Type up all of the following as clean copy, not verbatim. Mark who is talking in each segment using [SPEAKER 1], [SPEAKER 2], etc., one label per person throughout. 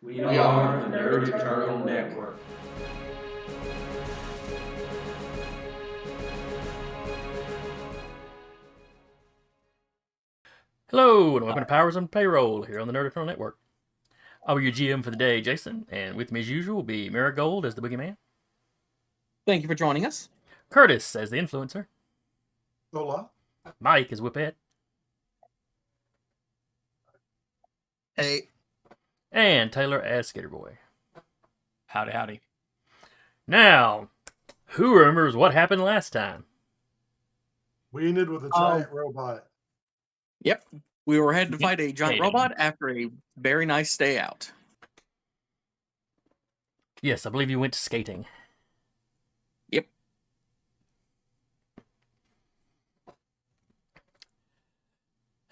[SPEAKER 1] We are the Nerd Eternal Network.
[SPEAKER 2] Hello, and welcome to Powers on Payroll here on the Nerd Eternal Network. I'll be your GM for the day, Jason, and with me as usual will be Marigold as the Boogeyman.
[SPEAKER 3] Thank you for joining us.
[SPEAKER 2] Curtis as the Influencer.
[SPEAKER 4] Hola.
[SPEAKER 2] Mike as Whippet.
[SPEAKER 4] Hey.
[SPEAKER 2] And Taylor as Skater Boy.
[SPEAKER 5] Howdy, howdy.
[SPEAKER 2] Now, who remembers what happened last time?
[SPEAKER 4] We ended with a giant robot.
[SPEAKER 3] Yep. We were headed to fight a giant robot after a very nice day out.
[SPEAKER 2] Yes, I believe you went skating.
[SPEAKER 3] Yep.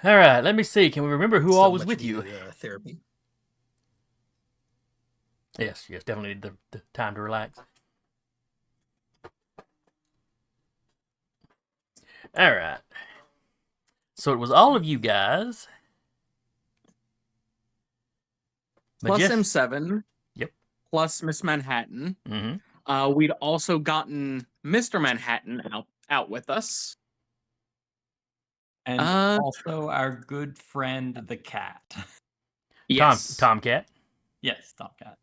[SPEAKER 2] All right, let me see. Can we remember who all was with you?
[SPEAKER 4] Therapy.
[SPEAKER 2] Yes, definitely need the time to relax. All right. So it was all of you guys.
[SPEAKER 3] Plus M7.
[SPEAKER 2] Yep.
[SPEAKER 3] Plus Miss Manhattan.
[SPEAKER 2] Mm-hmm.
[SPEAKER 3] We'd also gotten Mr. Manhattan out with us.
[SPEAKER 5] And also our good friend, the cat.
[SPEAKER 3] Yes.
[SPEAKER 2] Tomcat.
[SPEAKER 5] Yes, Tomcat.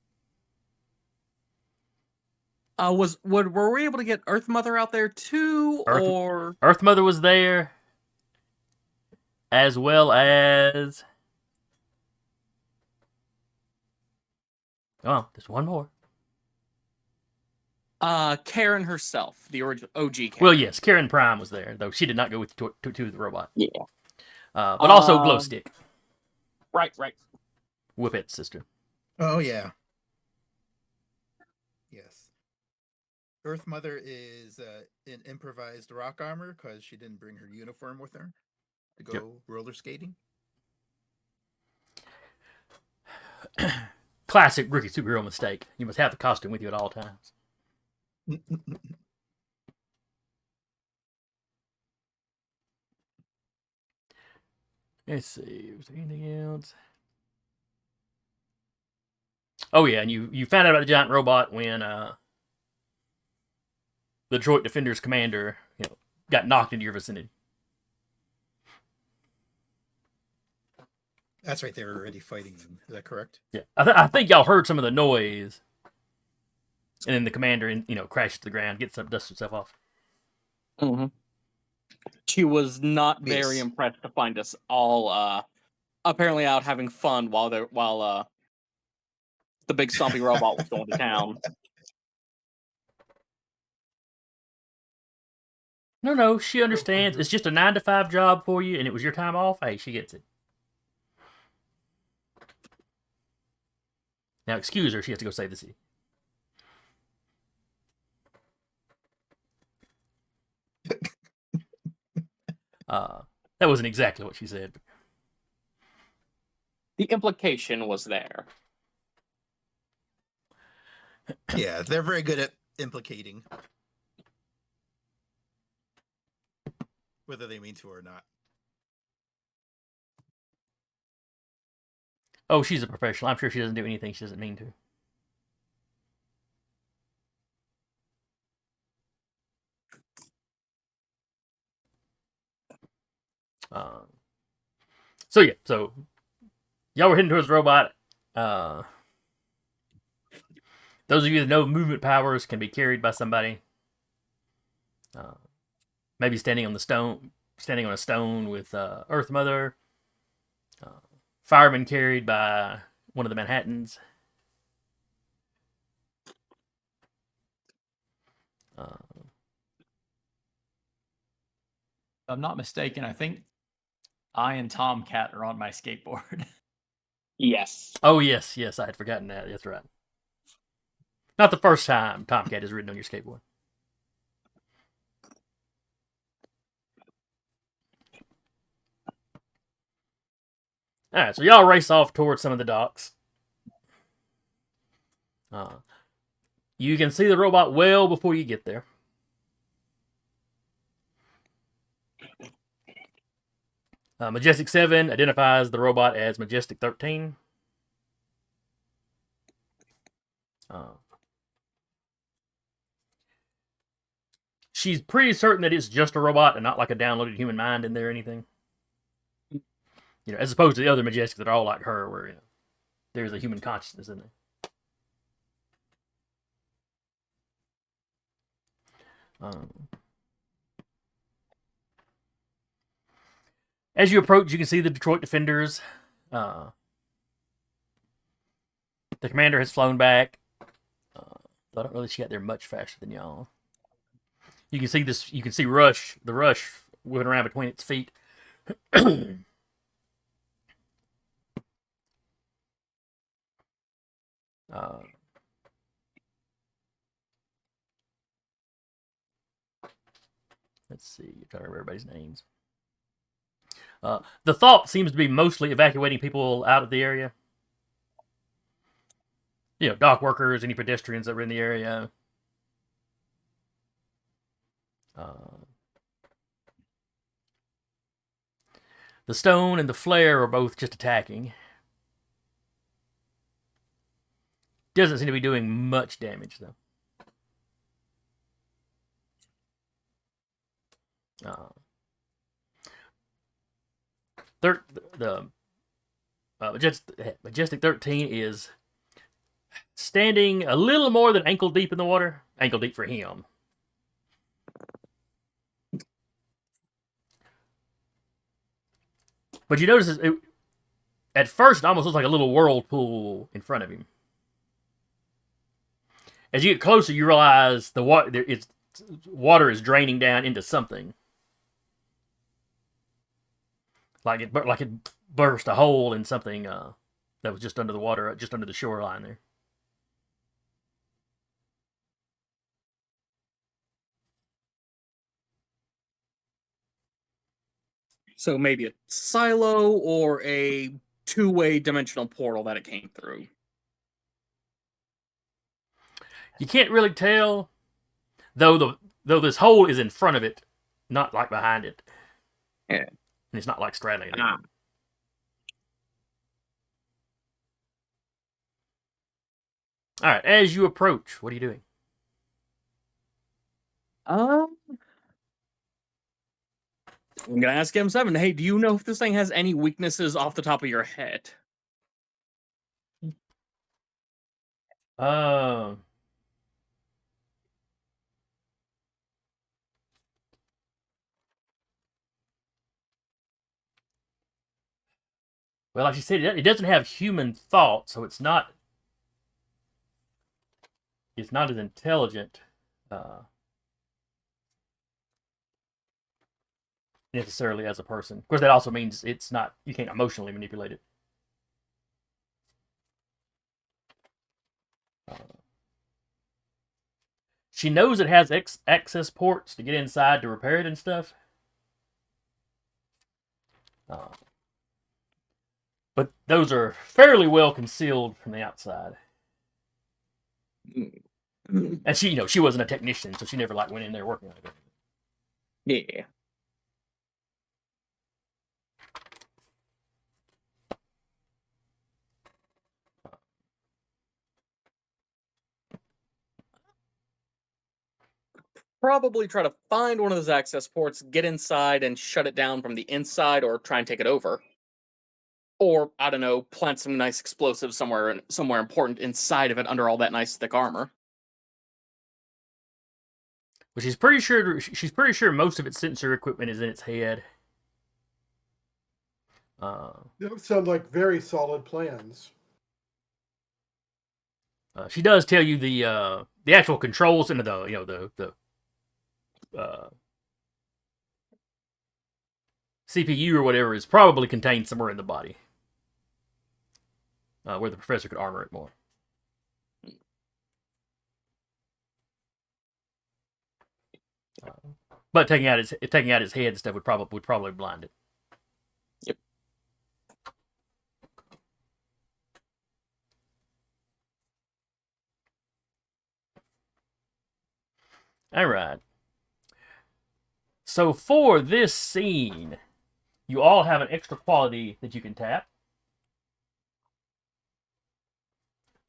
[SPEAKER 3] Were we able to get Earth Mother out there too, or
[SPEAKER 2] Earth Mother was there, as well as there's one more.
[SPEAKER 3] Karen herself, the original OG Karen.
[SPEAKER 2] Well, yes, Karen Prime was there, though she did not go with to the robot.
[SPEAKER 3] Yeah.
[SPEAKER 2] But also Glowstick.
[SPEAKER 3] Right.
[SPEAKER 2] Whippet's sister.
[SPEAKER 6] Oh, yeah. Yes. Earth Mother is in improvised rock armor because she didn't bring her uniform with her to go roller skating.
[SPEAKER 2] Classic rookie superhero mistake. You must have the costume with you at all times. Let's see. Was there anything else? Oh yeah, and you found out about the giant robot when the Detroit Defenders commander, got knocked into your vicinity.
[SPEAKER 6] That's right. They were already fighting them. Is that correct?
[SPEAKER 2] Yeah, I think y'all heard some of the noise, and then the commander, crashed to the ground, dust himself off.
[SPEAKER 3] Mm-hmm. She was not very impressed to find us all apparently out having fun while the big stompy robot was going to town.
[SPEAKER 2] No, she understands. It's just a 9-to-5 job for you, and it was your time off. Hey, she gets it. Now, excuse her. She has to go save the city. That wasn't exactly what she said.
[SPEAKER 3] The implication was there.
[SPEAKER 6] Yeah, they're very good at implicating. Whether they mean to or not.
[SPEAKER 2] Oh, she's a professional. I'm sure she doesn't do anything she doesn't mean to. So y'all were heading towards the robot. Those of you that know movement powers can be carried by somebody. Maybe standing on a stone with Earth Mother. Fireman carried by one of the Manhattans.
[SPEAKER 5] If I'm not mistaken, I think I and Tomcat are on my skateboard.
[SPEAKER 3] Yes.
[SPEAKER 2] Oh, yes, I had forgotten that. That's right. Not the first time Tomcat has ridden on your skateboard. Alright, so y'all race off towards some of the docks. You can see the robot well before you get there. Majestic 7 identifies the robot as Majestic 13. She's pretty certain that it's just a robot and not like a downloaded human mind in there or anything. As opposed to the other Majestics that are all like her, where there's a human consciousness in there. As you approach, you can see the Detroit Defenders. The commander has flown back. I don't know that she got there much faster than y'all. You can see this. You can see Rush, the Rush, moving around between its feet. Let's see. I'm trying to remember everybody's names. The thought seems to be mostly evacuating people out of the area. Dock workers, any pedestrians that were in the area. The Stone and the Flare are both just attacking. Doesn't seem to be doing much damage, though. The Majestic 13 is standing a little more than ankle deep in the water. Ankle deep for him. But you notice at first it almost looks like a little whirlpool in front of him. As you get closer, you realize the water is draining down into something. Like it burst a hole in something that was just under the water, just under the shoreline there.
[SPEAKER 3] So maybe a silo or a two-way dimensional portal that it came through.
[SPEAKER 2] You can't really tell, though this hole is in front of it, not like behind it.
[SPEAKER 3] Yeah.
[SPEAKER 2] And it's not like straddling it. All right, as you approach, what are you doing?
[SPEAKER 3] I'm gonna ask M7. Hey, do you know if this thing has any weaknesses off the top of your head?
[SPEAKER 2] Well, like you said, it doesn't have human thought, so it's not as intelligent necessarily as a person. Of course, that also means you can't emotionally manipulate it. She knows it has access ports to get inside to repair it and stuff. But those are fairly well concealed from the outside. And she wasn't a technician, so she never went in there working on it.
[SPEAKER 3] Yeah. Probably try to find one of those access ports, get inside and shut it down from the inside, or try and take it over. Or, I don't know, plant some nice explosives somewhere important inside of it under all that nice thick armor.
[SPEAKER 2] But she's pretty sure most of its sensor equipment is in its head.
[SPEAKER 4] Those sound like very solid plans.
[SPEAKER 2] She does tell you the actual controls into the CPU or whatever is probably contained somewhere in the body, where the professor could armor it more. But taking out his head and stuff would probably blind it.
[SPEAKER 3] Yep.
[SPEAKER 2] All right. So for this scene, you all have an extra quality that you can tap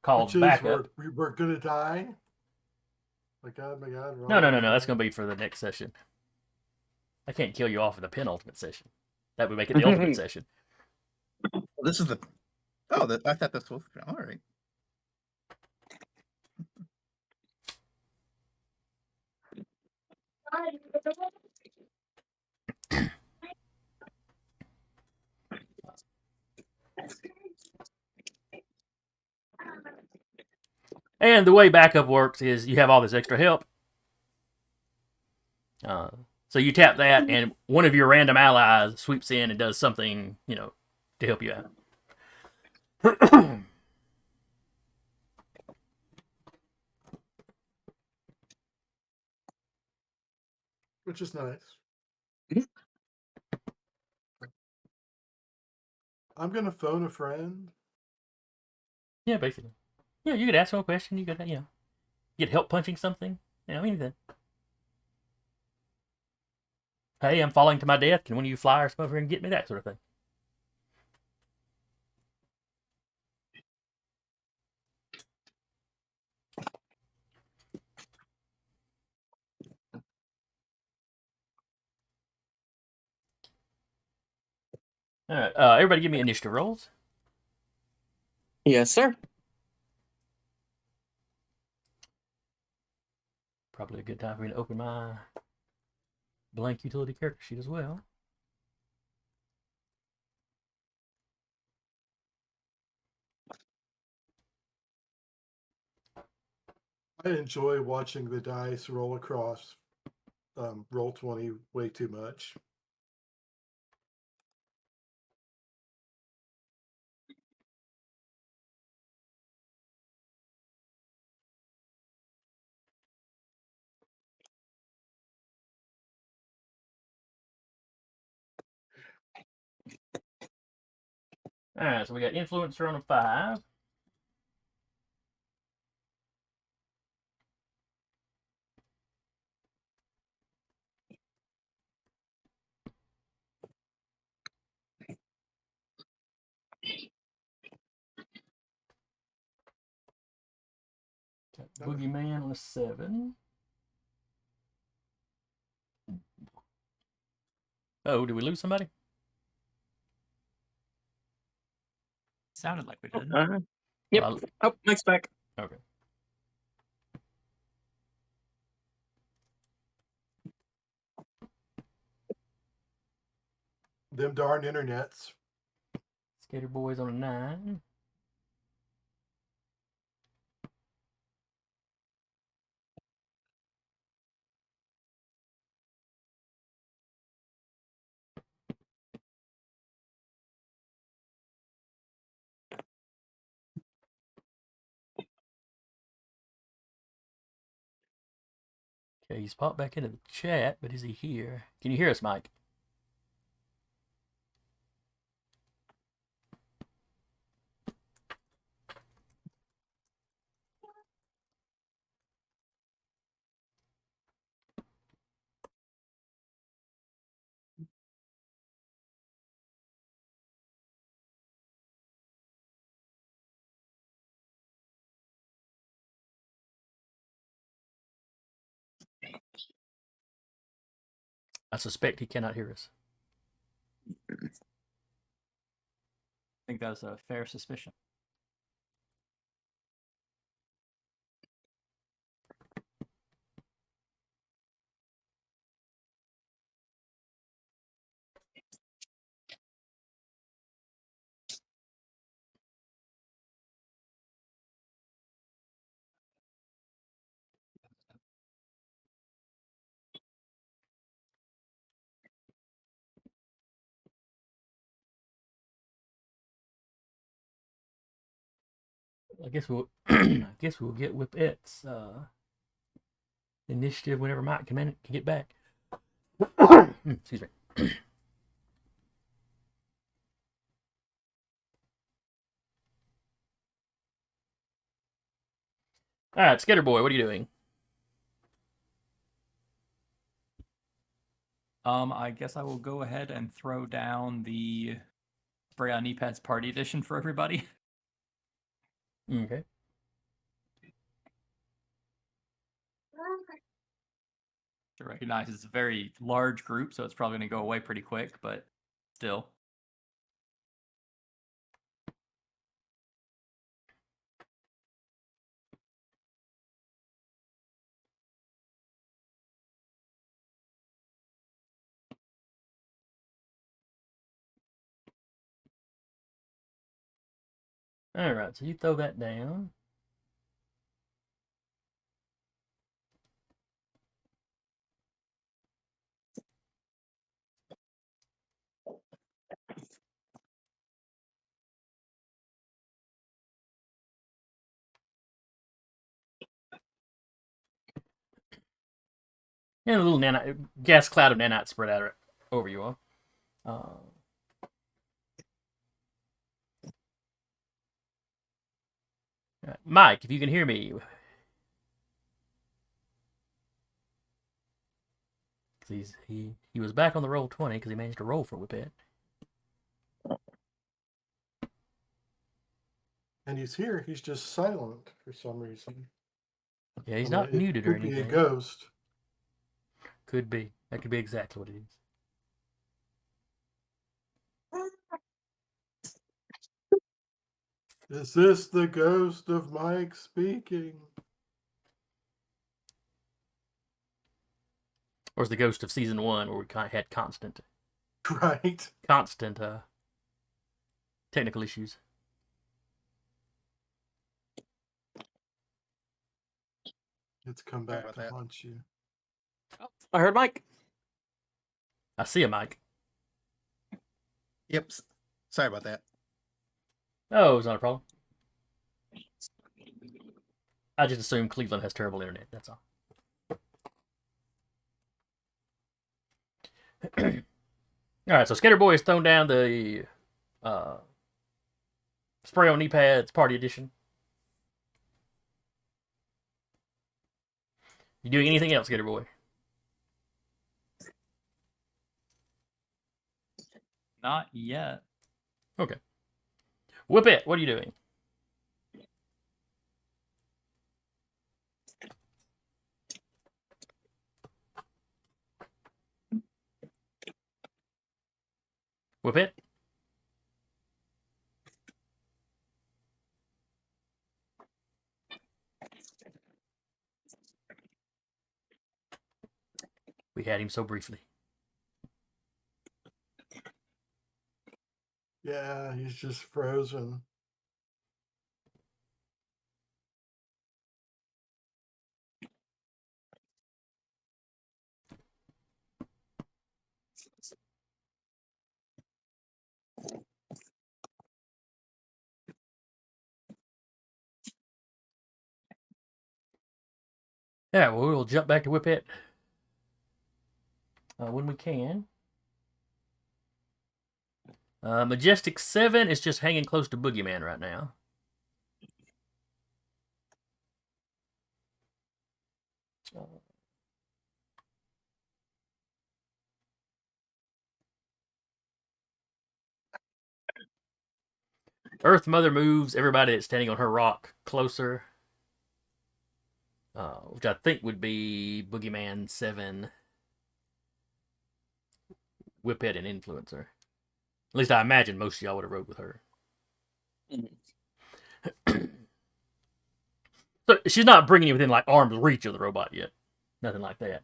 [SPEAKER 2] called
[SPEAKER 4] Which is
[SPEAKER 2] backup.
[SPEAKER 4] we're gonna die. My God, my God.
[SPEAKER 2] No. That's going to be for the next session. I can't kill you off in the penultimate session. That would make it the ultimate session.
[SPEAKER 6] This is the. Oh, I thought this was all right.
[SPEAKER 2] And the way backup works is you have all this extra help. So you tap that, and one of your random allies sweeps in and does something, to help you out.
[SPEAKER 4] Which is nice. I'm gonna phone a friend.
[SPEAKER 2] Yeah, basically. Yeah, you could ask them a question. You could, get help punching something. Anything. Hey, I'm falling to my death. Can one of you flyers come over here and get me? That sort of thing. All right. Everybody give me initiative rolls.
[SPEAKER 3] Yes, sir.
[SPEAKER 2] Probably a good time for me to open my blank utility character sheet as well.
[SPEAKER 4] I enjoy watching the dice roll across roll 20 way too much.
[SPEAKER 2] All right, so we got influencer on a 5. Got Boogeyman on a 7. Oh, did we lose somebody?
[SPEAKER 5] Sounded like we did.
[SPEAKER 3] Yep.
[SPEAKER 2] Well,
[SPEAKER 3] Oh, Mike's back.
[SPEAKER 2] okay.
[SPEAKER 4] Them darn internets.
[SPEAKER 2] Skater Boy's on a 9. Okay, he's popped back into the chat, but is he here? Can you hear us, Mike? I suspect he cannot hear us.
[SPEAKER 5] I think that's a fair suspicion.
[SPEAKER 2] I guess we'll get Whippet's initiative whenever Mike can get back. Excuse me. All right, Skater Boy, what are you doing?
[SPEAKER 5] I guess I will go ahead and throw down the Spray on Knee Pads Party Edition for everybody.
[SPEAKER 2] Okay.
[SPEAKER 5] to recognize it's a very large group, so it's probably going to go away pretty quick, but still.
[SPEAKER 2] All right, so you throw that down. And a little gas cloud of nanites spread out over you all. Right. Mike, if you can hear me. He was back on the roll 20 because he managed to roll for Whippet.
[SPEAKER 4] And he's here. He's just silent for some reason.
[SPEAKER 2] Yeah, he's
[SPEAKER 4] I mean,
[SPEAKER 2] not muted or
[SPEAKER 4] could be
[SPEAKER 2] anything.
[SPEAKER 4] a ghost.
[SPEAKER 2] Could be. That could be exactly what it is.
[SPEAKER 4] Is this the ghost of Mike speaking?
[SPEAKER 2] Or is the ghost of season 1 where we kind of had constant
[SPEAKER 4] Right.
[SPEAKER 2] technical issues.
[SPEAKER 4] It's come
[SPEAKER 6] Sorry
[SPEAKER 4] back
[SPEAKER 6] about
[SPEAKER 4] to
[SPEAKER 6] that.
[SPEAKER 4] haunt you.
[SPEAKER 3] I heard Mike.
[SPEAKER 2] I see a Mike.
[SPEAKER 6] Yep. Sorry about that.
[SPEAKER 2] Oh, it's not a problem. I just assume Cleveland has terrible internet. That's all. All right, so Skater Boy has thrown down the spray on knee pads party edition. You doing anything else, Skater Boy?
[SPEAKER 5] Not yet.
[SPEAKER 2] Okay. Whippet, what are you doing? Whippet? We had him so briefly.
[SPEAKER 4] Yeah, he's just frozen.
[SPEAKER 2] Yeah, well, we'll jump back to Whippet when we can. Majestic 7 is just hanging close to Boogeyman right now. Earth Mother moves everybody that's standing on her rock closer. Which I think would be Boogeyman 7, Whippet, and Influencer. At least I imagine most of y'all would have rode with her. So she's not bringing you within like arm's reach of the robot yet. Nothing like that.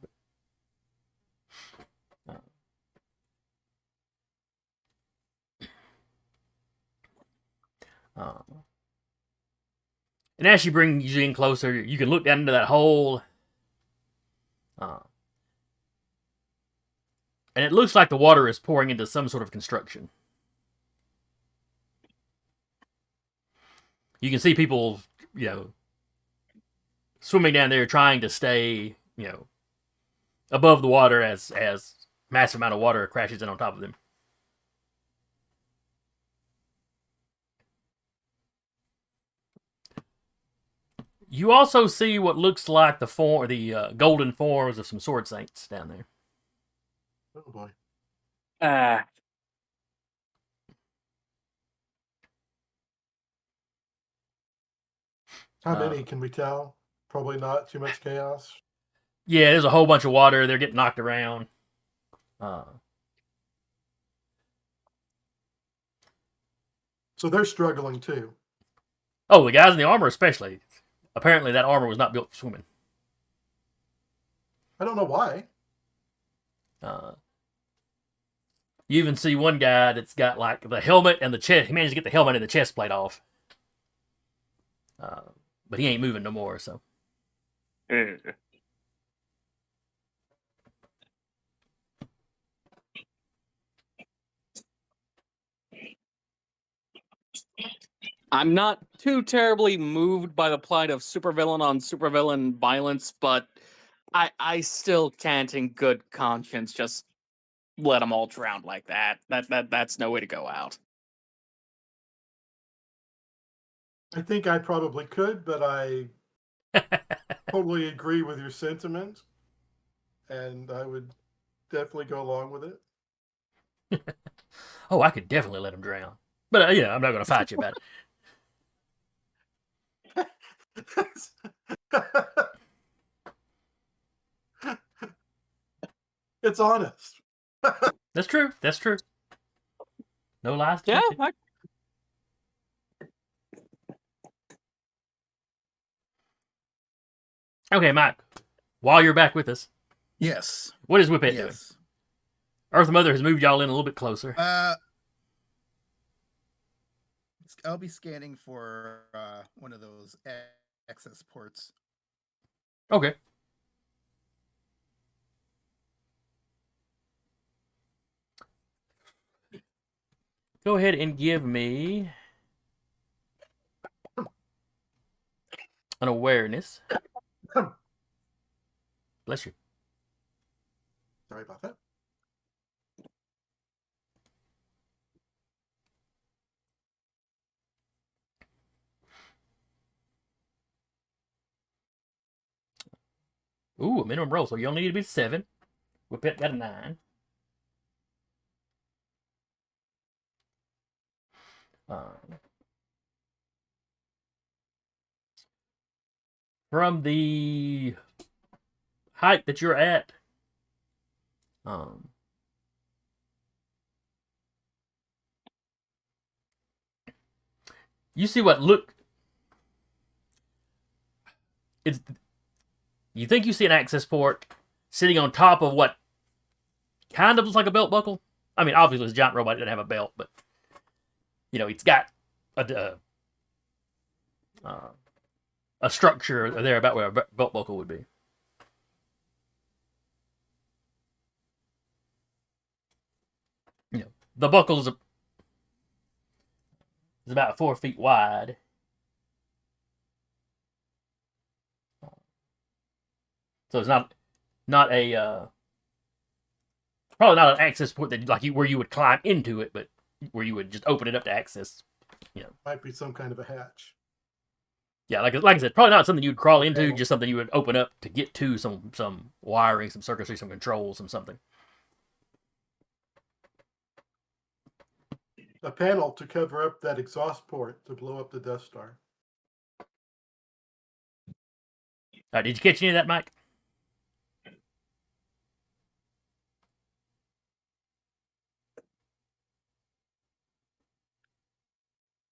[SPEAKER 2] And as she brings you in closer, you can look down into that hole. And it looks like the water is pouring into some sort of construction. You can see people, swimming down there trying to stay, above the water as massive amount of water crashes in on top of them. You also see what looks like the golden forms of some sword saints down there.
[SPEAKER 4] Oh boy. How many can we tell? Probably not too much chaos.
[SPEAKER 2] Yeah, there's a whole bunch of water. They're getting knocked around.
[SPEAKER 4] So they're struggling too.
[SPEAKER 2] Oh, the guys in the armor especially. Apparently that armor was not built for swimming.
[SPEAKER 4] I don't know why.
[SPEAKER 2] You even see one guy that's got like the helmet and the chest. He managed to get the helmet and the chest plate off. But he ain't moving no more, so.
[SPEAKER 3] I'm not too terribly moved by the plight of supervillain on supervillain violence, but I still can't in good conscience just let them all drown like that. That's no way to go out.
[SPEAKER 4] I think I probably could, but I totally agree with your sentiment, and I would definitely go along with it.
[SPEAKER 2] Oh, I could definitely let him drown. But, I'm not going to fight you about it.
[SPEAKER 4] It's honest.
[SPEAKER 2] That's true. That's true. No lies.
[SPEAKER 3] Yeah,
[SPEAKER 2] Okay, Mike. While you're back with us,
[SPEAKER 6] Yes.
[SPEAKER 2] what is Whippet doing?
[SPEAKER 6] Yes.
[SPEAKER 2] Earth Mother has moved y'all in a little bit closer.
[SPEAKER 6] I'll be scanning for one of those access ports.
[SPEAKER 2] Okay. Go ahead and give me an awareness. Bless you.
[SPEAKER 4] Sorry about that.
[SPEAKER 2] Ooh, a minimum roll, so you only need to be 7. Whippet got a 9. From the height that you're at, you see what you think you see an access port sitting on top of what kind of looks like a belt buckle. I mean, obviously, this giant robot didn't have a belt, but it's got a structure there about where a belt buckle would be. The buckle is about 4 feet wide. So it's not a probably not an access port that where you would climb into it, but where you would just open it up to access.
[SPEAKER 4] Might be some kind of a hatch.
[SPEAKER 2] Yeah, like I said, probably not something you'd crawl into, just something you would open up to get to some wiring, some circuitry, some controls, something.
[SPEAKER 4] A panel to cover up that exhaust port to blow up the Death Star.
[SPEAKER 2] Did you catch any of that, Mike?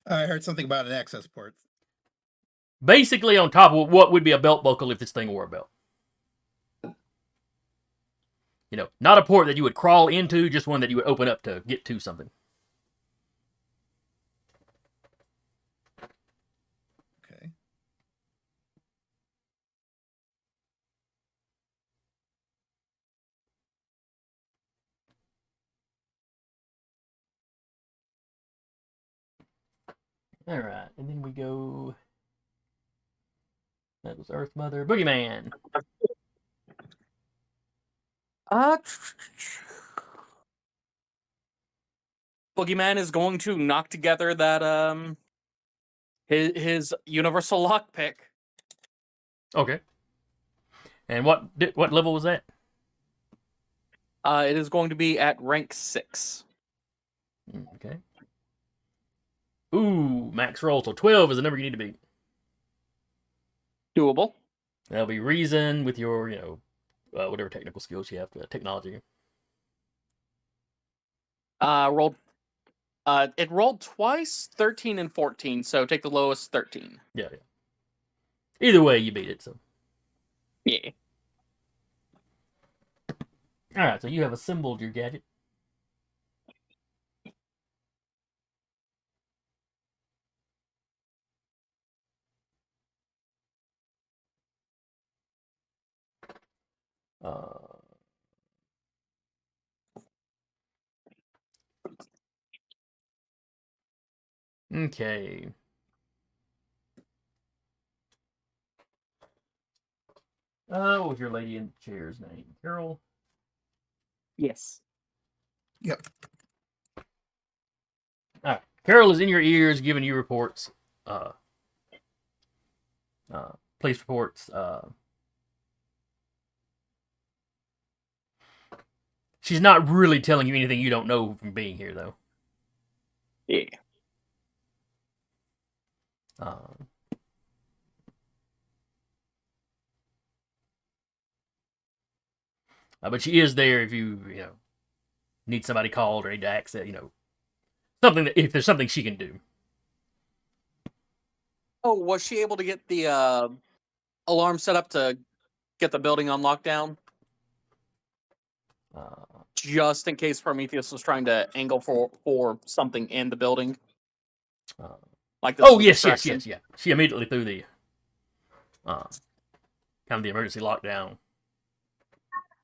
[SPEAKER 6] I heard something about an access port.
[SPEAKER 2] Basically, on top of what would be a belt buckle if this thing were a belt. Not a port that you would crawl into, just one that you would open up to get to something.
[SPEAKER 6] Okay.
[SPEAKER 2] All right, and then we go. That was Earth Mother, Boogeyman.
[SPEAKER 3] Boogeyman is going to knock together that his universal lockpick.
[SPEAKER 2] Okay. And what level was that?
[SPEAKER 3] It is going to be at rank 6.
[SPEAKER 2] Okay. Ooh, max roll. So 12 is the number you need to beat.
[SPEAKER 3] Doable.
[SPEAKER 2] That'll be reason with your, whatever technical skills you have, technology.
[SPEAKER 3] Rolled. It rolled twice, 13 and 14. So take the lowest, 13.
[SPEAKER 2] Yeah. Either way, you beat it. So.
[SPEAKER 3] Yeah.
[SPEAKER 2] All right. So you have assembled your gadget. Okay. What was your lady in the chair's name? Carol?
[SPEAKER 3] Yes.
[SPEAKER 6] Yep.
[SPEAKER 2] All right. Carol is in your ears giving you reports. Police reports. She's not really telling you anything you don't know from being here, though.
[SPEAKER 3] Yeah.
[SPEAKER 2] But she is there if you need somebody called or need to access, something that if there's something she can do.
[SPEAKER 3] Oh, was she able to get the alarm set up to get the building on lockdown? Just in case Prometheus was trying to angle for something in the building. Like this.
[SPEAKER 2] Oh yes. Yeah. She immediately threw the kind of the emergency lockdown.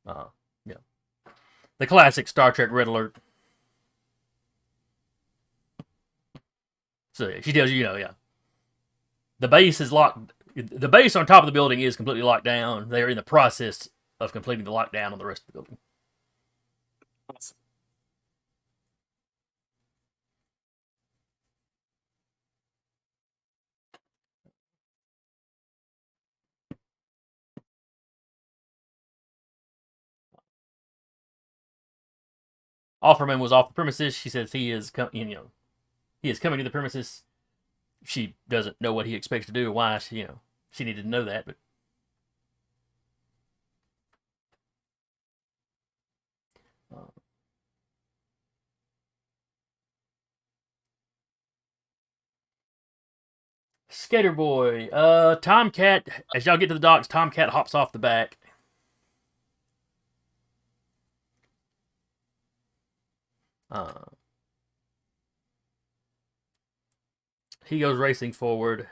[SPEAKER 2] Yeah. The classic Star Trek red alert. So she tells you, the base is locked. The base on top of the building is completely locked down. They are in the process of completing the lockdown on the rest of the building.
[SPEAKER 3] Awesome.
[SPEAKER 2] Offerman was off the premises. She says he is he is coming to the premises. She doesn't know what he expects to do or why she needed to know that, but Skater Boy, Tomcat, as y'all get to the docks, Tomcat hops off the back. He goes racing forward.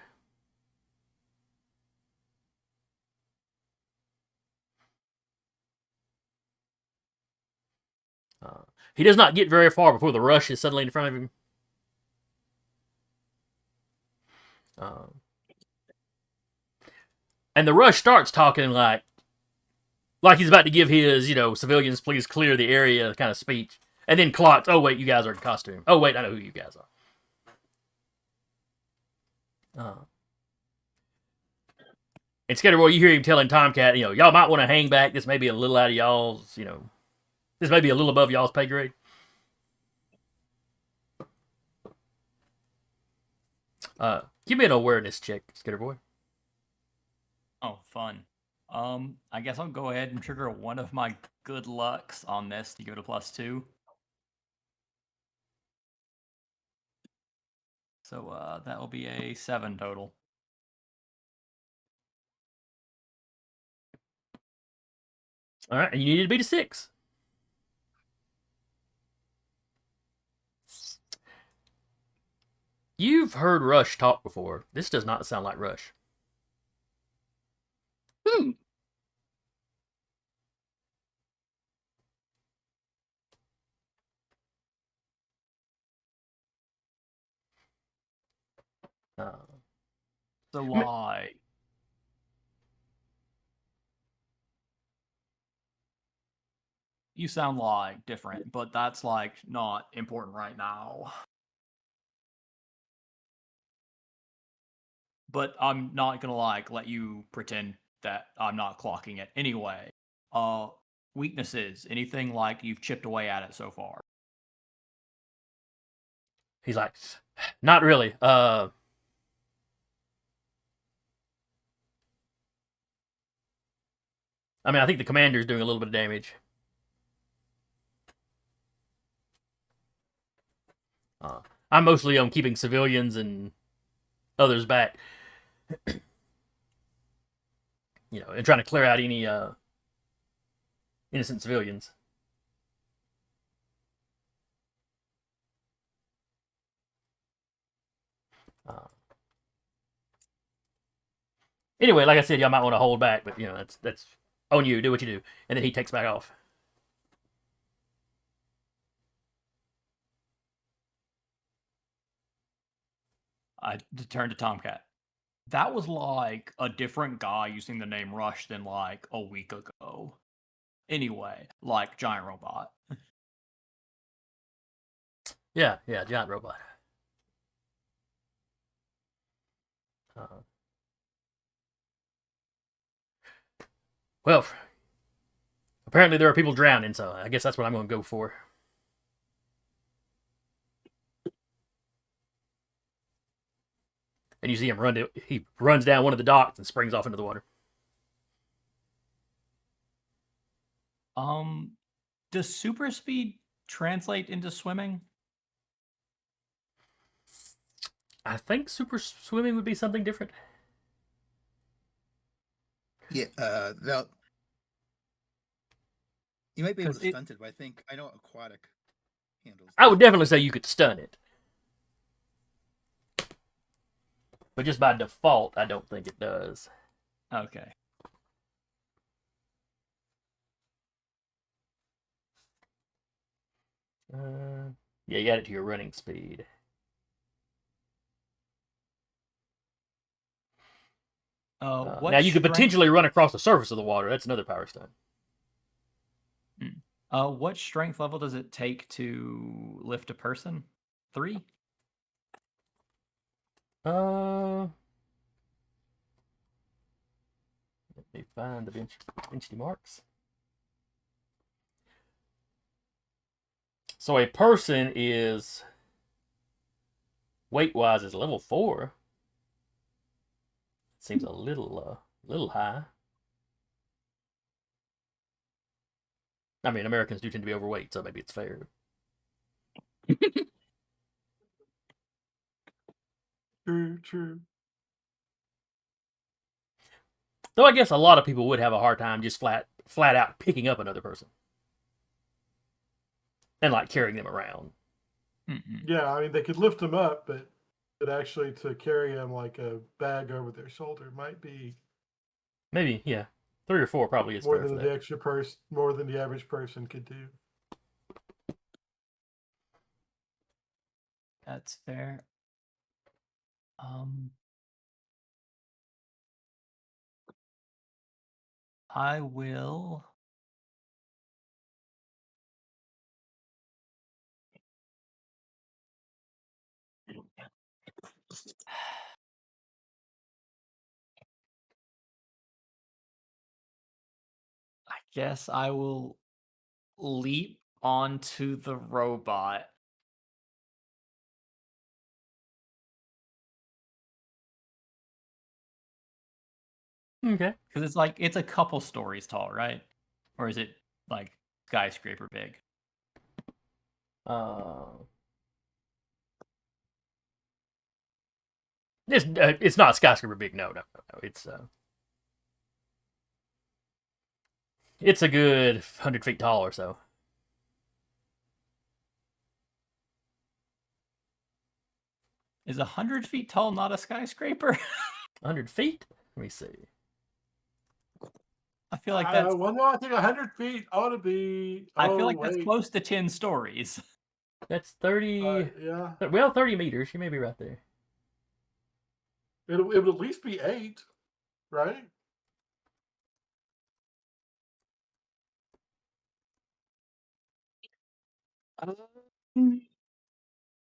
[SPEAKER 2] He does not get very far before the rush is suddenly in front of him. And the rush starts talking like he's about to give his, civilians please clear the area kind of speech. And then clocks, oh wait, you guys are in costume. Oh wait, I know who you guys are. And Skater Boy, you hear him telling Tomcat, y'all might want to hang back. This may be a little out of y'all's, this may be a little above y'all's pay grade. Give me an awareness check, Skater Boy.
[SPEAKER 5] Oh, fun. I guess I'll go ahead and trigger one of my good lucks on this to go to +2. So that will be a 7 total.
[SPEAKER 2] All right, and you need to beat a 6. You've heard Rush talk before. This does not sound like Rush.
[SPEAKER 5] So why? You sound like different, but that's like not important right now. But I'm not gonna let you pretend that I'm not clocking it anyway. Weaknesses, anything like you've chipped away at it so far?
[SPEAKER 2] He's like, not really. I mean, I think the commander's doing a little bit of damage. I'm mostly keeping civilians and others back. And trying to clear out any innocent civilians. Anyway, like I said, y'all might want to hold back, but that's on you. Do what you do, and then he takes back off.
[SPEAKER 5] I turn to Tomcat. That was like a different guy using the name Rush than like a week ago. Anyway, like giant robot.
[SPEAKER 2] Yeah, giant robot. Well, apparently there are people drowning, so I guess that's what I'm going to go for. And you see him he runs down one of the docks and springs off into the water.
[SPEAKER 5] Does super speed translate into swimming?
[SPEAKER 2] I think super swimming would be something different.
[SPEAKER 6] Yeah, you might be able to stunt it, but I know aquatic handles.
[SPEAKER 2] I would definitely say you could stun it. But just by default, I don't think it does.
[SPEAKER 5] Okay.
[SPEAKER 2] Yeah, you add it to your running speed. Now you could potentially run across the surface of the water. That's another power stun.
[SPEAKER 5] What strength level does it take to lift a person? 3?
[SPEAKER 2] Let me find the density marks. So a person is weight-wise is level 4. Seems a little high. I mean, Americans do tend to be overweight, so maybe it's fair.
[SPEAKER 4] True.
[SPEAKER 2] Though I guess a lot of people would have a hard time just flat out picking up another person and like carrying them around.
[SPEAKER 4] Yeah, I mean they could lift them up, but actually to carry them like a bag over their shoulder might be
[SPEAKER 2] maybe 3 or 4 probably is
[SPEAKER 4] more
[SPEAKER 2] fair
[SPEAKER 4] than
[SPEAKER 2] for
[SPEAKER 4] the
[SPEAKER 2] that.
[SPEAKER 4] extra person, more than the average person could do.
[SPEAKER 5] That's fair. I will. I guess I will leap onto the robot.
[SPEAKER 2] Okay.
[SPEAKER 5] Because it's a couple stories tall, right? Or is it like skyscraper big?
[SPEAKER 2] It's not skyscraper big. No. It's a good 100 feet tall or so.
[SPEAKER 5] Is 100 feet tall not a skyscraper?
[SPEAKER 2] 100 feet? Let me see.
[SPEAKER 5] I feel like that's.
[SPEAKER 4] Well, no, I think 100 feet ought to be.
[SPEAKER 5] I feel like that's close to 10 stories.
[SPEAKER 2] That's 30.
[SPEAKER 4] Yeah.
[SPEAKER 2] Well, 30 meters. You may be right there.
[SPEAKER 4] It would at least be 8, right?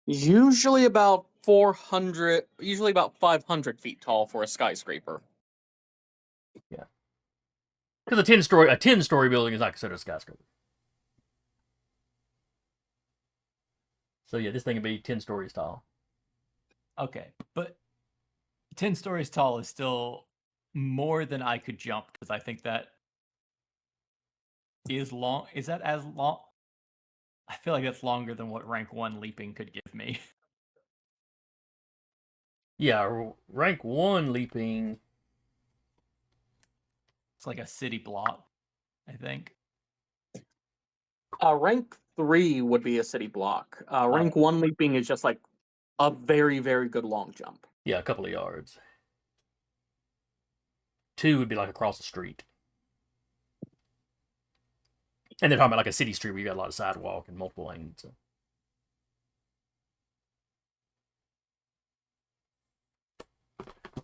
[SPEAKER 3] Usually about 400, usually about 500 feet tall for a skyscraper.
[SPEAKER 2] Yeah. Because a 10-story building is not considered a skyscraper. So yeah, this thing would be 10 stories tall.
[SPEAKER 5] Okay, but 10 stories tall is still more than I could jump because I think that is long. Is that as long? I feel like that's longer than what rank 1 leaping could give me.
[SPEAKER 2] Yeah, rank 1 leaping.
[SPEAKER 5] It's like a city block, I think.
[SPEAKER 3] Rank 3 would be a city block. Rank 1 leaping is just like a very, very good long jump.
[SPEAKER 2] Yeah, a couple of yards. 2 would be like across the street. And they're talking about like a city street where you got a lot of sidewalk and multiple lanes. So.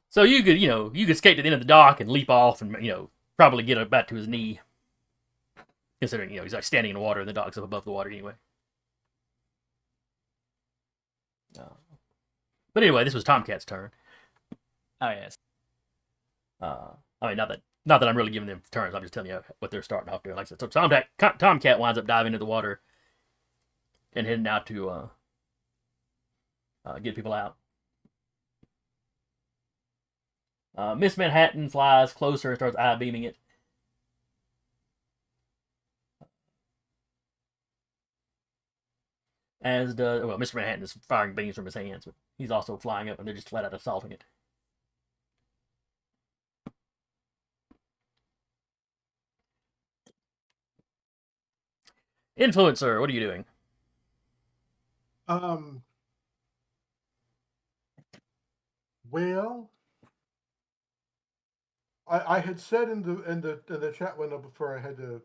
[SPEAKER 2] So you could skate to the end of the dock and leap off and, probably get up back to his knee. Considering, he's like standing in the water and the dock's up above the water anyway. But anyway, this was Tomcat's turn.
[SPEAKER 5] Oh yes.
[SPEAKER 2] I mean, not that I'm really giving them turns. I'm just telling you what they're starting off doing. Like I said, so Tomcat winds up diving into the water and heading out to get people out. Miss Manhattan flies closer and starts eye-beaming it. As does, well, Mr. Manhattan is firing beams from his hands, but he's also flying up and they're just flat out assaulting it. Influencer, what are you doing?
[SPEAKER 4] Well, I had said in the chat window before I had to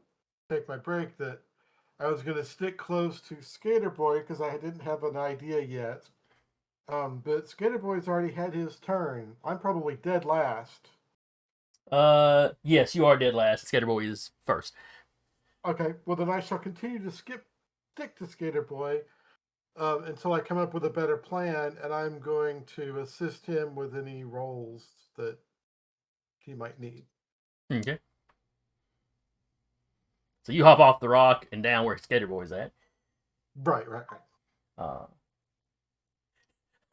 [SPEAKER 4] take my break that I was going to stick close to Skater Boy because I didn't have an idea yet. But Skater Boy's already had his turn. I'm probably dead last.
[SPEAKER 2] Yes, you are dead last. Skater Boy is first.
[SPEAKER 4] Okay, well then I shall continue to stick to Skater Boy until I come up with a better plan, and I'm going to assist him with any rolls that he might need.
[SPEAKER 2] Okay. So you hop off the rock and down where Skater Boy's at.
[SPEAKER 4] Right.
[SPEAKER 2] I'm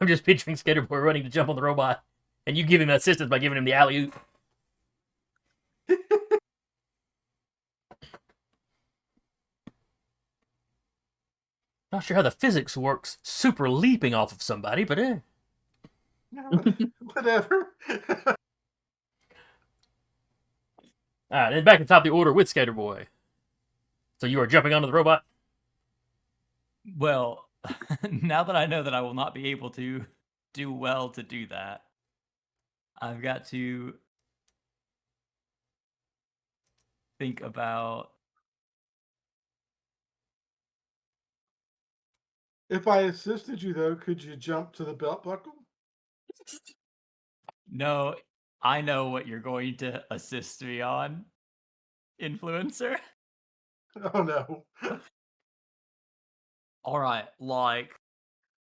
[SPEAKER 2] just picturing Skater Boy running to jump on the robot, and you give him assistance by giving him the alley-oop. Not sure how the physics works super leaping off of somebody, but
[SPEAKER 4] Yeah, whatever.
[SPEAKER 2] Alright, then back at the top of the order with Skater Boy. So you are jumping onto the robot?
[SPEAKER 5] Well, now that I know that I will not be able to do well to do that, I've got to think about...
[SPEAKER 4] If I assisted you, though, could you jump to the belt buckle?
[SPEAKER 5] No, I know what you're going to assist me on, influencer.
[SPEAKER 4] Oh, no.
[SPEAKER 5] All right, like,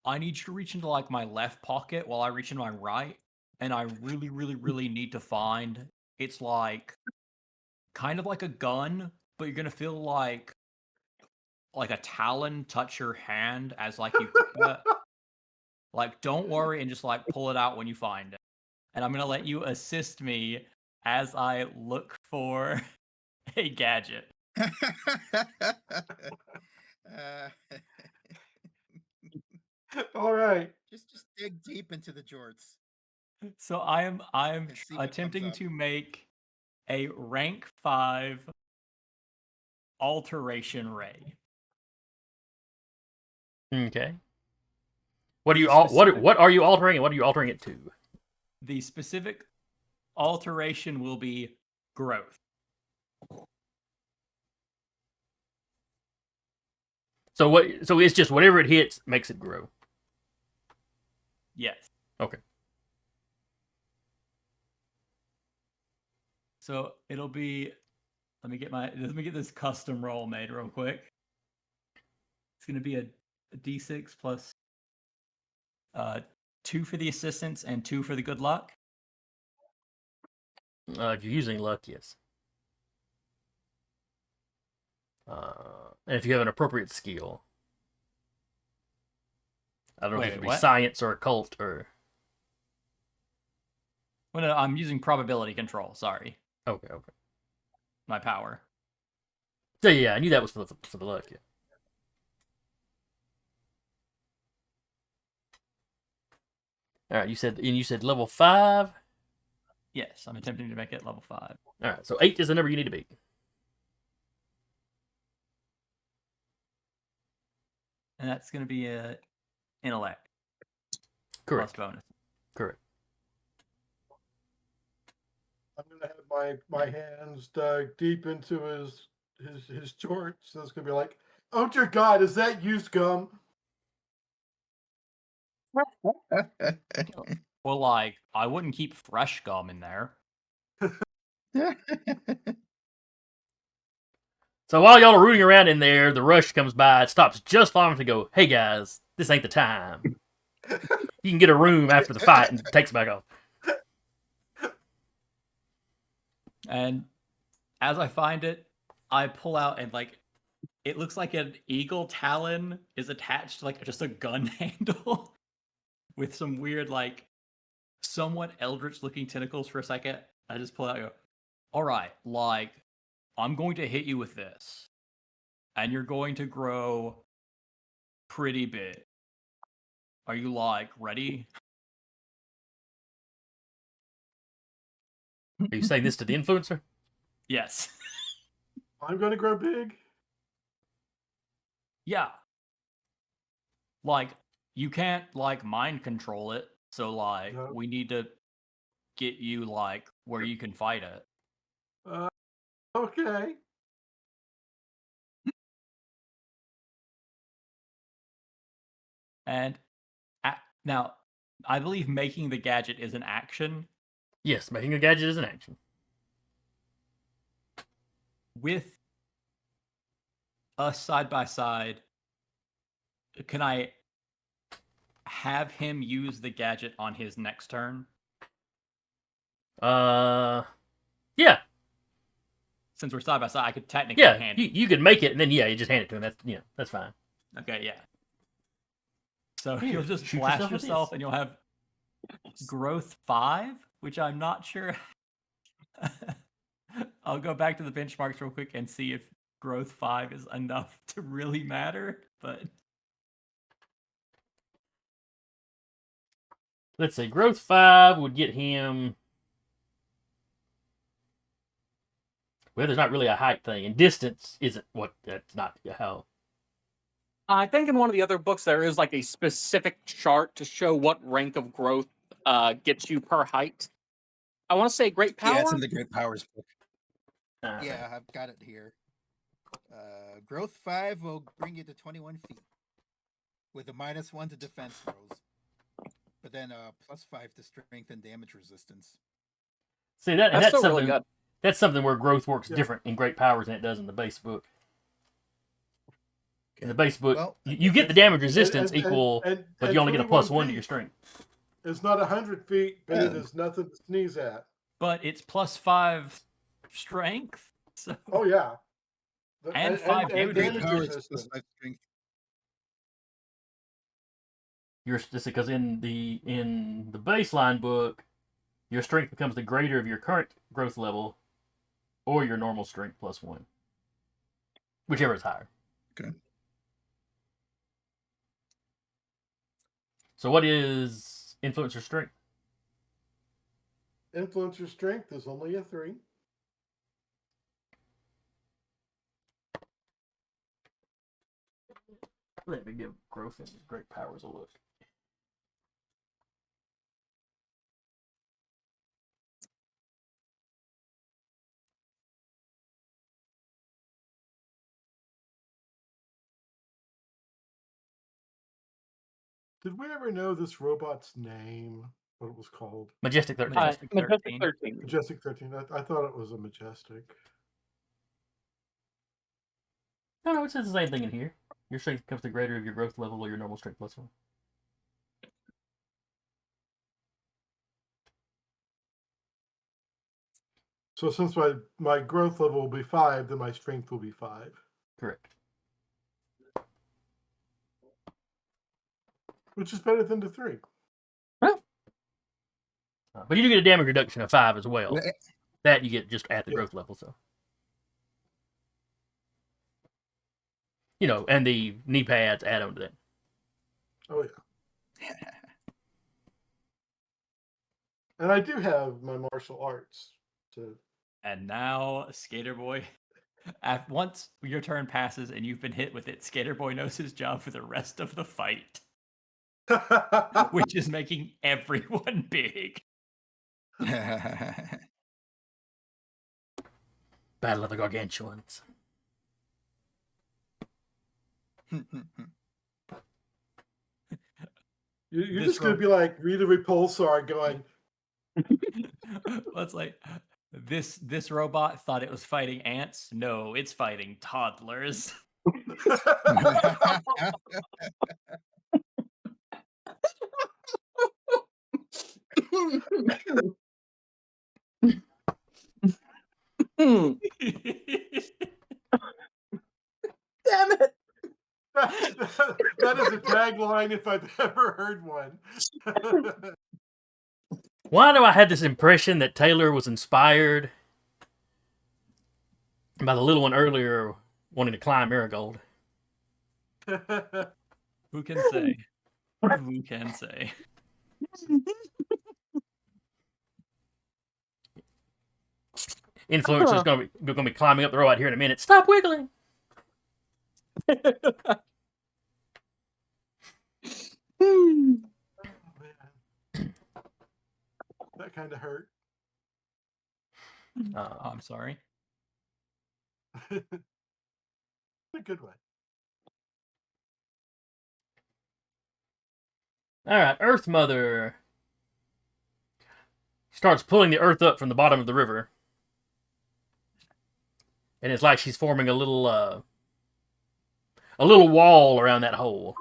[SPEAKER 5] I need you to reach into, like, my left pocket while I reach into my right, and I really, really, really need to find... It's, like, kind of like a gun, but you're gonna feel like a talon touch your hand as, like, you pick that. Like, don't worry and just, like, pull it out when you find it. And I'm gonna let you assist me as I look for a gadget.
[SPEAKER 4] All right.
[SPEAKER 6] Just dig deep into the jorts.
[SPEAKER 5] So I'm
[SPEAKER 6] And see what
[SPEAKER 5] attempting
[SPEAKER 6] comes up.
[SPEAKER 5] to make a rank 5 alteration ray.
[SPEAKER 2] Okay. What are you altering and what are you altering it to?
[SPEAKER 5] The specific alteration will be growth.
[SPEAKER 2] So it's just whatever it hits makes it grow.
[SPEAKER 5] Yes.
[SPEAKER 2] Okay.
[SPEAKER 5] So it'll be... Let me get this custom roll made real quick. It's gonna be a D6 plus 2 for the assistance and 2 for the good luck.
[SPEAKER 2] If you're using luck, yes. And if you have an appropriate skill. I don't know if it would be
[SPEAKER 5] what?
[SPEAKER 2] science or occult or...
[SPEAKER 5] Well, no, I'm using probability control. Sorry.
[SPEAKER 2] Okay.
[SPEAKER 5] My power.
[SPEAKER 2] So yeah, I knew that was for the luck. Yeah. All right, you said level 5.
[SPEAKER 5] Yes, I'm attempting to make it level 5.
[SPEAKER 2] All right, so 8 is the number you need to beat.
[SPEAKER 5] And that's going to be a intellect
[SPEAKER 2] Correct.
[SPEAKER 5] plus bonus.
[SPEAKER 2] Correct.
[SPEAKER 4] I'm gonna have my hands dug deep into his shorts. So it's gonna be like, oh dear God, is that used gum?
[SPEAKER 5] Well, like, I wouldn't keep fresh gum in there.
[SPEAKER 2] So while y'all are rooting around in there, the rush comes by. It stops just long enough to go, hey guys, this ain't the time. You can get a room after the fight, and takes it back off.
[SPEAKER 5] And as I find it, I pull out and like it looks like an eagle talon is attached to like just a gun handle with some weird like somewhat eldritch looking tentacles for a second. I just pull out and go, all right, like I'm going to hit you with this. And you're going to grow pretty big. Are you like ready?
[SPEAKER 2] Are you saying this to the influencer?
[SPEAKER 5] Yes.
[SPEAKER 4] I'm gonna grow big.
[SPEAKER 5] Yeah. Like, you can't, like, mind control it. So, like,
[SPEAKER 4] No.
[SPEAKER 5] we need to get you, like, where you can fight it.
[SPEAKER 4] Okay.
[SPEAKER 5] And now, I believe making the gadget is an action.
[SPEAKER 2] Yes, making a gadget is an action.
[SPEAKER 5] With us side by side, can I have him use the gadget on his next turn?
[SPEAKER 2] Yeah.
[SPEAKER 5] Since we're side by side, I could technically
[SPEAKER 2] Yeah,
[SPEAKER 5] hand it.
[SPEAKER 2] you could make it, and then, yeah, you just hand it to him. That's fine.
[SPEAKER 5] Okay, yeah. So
[SPEAKER 2] Here,
[SPEAKER 5] you'll just
[SPEAKER 2] shoot
[SPEAKER 5] blast
[SPEAKER 2] yourself with
[SPEAKER 5] yourself
[SPEAKER 2] this.
[SPEAKER 5] and you'll have growth 5, which I'm not sure. I'll go back to the benchmarks real quick and see if growth 5 is enough to really matter, but
[SPEAKER 2] Let's see, growth 5 would get him... Well, there's not really a height thing, and distance isn't what... That's not how...
[SPEAKER 3] I think in one of the other books there is like a specific chart to show what rank of growth gets you per height. I want to say great power.
[SPEAKER 6] Yeah, it's in the Great Powers book.
[SPEAKER 2] Uh,
[SPEAKER 6] Yeah, I've got it here. Growth 5 will bring you to 21 feet with a -1 to defense rolls, but then +5 to strength and damage resistance.
[SPEAKER 2] See,
[SPEAKER 3] That's
[SPEAKER 2] that's
[SPEAKER 3] still
[SPEAKER 2] something...
[SPEAKER 3] really good.
[SPEAKER 2] That's something where growth works
[SPEAKER 4] Yeah.
[SPEAKER 2] different in Great Powers than it does in the base book. In the base book,
[SPEAKER 6] Well,
[SPEAKER 2] you get the damage resistance
[SPEAKER 4] And-
[SPEAKER 2] equal,
[SPEAKER 4] and-
[SPEAKER 2] but
[SPEAKER 4] and
[SPEAKER 2] you only get a
[SPEAKER 4] 21
[SPEAKER 2] +1 to
[SPEAKER 4] feet
[SPEAKER 2] your strength.
[SPEAKER 4] It's not 100 feet, but it
[SPEAKER 6] Yeah.
[SPEAKER 4] is nothing to sneeze at.
[SPEAKER 5] it's +5 strength. So
[SPEAKER 4] Oh yeah.
[SPEAKER 5] And 5 damage
[SPEAKER 6] Great
[SPEAKER 5] resistance.
[SPEAKER 6] Powers
[SPEAKER 4] resistance.
[SPEAKER 6] +5 strength.
[SPEAKER 2] Just because in the baseline book, your strength becomes the greater of your current growth level, or your normal strength +1, whichever is higher.
[SPEAKER 6] Okay.
[SPEAKER 2] So what is influencer strength?
[SPEAKER 4] Influencer strength is only a 3.
[SPEAKER 2] Let me give growth and great powers a look.
[SPEAKER 4] Did we ever know this robot's name? What it was called?
[SPEAKER 2] Majestic 13.
[SPEAKER 5] Majestic
[SPEAKER 3] Majestic
[SPEAKER 5] 13.
[SPEAKER 3] 13.
[SPEAKER 4] Majestic 13. I thought it was a Majestic.
[SPEAKER 2] No, it says the same thing in here. Your strength becomes the greater of your growth level or your normal strength +1.
[SPEAKER 4] So since my growth level will be 5, then my strength will be 5.
[SPEAKER 2] Correct.
[SPEAKER 4] Which is better than the 3.
[SPEAKER 2] But you do get a damage reduction of 5 as well.
[SPEAKER 6] Well,
[SPEAKER 2] That you get just at the
[SPEAKER 4] Yeah.
[SPEAKER 2] growth level. So and the knee pads add on to that.
[SPEAKER 4] Oh yeah. And I do have my martial arts to.
[SPEAKER 5] And now, Skater Boy, once your turn passes and you've been hit with it, Skater Boy knows his job for the rest of the fight, which is making everyone big.
[SPEAKER 2] Battle of the Gargantuans.
[SPEAKER 4] You're
[SPEAKER 5] This
[SPEAKER 4] just going to
[SPEAKER 5] rope-
[SPEAKER 4] be like Rita Repulsar going.
[SPEAKER 5] Let's like this robot thought it was fighting ants. No, it's fighting toddlers.
[SPEAKER 3] Hmm. Damn it!
[SPEAKER 4] That is a tagline if I've ever heard one.
[SPEAKER 2] Why do I have this impression that Taylor was inspired by the little one earlier wanting to climb Marigold?
[SPEAKER 5] Who can say? Who can say?
[SPEAKER 2] Influencer's going to be climbing up the robot here in a minute. Stop wiggling.
[SPEAKER 4] Oh, man. That kind of hurt.
[SPEAKER 5] Oh, I'm sorry.
[SPEAKER 4] In a good way.
[SPEAKER 2] All right, Earth Mother starts pulling the earth up from the bottom of the river, and it's like she's forming a little wall around that hole.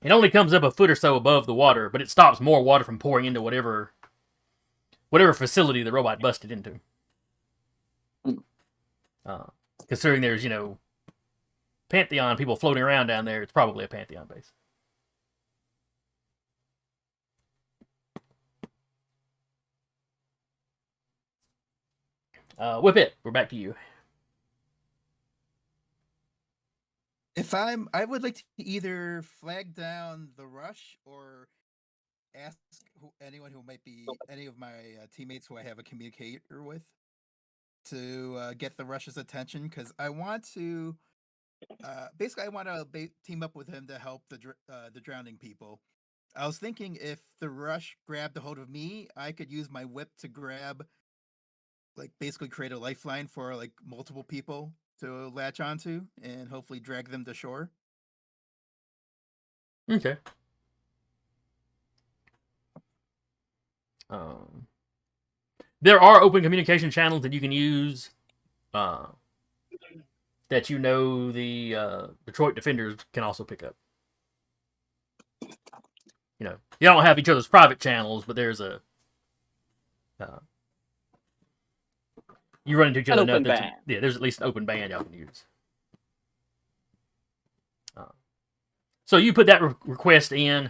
[SPEAKER 2] It only comes up a foot or so above the water, but it stops more water from pouring into whatever facility the robot busted into. Considering there's Pantheon people floating around down there, it's probably a Pantheon base. Whip it. We're back to you.
[SPEAKER 6] I would like to either flag down the rush or ask anyone who might be any of my teammates who I have a communicator with to get the rush's attention, because I want to basically I want to team up with him to help the drowning people. I was thinking if the rush grabbed a hold of me, I could use my whip to grab, like basically create a lifeline for like multiple people to latch onto and hopefully drag them to shore.
[SPEAKER 2] Okay. There are open communication channels that you can use that the Detroit Defenders can also pick up. You don't have each other's private channels, but there's a you run into each other enough. There's at least an open band y'all can use. So you put that request in.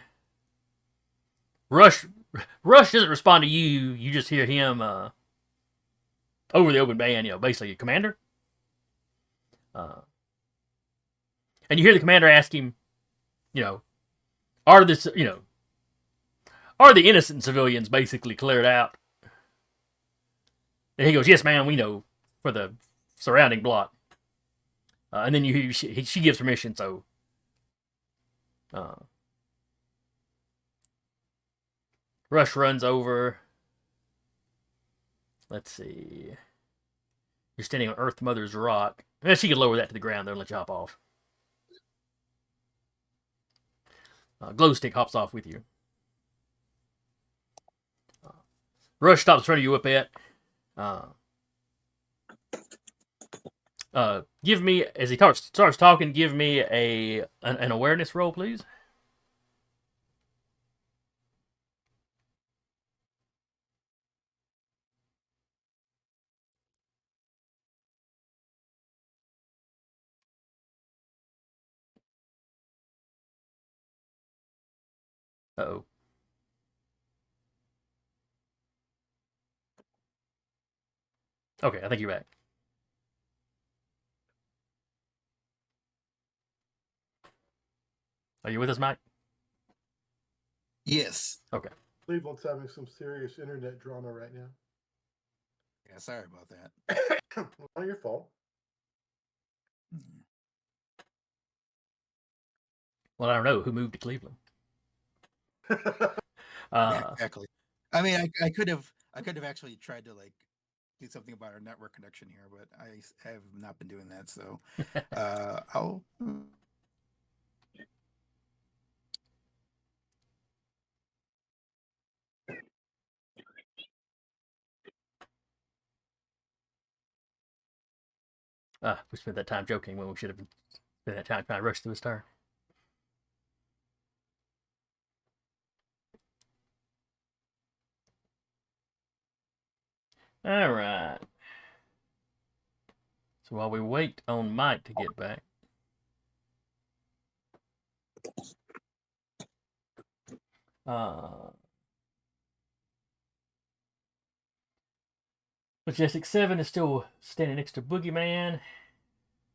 [SPEAKER 2] Rush doesn't respond to you. You just hear him over the open band. Basically, Commander. And you hear the commander ask him, are the innocent civilians basically cleared out? And he goes, yes, ma'am, we know, for the surrounding block. And then she gives permission, so Rush runs over. Let's see. You're standing on Earth Mother's rock. She could lower that to the ground there and let you hop off. Glow stick hops off with you. Rush stops in front of you, Whippet. Give me, as he starts talking, give me an awareness roll, please. Uh-oh. Okay, I think you're back. Are you with us, Mike?
[SPEAKER 6] Yes.
[SPEAKER 4] Cleveland's having some serious internet drama right now.
[SPEAKER 6] Yeah, sorry about that.
[SPEAKER 4] Not your fault.
[SPEAKER 2] Well, I don't know who moved to Cleveland.
[SPEAKER 6] Yeah, exactly. I mean, I could have actually tried to like do something about our network connection here, but I have not been doing that. So I'll.
[SPEAKER 2] We spent that time joking when we should have spent that time trying to rush through his turn. All right. So while we wait on Mike to get back, Majestic 7 is still standing next to Boogeyman,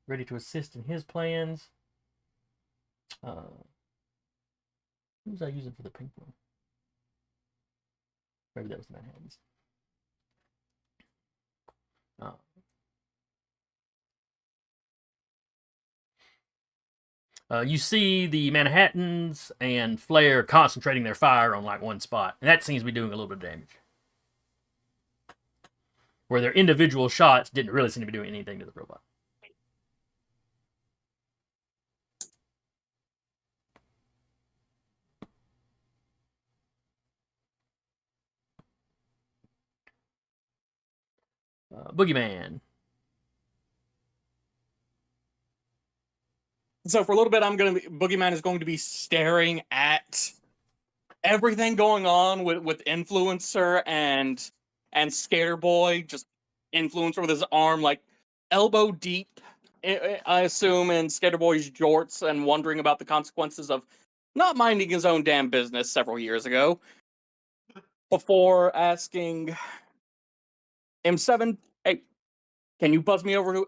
[SPEAKER 2] ready to assist in his plans. Who was I using for the pink one? Maybe that was the Manhattans. You see the Manhattans and Flare concentrating their fire on like one spot, and that seems to be doing a little bit of damage. Where their individual shots didn't really seem to be doing anything to the robot. Boogeyman.
[SPEAKER 3] So for a little bit, Boogeyman is going to be staring at everything going on with Influencer and Skater Boy, just Influencer with his arm like elbow deep, I assume, in Skater Boy's jorts, and wondering about the consequences of not minding his own damn business several years ago. Before asking M7, hey, can you buzz me over to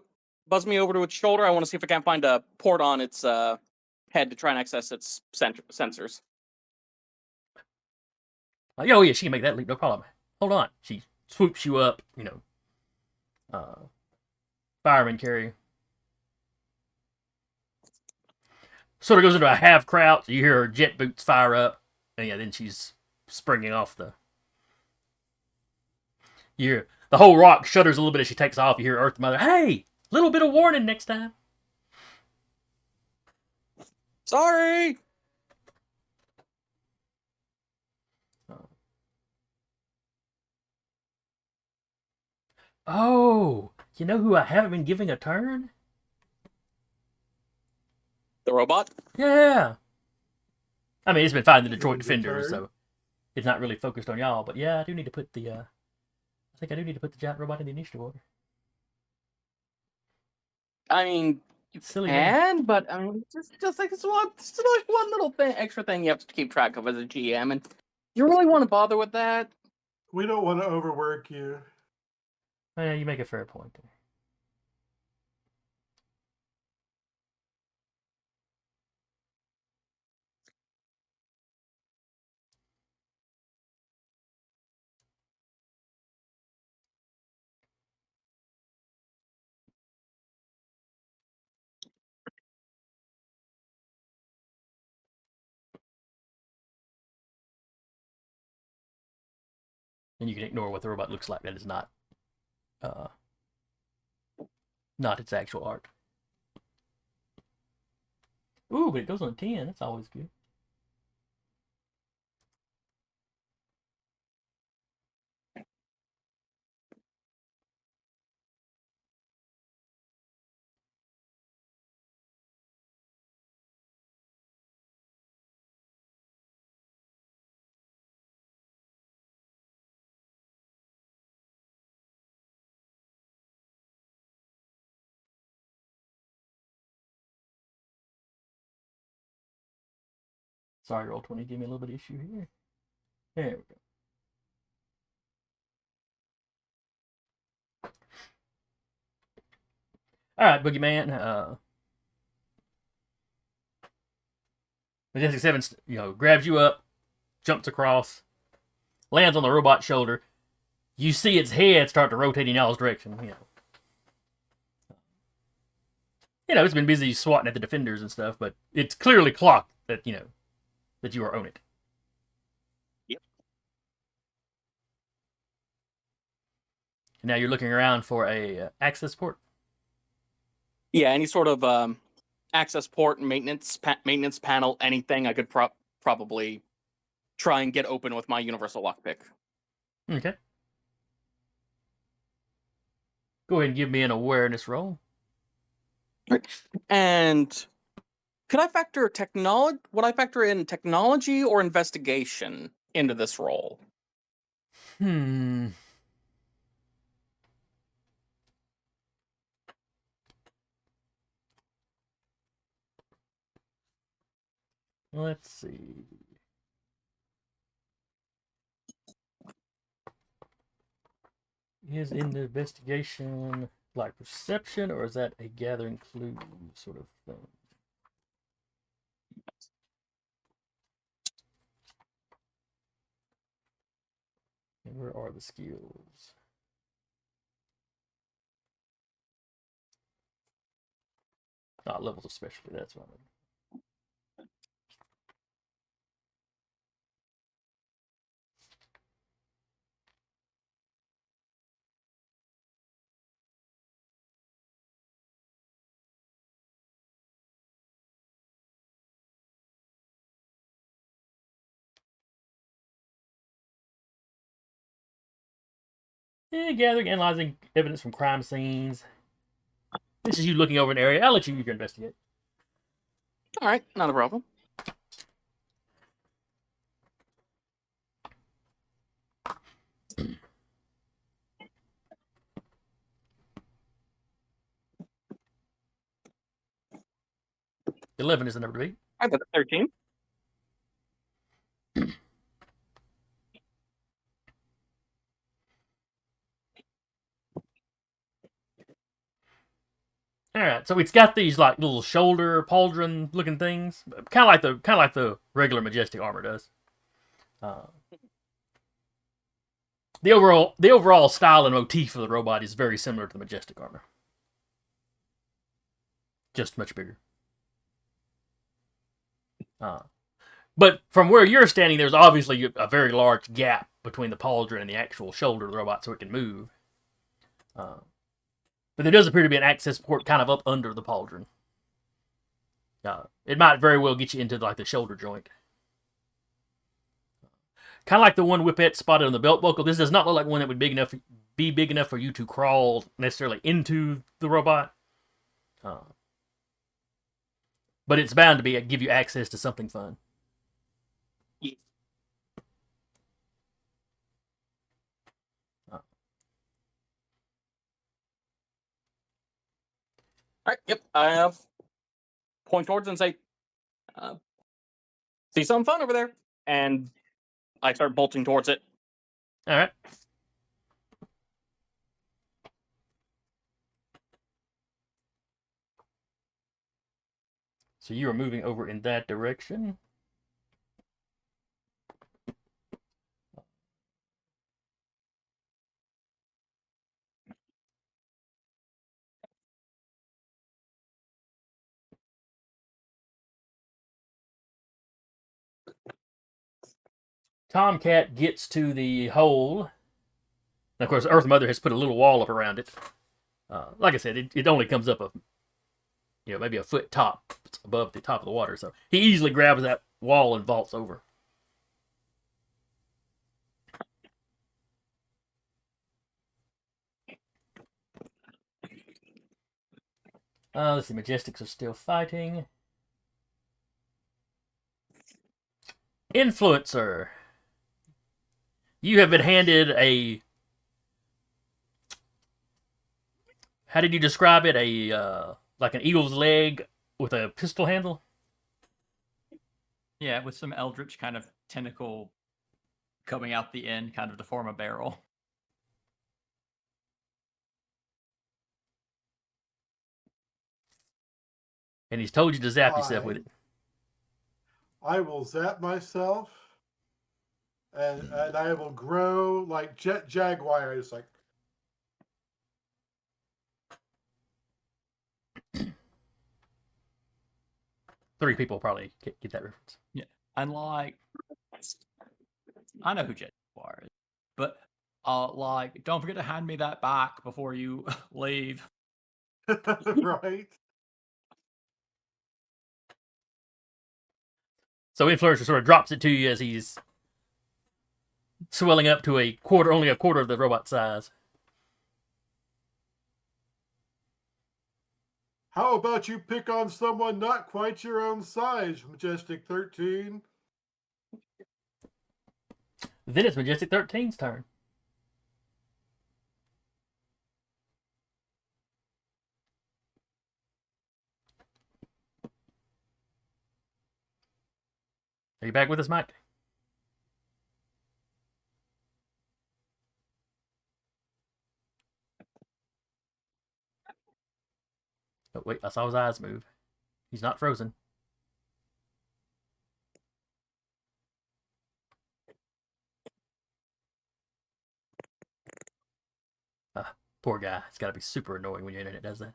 [SPEAKER 3] its shoulder? I want to see if I can't find a port on its head to try and access its sensors.
[SPEAKER 2] Oh yeah, she can make that leap, no problem. Hold on. She swoops you up, fireman carry. Sort of goes into a half crouch. You hear her jet boots fire up, and yeah, then she's springing off the. You hear the whole rock shudders a little bit as she takes off. You hear Earth Mother, "Hey, little bit of warning next time."
[SPEAKER 3] Sorry.
[SPEAKER 2] Oh, you know who I haven't been giving a turn?
[SPEAKER 3] The robot?
[SPEAKER 2] Yeah. I mean, it's been fighting the
[SPEAKER 4] You
[SPEAKER 2] Detroit
[SPEAKER 4] give him a
[SPEAKER 2] Defenders,
[SPEAKER 4] turn?
[SPEAKER 2] so it's not really focused on y'all. But yeah, I do need to put the. I think I do need to put the giant robot in the initiative order.
[SPEAKER 3] I mean, you
[SPEAKER 2] Silly
[SPEAKER 3] can, but I mean, just like it's like one little extra thing you have to keep track of as a GM, and you really want to bother with that?
[SPEAKER 4] We don't want to overwork you.
[SPEAKER 2] Oh, yeah, you make a fair point there. And you can ignore what the robot looks like. That is not its actual art. Ooh, but it goes on 10. That's always good. Sorry, Roll20, give me a little bit of issue here. There we go. All right, Boogeyman. Majestic 7, grabs you up, jumps across, lands on the robot's shoulder. You see its head start to rotate in y'all's direction. It's been busy swatting at the defenders and stuff, but it's clearly clocked that that you are on it.
[SPEAKER 3] Yep.
[SPEAKER 2] Now you're looking around for a access port.
[SPEAKER 3] Yeah, any sort of access port, maintenance panel, anything I could probably try and get open with my universal lockpick.
[SPEAKER 2] Okay. Go ahead and give me an awareness roll.
[SPEAKER 3] And could I factor technology? Would I factor in technology or investigation into this role?
[SPEAKER 2] Let's see. Is in the investigation like perception, or is that a gathering clue sort of thing? And where are the skills? Levels especially, that's what I mean. Gathering, analyzing evidence from crime scenes. This is you looking over an area. I'll let you investigate.
[SPEAKER 3] All right, not a problem.
[SPEAKER 2] $11 is the number to beat.
[SPEAKER 3] I got 13.
[SPEAKER 2] All right, so it's got these like little shoulder pauldron looking things, kind of like the regular Majestic armor does. The overall style and motif of the robot is very similar to the Majestic armor, just much bigger. But from where you're standing, there's obviously a very large gap between the pauldron and the actual shoulder of the robot, so it can move. But there does appear to be an access port kind of up under the pauldron. It might very well get you into like the shoulder joint. Kind of like the one Whippet spotted on the belt buckle. This does not look like one that would be big enough for you to crawl necessarily into the robot. But it's bound to give you access to something fun.
[SPEAKER 3] Yes. All right, yep, I have point towards and say, see something fun over there, and I start bolting towards it.
[SPEAKER 2] All right. So you are moving over in that direction. Tomcat gets to the hole. And of course, Earth Mother has put a little wall up around it. Like I said, it only comes up maybe a foot top above the top of the water. So he easily grabs that wall and vaults over. Let's see, Majestics are still fighting. Influencer. You have been handed a... How did you describe it? Like an eagle's leg with a pistol handle?
[SPEAKER 5] Yeah, with some eldritch kind of tentacle coming out the end, kind of to form a barrel.
[SPEAKER 2] And he's told you to zap yourself with it.
[SPEAKER 4] I will zap myself, and I will grow like Jet Jaguar. It's like,
[SPEAKER 2] 3 people probably get that reference.
[SPEAKER 5] And like, I know who Jet Jaguar is, but like, don't forget to hand me that back before you leave.
[SPEAKER 4] right?
[SPEAKER 2] So Influencer sort of drops it to you as he's swelling up to only a quarter of the robot size.
[SPEAKER 4] How about you pick on someone not quite your own size, Majestic 13?
[SPEAKER 2] Then it's Majestic 13's turn. Are you back with us, Mike? Oh, wait, I saw his eyes move. He's not frozen. Poor guy. It's got to be super annoying when your internet does that.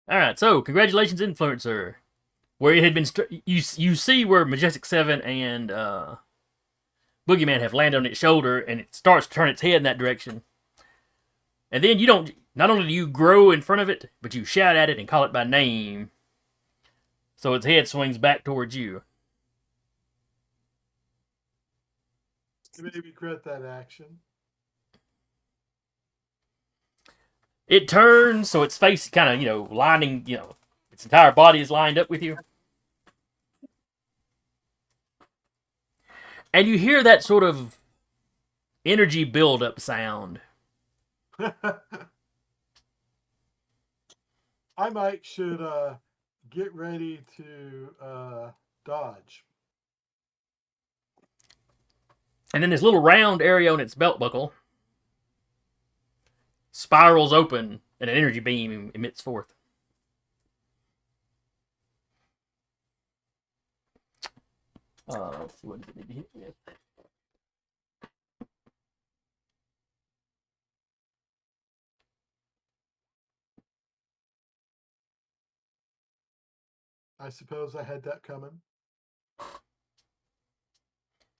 [SPEAKER 2] All right, so congratulations, Influencer. Where it had been, you see where Majestic 7 and Boogeyman have landed on its shoulder, and it starts to turn its head in that direction. And then you don't. Not only do you grow in front of it, but you shout at it and call it by name. So its head swings back towards you.
[SPEAKER 4] You may regret that action.
[SPEAKER 2] It turns, so its face kind of, lining, its entire body is lined up with you. And you hear that sort of energy build-up sound.
[SPEAKER 4] I should get ready to dodge.
[SPEAKER 2] And then this little round area on its belt buckle spirals open, and an energy beam emits forth. Let's see what it need to hit with.
[SPEAKER 4] I suppose I had that coming.
[SPEAKER 2] All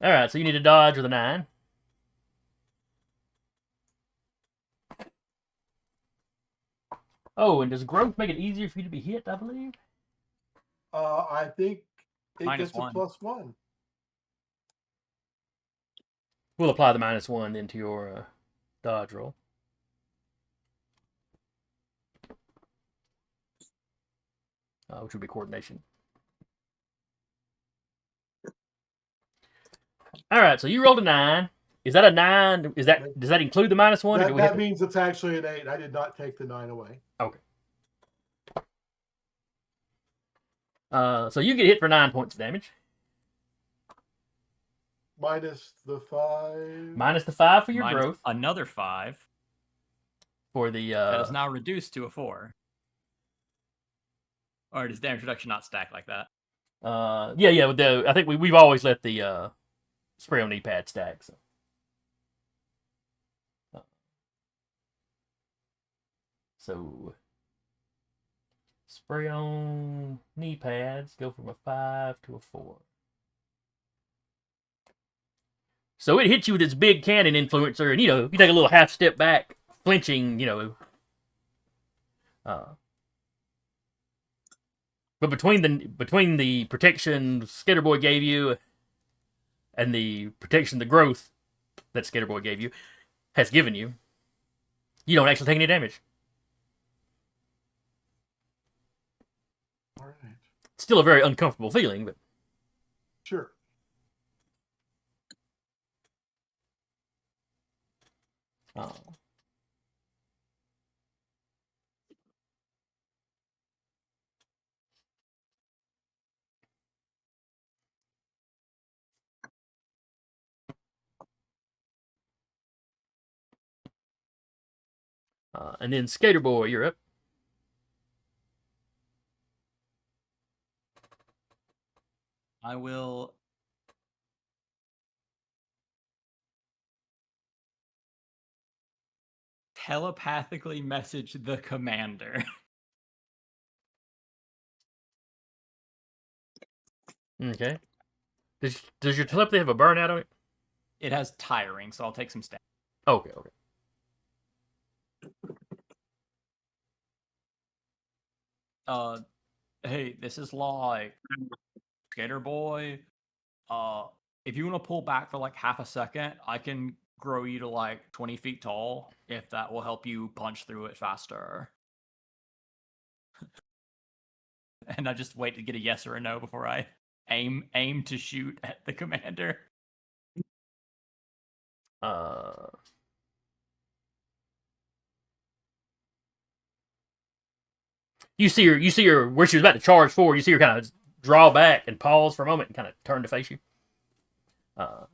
[SPEAKER 2] right, so you need to dodge with a 9. Oh, and does growth make it easier for you to be hit, I believe?
[SPEAKER 4] I think it
[SPEAKER 5] -1.
[SPEAKER 4] gets a +1.
[SPEAKER 2] We'll apply the -1 into your dodge roll. Which would be coordination. All right, so you rolled a 9. Is that a 9? Does that include the -1?
[SPEAKER 4] That means it's actually an 8. I did not take the 9 away.
[SPEAKER 2] Okay. So you get hit for 9 points of damage.
[SPEAKER 4] Minus the 5.
[SPEAKER 2] Minus the 5 for your
[SPEAKER 5] Minus
[SPEAKER 2] growth.
[SPEAKER 5] another 5.
[SPEAKER 2] For the
[SPEAKER 5] That is now reduced to a 4. Or does damage reduction not stack like that?
[SPEAKER 2] yeah. With I think we've always let the spray on knee pad stack. So spray on knee pads go from a 5 to a 4. So it hits you with its big cannon, Influencer, and you take a little half step back, flinching, But between the protection Skater Boy gave you and the protection, the growth that Skater Boy has given you, you don't actually take any damage.
[SPEAKER 4] All right.
[SPEAKER 2] Still a very uncomfortable feeling, but
[SPEAKER 4] Sure.
[SPEAKER 2] And then Skater Boy, you're up.
[SPEAKER 5] I will telepathically message the commander.
[SPEAKER 2] Okay. Does your telepathy have a burnout on it?
[SPEAKER 5] It has tiring, so I'll take some stamina.
[SPEAKER 2] Okay.
[SPEAKER 5] Hey, this is like Skater Boy. If you want to pull back for like half a second, I can grow you to like 20 feet tall if that will help you punch through it faster. And I just wait to get a yes or a no before I aim to shoot at the commander.
[SPEAKER 2] You see her where she was about to charge forward. You see her kind of draw back and pause for a moment and kind of turn to face you. And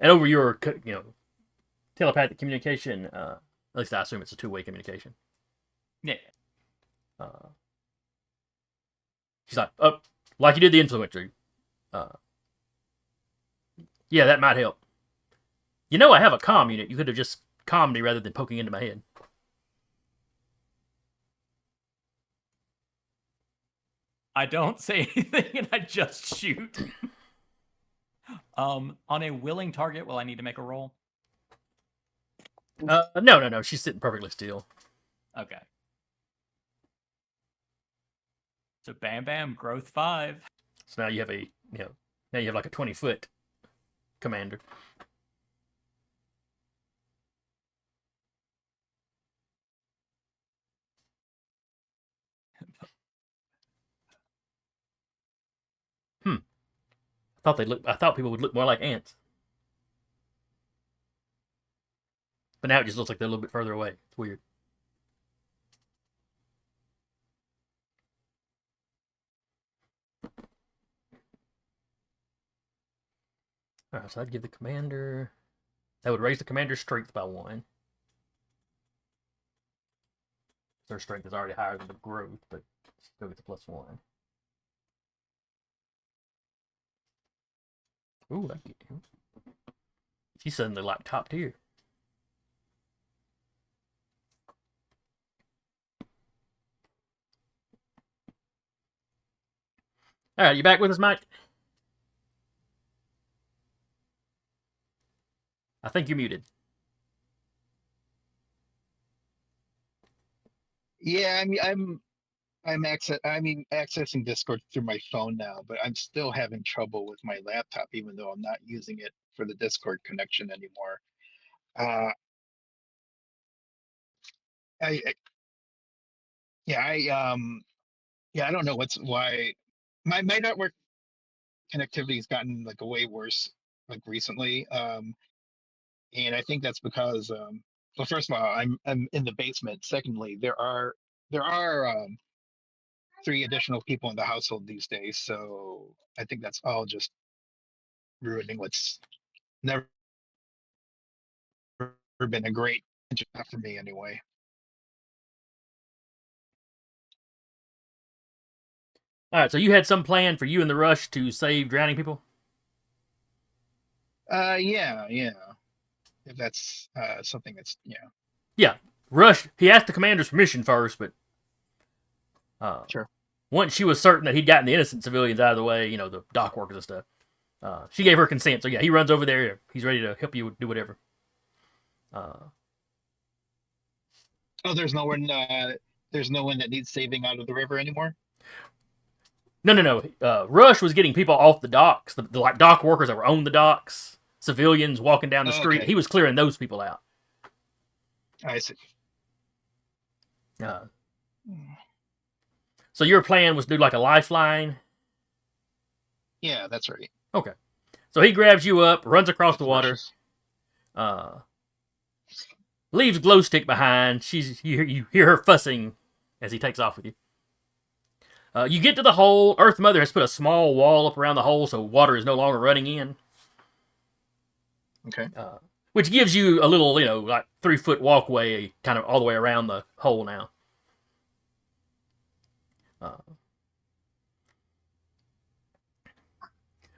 [SPEAKER 2] over your telepathic communication, at least I assume it's a two-way communication.
[SPEAKER 5] Yeah.
[SPEAKER 2] She's like, "Oh, like you did the influencer. Yeah, that might help. You know, I have a comm unit. You could have just commed me rather than poking into my head."
[SPEAKER 5] I don't say anything and I just shoot. On a willing target, will I need to make a roll?
[SPEAKER 2] No. She's sitting perfectly still.
[SPEAKER 5] Okay. So bam, growth 5.
[SPEAKER 2] So now you have like a 20-foot commander. I thought people would look more like ants. But now it just looks like they're a little bit further away. It's weird. Alright, so I'd give the commander... That would raise the commander's strength by 1. Their strength is already higher than the growth, but still gets a +1. Ooh, I get him. She's suddenly like top tier. Alright, you back with us, Mike? I think you're muted.
[SPEAKER 6] Yeah, I'm accessing Discord through my phone now, but I'm still having trouble with my laptop, even though I'm not using it for the Discord connection anymore. Uh, I I don't know why my network connectivity has gotten like way worse like recently. And I think that's because well, first of all, I'm in the basement. Secondly, there are 3 additional people in the household these days, so I think that's all just ruining what's never been a great job for me anyway.
[SPEAKER 2] Alright, so you had some plan for you and the Rush to save drowning people?
[SPEAKER 6] Yeah. If that's something that's
[SPEAKER 2] Yeah. Rush, he asked the commander's permission first, but
[SPEAKER 6] Sure.
[SPEAKER 2] Once she was certain that he'd gotten the innocent civilians out of the way, the dock workers and stuff, she gave her consent. So yeah, he runs over there. He's ready to help you do whatever.
[SPEAKER 6] Oh, there's no one that needs saving out of the river anymore?
[SPEAKER 2] No. Rush was getting people off the docks, the like dock workers that were on the docks, civilians walking down the street.
[SPEAKER 6] Okay.
[SPEAKER 2] He was clearing those people out.
[SPEAKER 6] I see.
[SPEAKER 2] So your plan was to do like a lifeline?
[SPEAKER 6] Yeah, that's right.
[SPEAKER 2] Okay. So he grabs you up, runs across the water, leaves Glowstick behind. You hear her fussing as he takes off with you. You get to the hole. Earth Mother has put a small wall up around the hole so water is no longer running in.
[SPEAKER 6] Okay.
[SPEAKER 2] which gives you a little, like 3-foot walkway, kind of all the way around the hole now.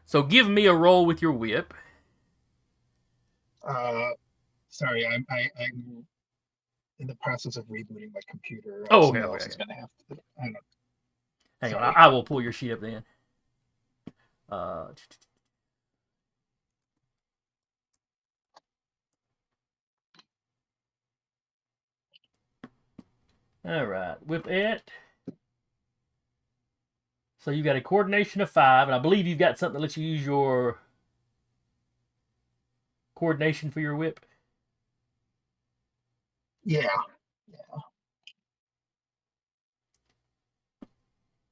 [SPEAKER 2] So give me a roll with your whip.
[SPEAKER 6] Sorry, I'm in the process of rebooting my computer.
[SPEAKER 2] Oh,
[SPEAKER 6] Someone
[SPEAKER 2] okay,
[SPEAKER 6] else
[SPEAKER 2] okay.
[SPEAKER 6] is gonna have to. I don't know.
[SPEAKER 2] Hang on,
[SPEAKER 6] Sorry.
[SPEAKER 2] I will pull your sheet up then. All right, whip it. So you got a coordination of 5, and I believe you've got something that lets you use your coordination for your whip.
[SPEAKER 6] Yeah.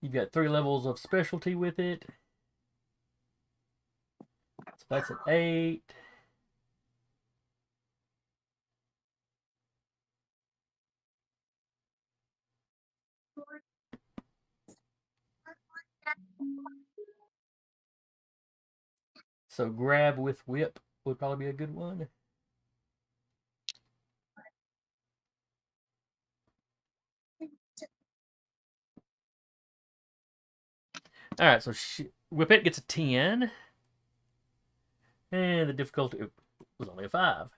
[SPEAKER 2] You've got 3 levels of specialty with it. So that's an 8. So grab with whip would probably be a good one. All right, so whip it gets a 10. And the difficulty was only a 5.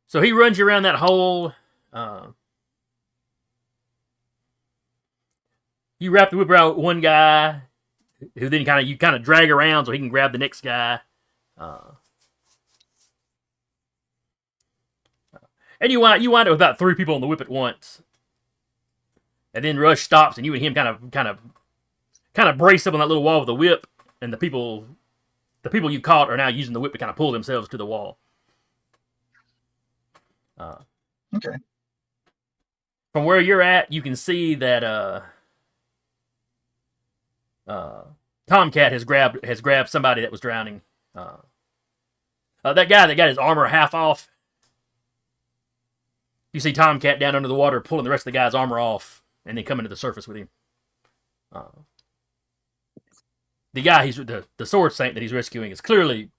[SPEAKER 2] So he runs you around that hole. You wrap the whip around one guy, who then you kind of drag around so he can grab the next guy. And you wind up with about 3 people on the whip at once. And then Rush stops, and you and him kind of brace up on that little wall with the whip, and the people you caught are now using the whip to kind of pull themselves to the wall.
[SPEAKER 6] Okay.
[SPEAKER 2] From where you're at, you can see that Tomcat has grabbed somebody that was drowning. That guy that got his armor half off. You see Tomcat down under the water pulling the rest of the guy's armor off, and then coming to the surface with him. The guy the sword saint that he's rescuing is clearly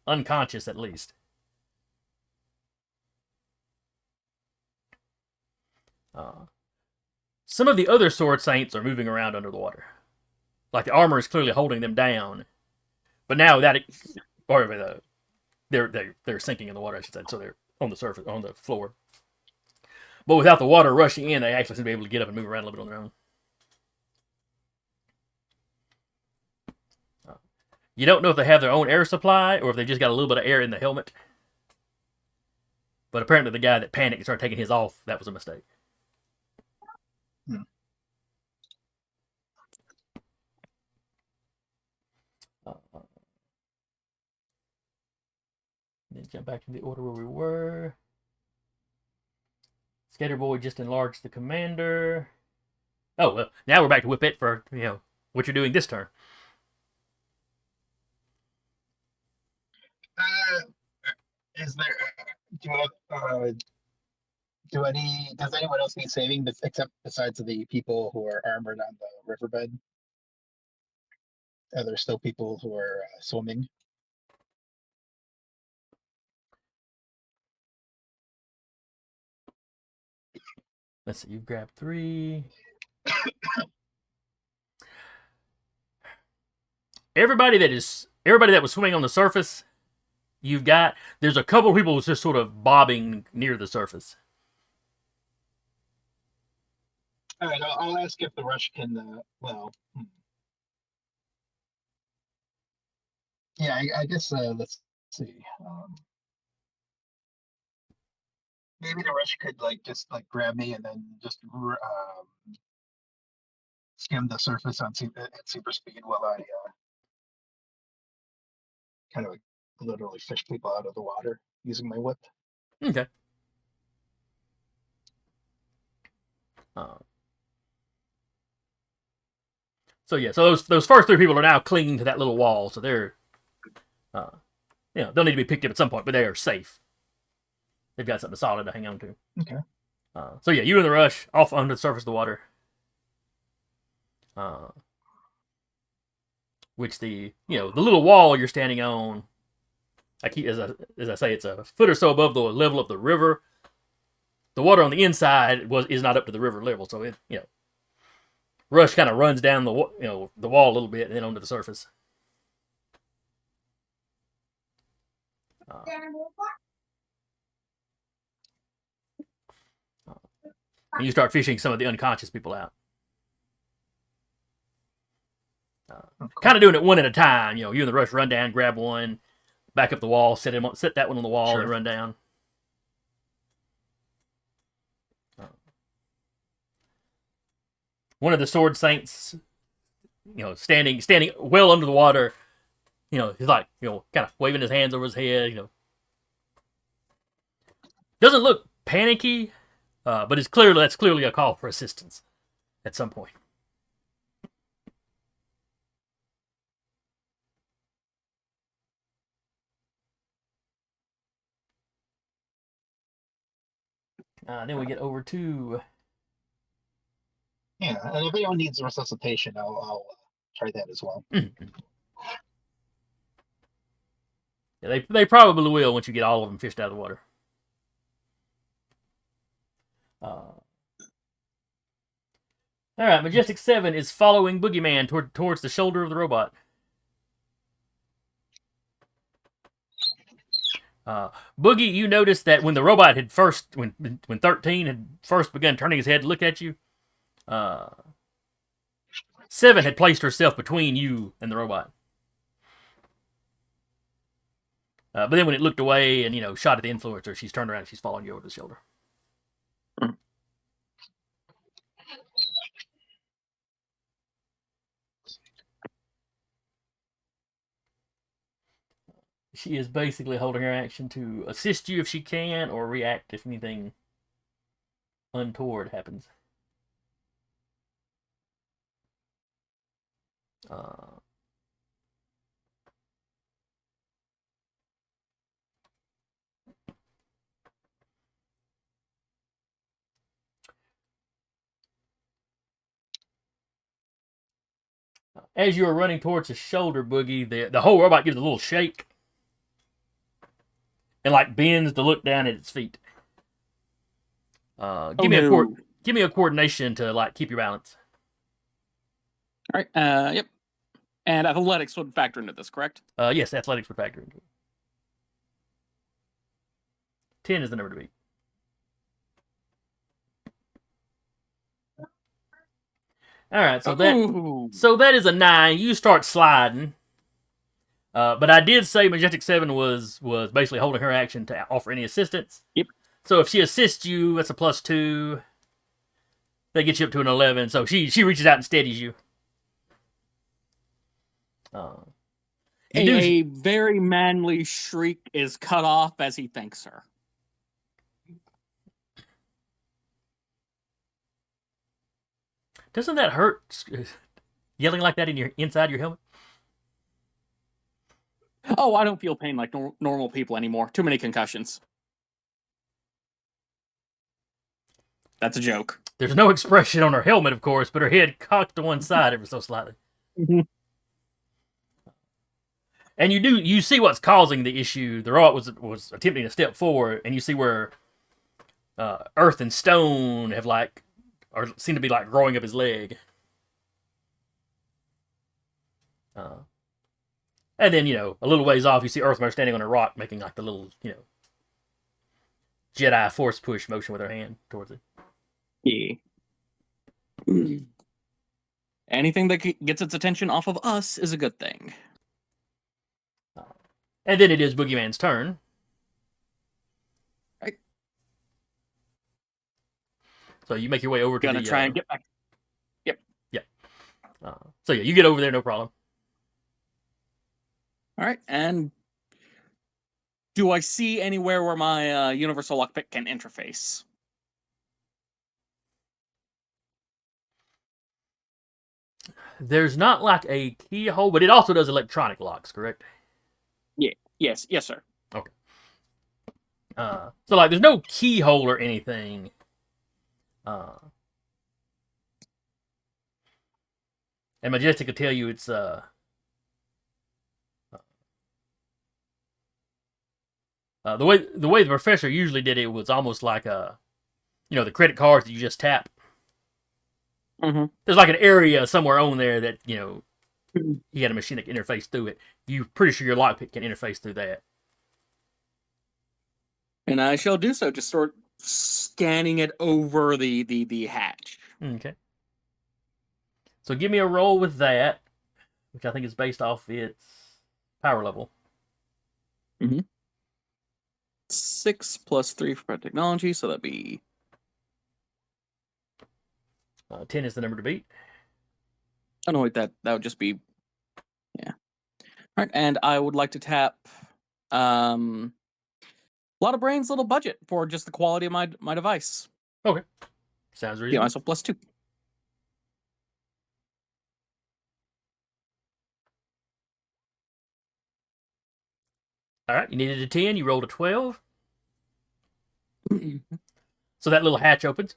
[SPEAKER 2] unconscious, at least. Some of the other sword saints are moving around under the water, like the armor is clearly holding them down. But now they're sinking in the water, I should say, so they're on the surface, on the floor. But without the water rushing in, they actually seem to be able to get up and move around a little bit on their own. You don't know if they have their own air supply or if they just got a little bit of air in the helmet. But apparently the guy that panicked and started taking his off, that was a mistake. Then jump back to the order where we were. Skater Boy just enlarged the commander. Oh, well, now we're back to Whip It for, what you're doing this turn.
[SPEAKER 6] Is there does anyone else need saving except besides the people who are armored on the riverbed? Are there still people who are swimming?
[SPEAKER 2] Let's see, you've grabbed 3. Everybody that was swimming on the surface, there's a couple of people who's just sort of bobbing near the surface.
[SPEAKER 6] All right, I'll ask if the rush can. Yeah, I guess. Let's see. Maybe the rush could just grab me and then just skim the surface at super speed while I kind of literally fish people out of the water using my whip.
[SPEAKER 2] Okay. So those first 3 people are now clinging to that little wall, so they're, they'll need to be picked up at some point, but they are safe. They've got something solid to hang on to.
[SPEAKER 6] Okay.
[SPEAKER 2] So you and the rush off under the surface of the water. which the little wall you're standing on, as I say, it's a foot or so above the level of the river. The water on the inside is not up to the river level, so it rush kind of runs down the wall a little bit and then onto the surface. And you start fishing some of the unconscious people out. Kind of doing it one at a time. You and the rush run down, grab one, back up the wall, set that one on the wall, and run down. One of the sword saints, standing well under the water, he's like, kind of waving his hands over his head, Doesn't look panicky, but that's clearly a call for assistance at some point. Then we get over to...
[SPEAKER 7] Yeah, and if anyone needs resuscitation, I'll try that as well.
[SPEAKER 2] Mm-hmm. Yeah, they probably will once you get all of them fished out of the water. All right, Majestic 7 is following Boogeyman towards the shoulder of the robot. Boogie, you noticed that when the robot had when 13 had first begun turning his head to look at you, 7 had placed herself between you and the robot. But then when it looked away and, shot at the influencer, she's turned around and she's following you over the shoulder. She is basically holding her action to assist you if she can, or react if anything untoward happens. As you are running towards the shoulder, Boogie, the whole robot gives a little shake and bends to look down at its feet. Give me a coordination to keep your balance.
[SPEAKER 3] All right. Yep. And athletics would factor into this, correct?
[SPEAKER 2] Yes, athletics would factor into it. 10 is the number to beat. All right, so that is a 9. You start sliding. But I did say Majestic 7 was basically holding her action to offer any assistance.
[SPEAKER 3] Yep.
[SPEAKER 2] So if she assists you, that's a +2. That gets you up to an 11. So she reaches out and steadies you.
[SPEAKER 3] A very manly shriek is cut off as he thanks her.
[SPEAKER 2] Doesn't that hurt? Yelling like that inside your helmet?
[SPEAKER 3] Oh, I don't feel pain like normal people anymore. Too many concussions. That's a joke.
[SPEAKER 2] There's no expression on her helmet, of course, but her head cocked to one side ever so slightly.
[SPEAKER 3] Mm-hmm.
[SPEAKER 2] And you see what's causing the issue. The robot was attempting to step forward, and you see where earth and stone have seem to be growing up his leg. And then, a little ways off, you see Earthmother standing on a rock making the little, Jedi force push motion with her hand towards it.
[SPEAKER 3] Yeah. Anything that gets its attention off of us is a good thing.
[SPEAKER 2] And then it is Boogeyman's turn.
[SPEAKER 3] Right.
[SPEAKER 2] So you make your way over to
[SPEAKER 3] Gonna try and get back. Yep.
[SPEAKER 2] Yeah. So yeah, you get over there, no problem.
[SPEAKER 3] All right, and do I see anywhere where my universal lockpick can interface?
[SPEAKER 2] There's not a keyhole, but it also does electronic locks, correct?
[SPEAKER 3] Yeah. Yes, sir.
[SPEAKER 2] Okay. So there's no keyhole or anything. And Majestic will tell you it's The way the professor usually did it was almost like the credit cards that you just tap.
[SPEAKER 3] Mm-hmm.
[SPEAKER 2] There's like an area somewhere on there that you had a machine that can interface through it. You're pretty sure your lockpick can interface through that.
[SPEAKER 3] And I shall do so. Just sort of scanning it over the hatch.
[SPEAKER 2] Okay. So give me a roll with that, which I think is based off its power level.
[SPEAKER 3] 6 plus 3 for technology, so that'd be
[SPEAKER 2] 10 is the number to beat.
[SPEAKER 3] oh no, wait, that would just be yeah. All right, and I would like to tap a lot of brains, little budget for just the quality of my device.
[SPEAKER 2] Okay. Sounds
[SPEAKER 3] Get
[SPEAKER 2] reasonable.
[SPEAKER 3] myself +2.
[SPEAKER 2] All right, you needed a 10, you rolled a 12. So that little hatch opens.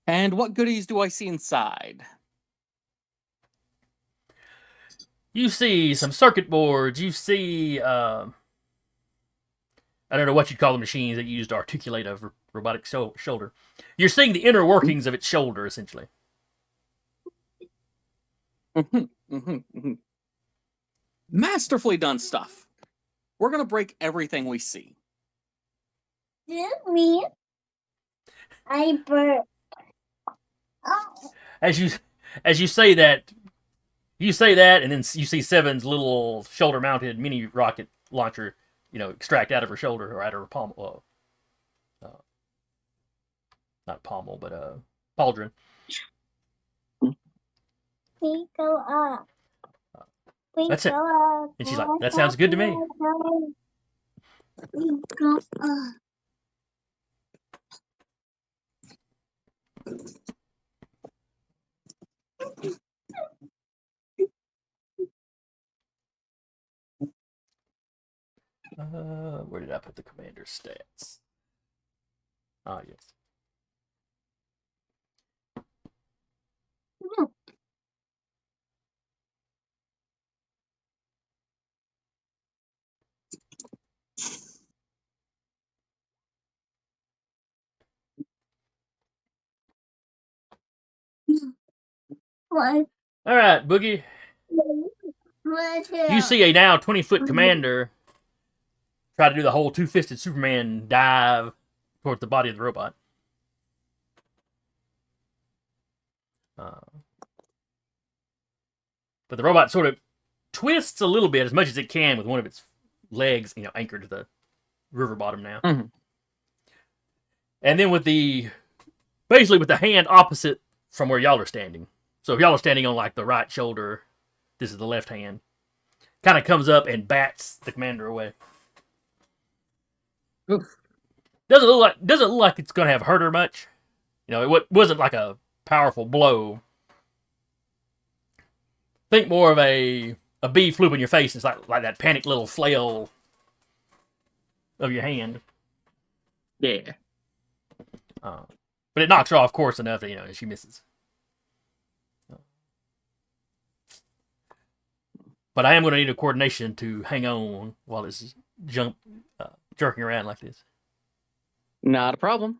[SPEAKER 3] And what goodies do I see inside?
[SPEAKER 2] You see some circuit boards. You see, I don't know what you'd call the machines that you use to articulate a robotic shoulder. You're seeing the inner workings of its shoulder, essentially.
[SPEAKER 3] Masterfully done stuff. We're gonna break everything we see.
[SPEAKER 8] Me, I burp. Oh.
[SPEAKER 2] As you say that, and then you see Seven's little shoulder-mounted mini rocket launcher, extract out of her shoulder or out of her pommel. Not pommel, but pauldron.
[SPEAKER 8] We go up. We
[SPEAKER 2] That's it.
[SPEAKER 8] go up.
[SPEAKER 2] And she's like, "That sounds good to me."
[SPEAKER 8] We go up.
[SPEAKER 2] Where did I put the commander stats? Ah, yes.
[SPEAKER 8] What?
[SPEAKER 2] All right, Boogie. You see a now 20-foot commander try to do the whole two-fisted Superman dive towards the body of the robot. But the robot sort of twists a little bit as much as it can with one of its legs, anchored to the river bottom now.
[SPEAKER 3] Mm-hmm.
[SPEAKER 2] And then basically with the hand opposite from where y'all are standing. So if y'all are standing on like the right shoulder, this is the left hand. Kind of comes up and bats the commander away.
[SPEAKER 3] Oof.
[SPEAKER 2] Doesn't look like it's going to have hurt her much. It wasn't like a powerful blow. Think more of a bee flew up in your face. It's like that panicked little flail of your hand.
[SPEAKER 3] Yeah.
[SPEAKER 2] But it knocks her off course enough that she misses. But I am going to need a coordination to hang on while it's jerking around like this.
[SPEAKER 3] Not a problem.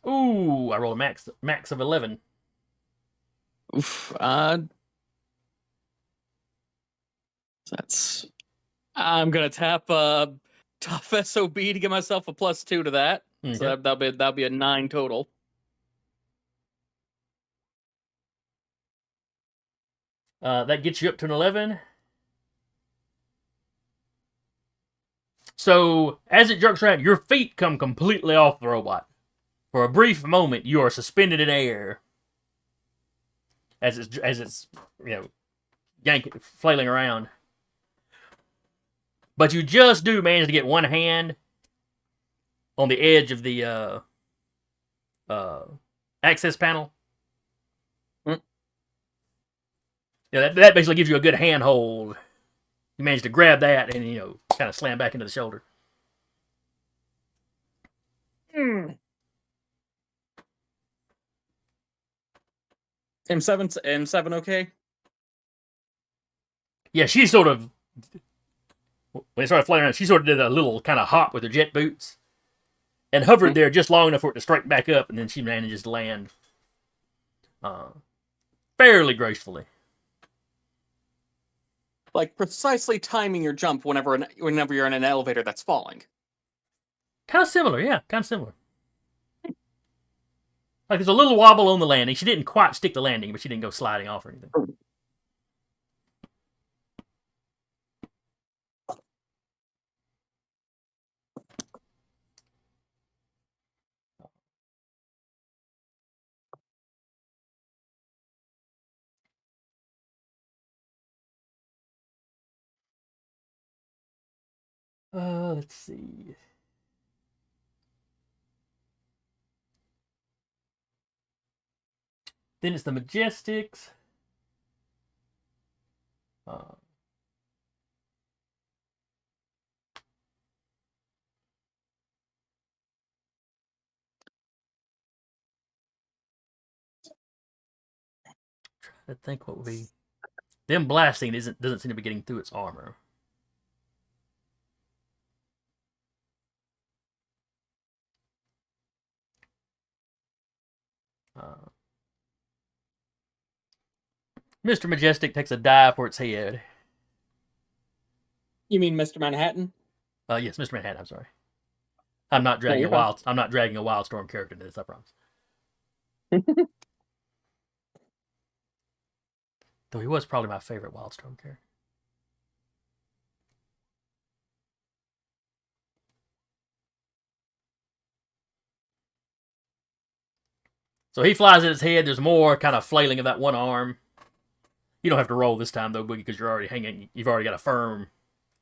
[SPEAKER 2] Ooh, I rolled a max of 11.
[SPEAKER 3] Oof. That's. I'm gonna tap tough SOB to give myself a +2 to that.
[SPEAKER 2] Okay.
[SPEAKER 3] So that'll be a 9 total.
[SPEAKER 2] That gets you up to an 11. So, as it jerks around, your feet come completely off the robot. For a brief moment, you are suspended in air. As it's flailing around. But you just do manage to get one hand on the edge of the access panel. Yeah, that basically gives you a good handhold. You manage to grab that and, kind of slam back into the shoulder.
[SPEAKER 3] M7 okay?
[SPEAKER 2] Yeah, she sort of, when it started flying around, she sort of did a little kind of hop with her jet boots and hovered there just long enough for it to strike back up, and then she manages to land fairly gracefully.
[SPEAKER 3] Like precisely timing your jump whenever you're in an elevator that's falling.
[SPEAKER 2] Kind of similar, yeah, kind of similar. Like there's a little wobble on the landing. She didn't quite stick the landing, but she didn't go sliding off or anything. Let's see. Then it's the Majestics. Trying to think what would be. Them blasting doesn't seem to be getting through its armor. Mr. Majestic takes a dive for its head.
[SPEAKER 3] You mean Mr. Manhattan?
[SPEAKER 2] Yes, Mr. Manhattan. I'm sorry. I'm not dragging I'm not dragging a Wildstorm character into this. I promise. Though he was probably my favorite Wildstorm character. So he flies at his head. There's more kind of flailing of that one arm. You don't have to roll this time though, Boogie, because you're already hanging. You've already got a firm.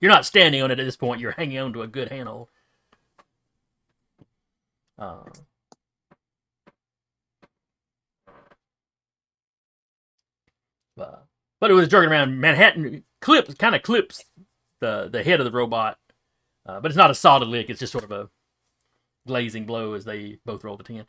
[SPEAKER 2] You're not standing on it at this point. You're hanging on to a good handhold. But it was jerking around. Manhattan kind of clips the head of the robot, but it's not a solid lick. It's just sort of a glazing blow as they both roll the 10.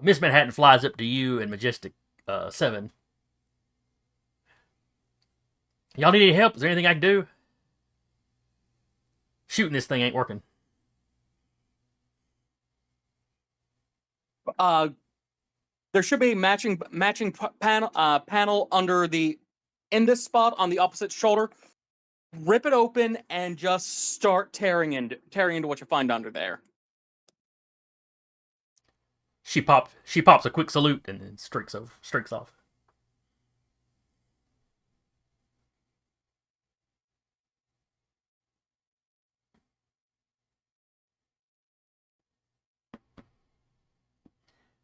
[SPEAKER 2] Miss Manhattan flies up to you and Majestic 7. Y'all need any help? Is there anything I can do? Shooting this thing ain't working.
[SPEAKER 3] There should be matching panel under in this spot on the opposite shoulder. Rip it open and just start tearing into what you find under there.
[SPEAKER 2] She pops a quick salute and then streaks off.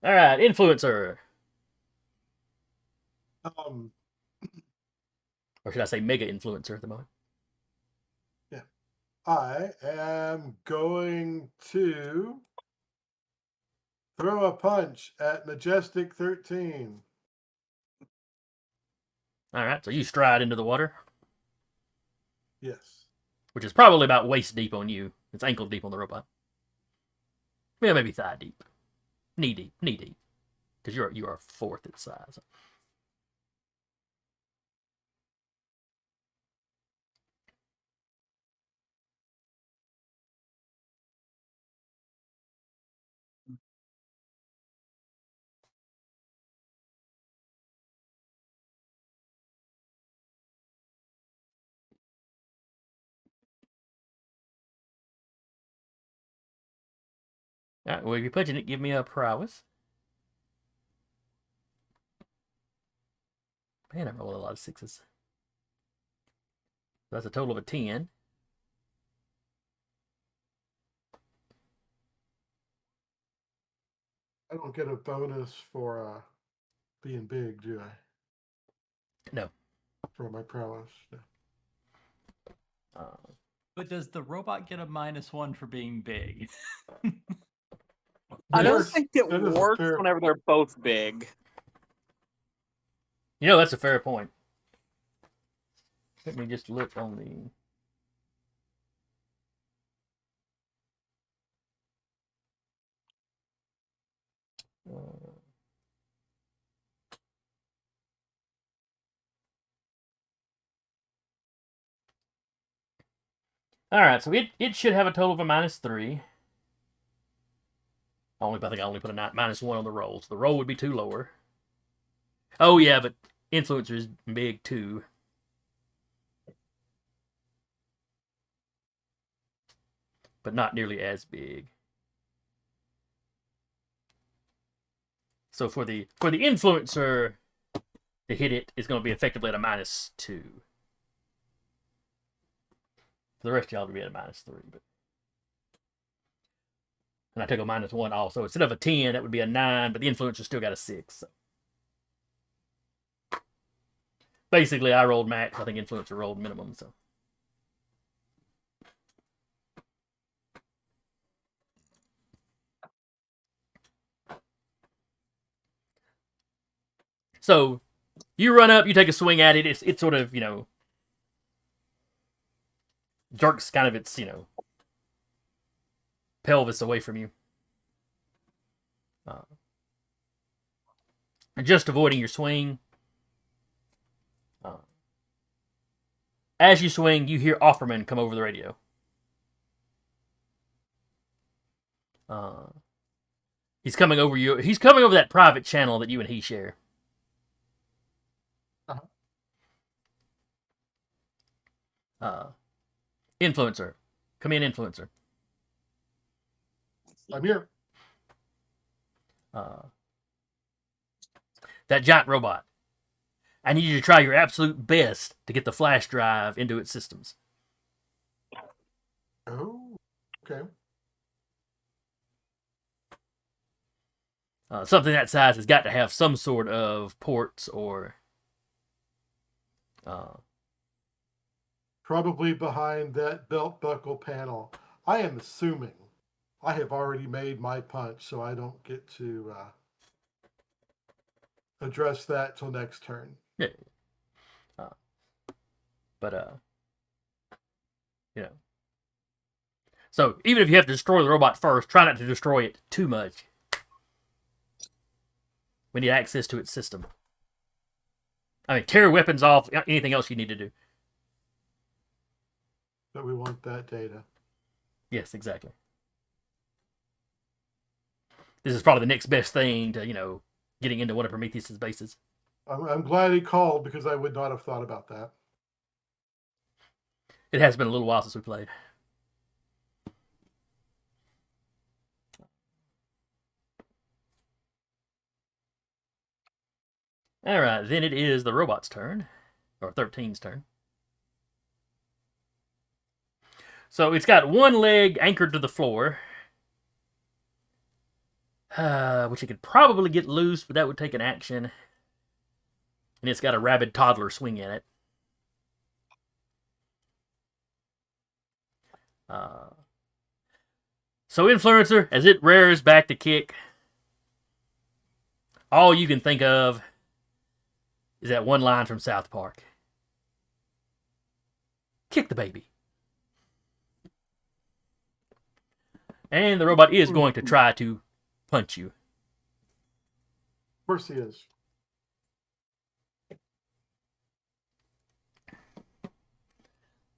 [SPEAKER 2] All right, influencer. Or should I say mega influencer at the moment?
[SPEAKER 4] Yeah. I am going to throw a punch at Majestic 13.
[SPEAKER 2] All right, so you stride into the water.
[SPEAKER 4] Yes.
[SPEAKER 2] Which is probably about waist deep on you. It's ankle deep on the robot. Yeah, maybe thigh deep. Knee deep. Because you are fourth its size. All right, well, if you're punching it, give me a prowess. Man, I rolled a lot of 6s. That's a total of a 10.
[SPEAKER 4] I don't get a bonus for being big, do I?
[SPEAKER 2] No.
[SPEAKER 4] For my prowess. No.
[SPEAKER 5] But does the robot get a -1 for being big?
[SPEAKER 3] I don't think it works whenever they're both big.
[SPEAKER 2] You know, that's a fair point. Let me just look on the... All right, so it should have a total of a -3. I think I only put a -1 on the roll, so the roll would be 2 lower. Oh yeah, but influencer is big too. But not nearly as big. So for the influencer to hit it is going to be effectively at a -2. For the rest of y'all to be at a -3, but and I took a -1 off, so instead of a 10, that would be a 9, but the influencer still got a 6. So. Basically, I rolled max. I think influencer rolled minimum. So you run up, you take a swing at it. It sort of, jerks kind of its, pelvis away from you. Just avoiding your swing. As you swing, you hear Offerman come over the radio. He's coming over you. He's coming over that private channel that you and he share. Influencer. Come in, influencer.
[SPEAKER 4] I'm here.
[SPEAKER 2] That giant robot. I need you to try your absolute best to get the flash drive into its systems.
[SPEAKER 4] Oh, okay.
[SPEAKER 2] Something that size has got to have some sort of ports or...
[SPEAKER 4] Probably behind that belt buckle panel. I am assuming I have already made my punch, so I don't get to address that till next turn.
[SPEAKER 2] Yeah. So even if you have to destroy the robot first, try not to destroy it too much. We need access to its system. I mean, tear weapons off, anything else you need to do.
[SPEAKER 4] But we want that data.
[SPEAKER 2] Yes, exactly. This is probably the next best thing to, getting into one of Prometheus's bases.
[SPEAKER 4] I'm glad he called because I would not have thought about that.
[SPEAKER 2] It has been a little while since we played. All right, then it is the robot's turn, or 13's turn. So it's got one leg anchored to the floor, which it could probably get loose, but that would take an action. And it's got a rabid toddler swing at it. So Influencer, as it rears back to kick, all you can think of is that one line from South Park. Kick the baby. And the robot is going to try to punch you.
[SPEAKER 4] Of course he is.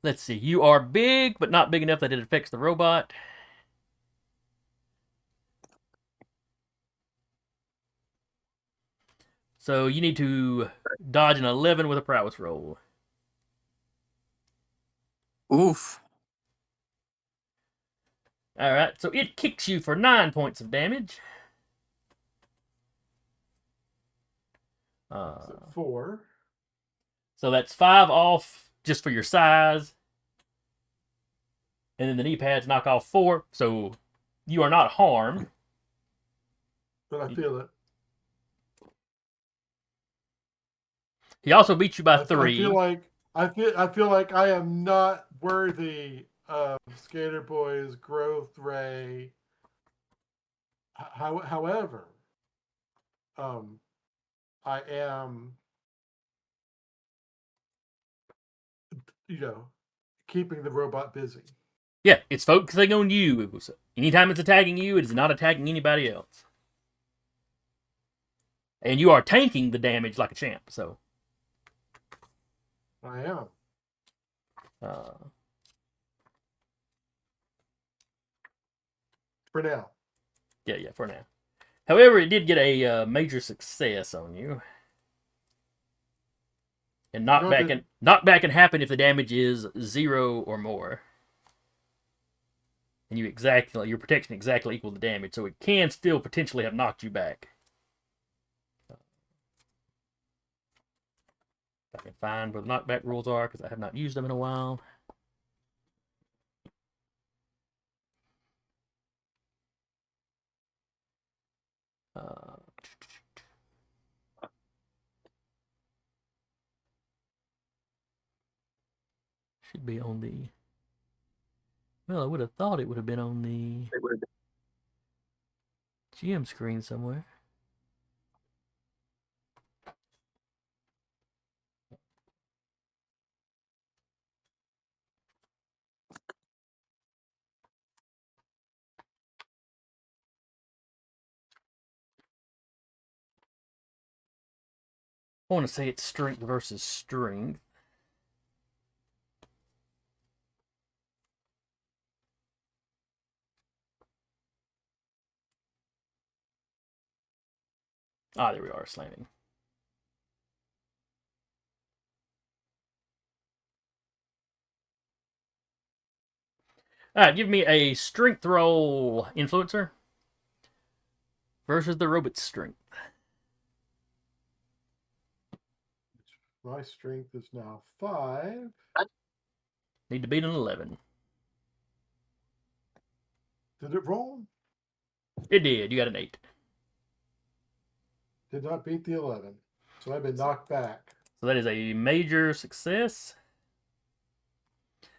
[SPEAKER 2] Let's see. You are big, but not big enough that it affects the robot. So you need to dodge an 11 with a prowess roll.
[SPEAKER 3] Oof.
[SPEAKER 2] All right, so it kicks you for 9 points of damage.
[SPEAKER 4] So 4.
[SPEAKER 2] So that's 5 off just for your size. And then the knee pads knock off 4. So you are not harmed.
[SPEAKER 4] But I feel it.
[SPEAKER 2] He also beat you by 3.
[SPEAKER 4] I feel like I am not worthy of Skater Boy's growth ray. However, I am, keeping the robot busy.
[SPEAKER 2] Yeah, it's focusing on you. Anytime it's attacking you, it is not attacking anybody else. And you are tanking the damage like a champ, so.
[SPEAKER 4] I am. For now.
[SPEAKER 2] Yeah, for now. However, it did get a major success on you. And knockback can happen if the damage is 0 or more. And your protection exactly equal the damage, so it can still potentially have knocked you back. If I can find where the knockback rules are, because I have not used them in a while. Should be on the... Well, I would have thought it would have been on the GM screen somewhere. I want to say it's strength versus strength. Ah, there we are, slamming. Alright, give me a strength roll, Influencer. Versus the robot's strength.
[SPEAKER 4] My strength is now 5.
[SPEAKER 2] Need to beat an 11.
[SPEAKER 4] Did it roll?
[SPEAKER 2] It did. You got an 8.
[SPEAKER 4] Did not beat the 11. So I've been knocked back.
[SPEAKER 2] So that is a major success.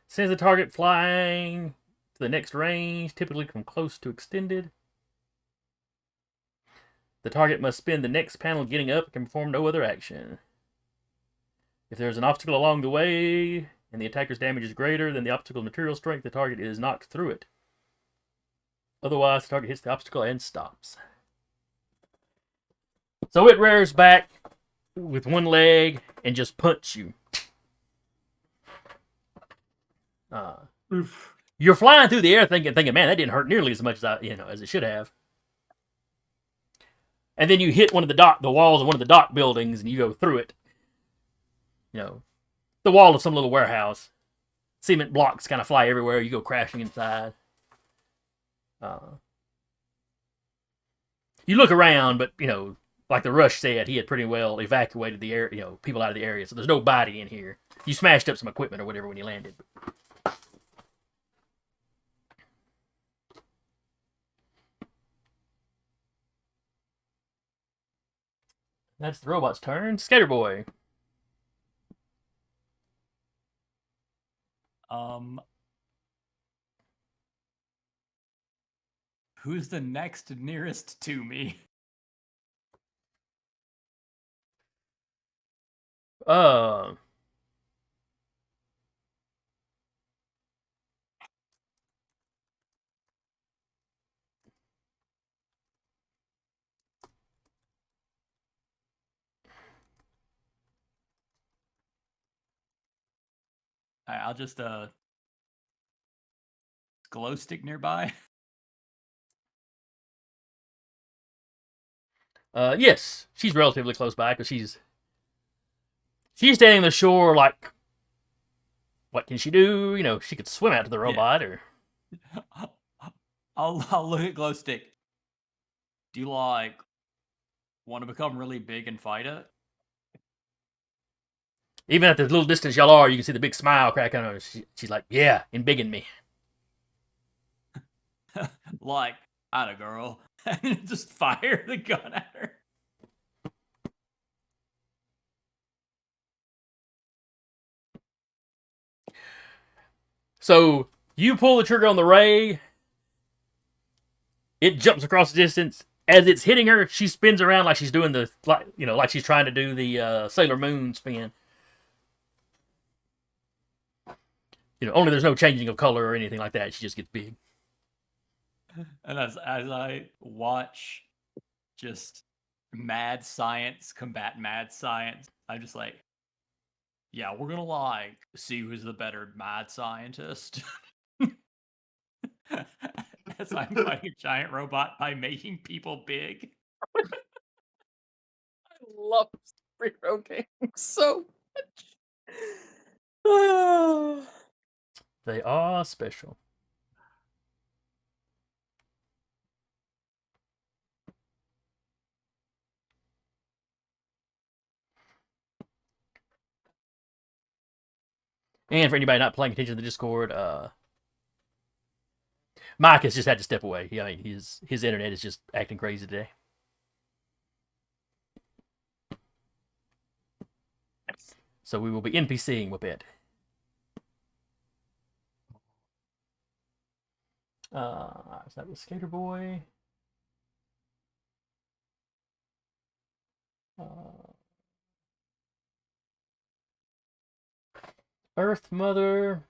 [SPEAKER 2] Sends the target flying to the next range, typically from close to extended. The target must spend the next panel getting up and can perform no other action. If there's an obstacle along the way and the attacker's damage is greater than the obstacle's material strength, the target is knocked through it. Otherwise, the target hits the obstacle and stops. So it rears back with one leg and just punch you.
[SPEAKER 4] Oof.
[SPEAKER 2] You're flying through the air thinking, man, that didn't hurt nearly as much as it should have. And then you hit one of the walls of one of the dock buildings, and you go through it. The wall of some little warehouse. Cement blocks kind of fly everywhere. You go crashing inside. You look around, but like the Rush said, he had pretty well evacuated the area, people out of the area. So there's nobody in here. You smashed up some equipment or whatever when you landed. That's the robot's turn. Skater Boy.
[SPEAKER 5] Who's the next nearest to me? I'll just glow stick nearby.
[SPEAKER 2] Yes, she's relatively close by because she's standing on the shore. Like, what can she do? She could swim out to the robot, or
[SPEAKER 5] I'll look at glow stick. Do you want to become really big and fight it?
[SPEAKER 2] Even at the little distance y'all are, you can see the big smile crack on her. She's like, yeah, embiggen me.
[SPEAKER 5] Atta girl. And just fire the gun at her.
[SPEAKER 2] So you pull the trigger on the ray. It jumps across the distance. As it's hitting her, she spins around like she's doing like she's trying to do the Sailor Moon spin. Only there's no changing of color or anything like that. She just gets big.
[SPEAKER 5] And as I watch just mad science combat mad science. I'm just like, yeah, we're gonna like see who's the better mad scientist. As I'm fighting a giant robot by making people big.
[SPEAKER 3] I love superhero games so much.
[SPEAKER 2] They are special. And for anybody not paying attention to the Discord, Mike has just had to step away. I mean, his internet is just acting crazy today. So we will be NPCing with it. So that was Skater Boy. Earth Mother.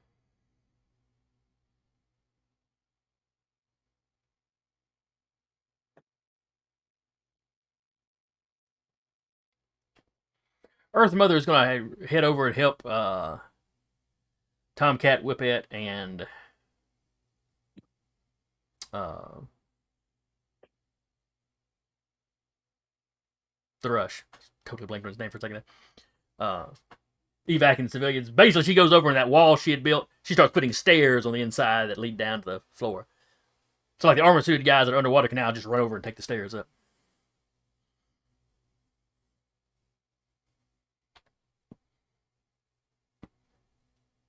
[SPEAKER 2] Earth Mother is going to head over and help Tomcat, Whippet, and Thrush. Totally blanked on his name for a second there. Evacuating civilians. Basically, she goes over in that wall she had built. She starts putting stairs on the inside that lead down to the floor. So like the armor-suited guys that are underwater can now just run over and take the stairs up.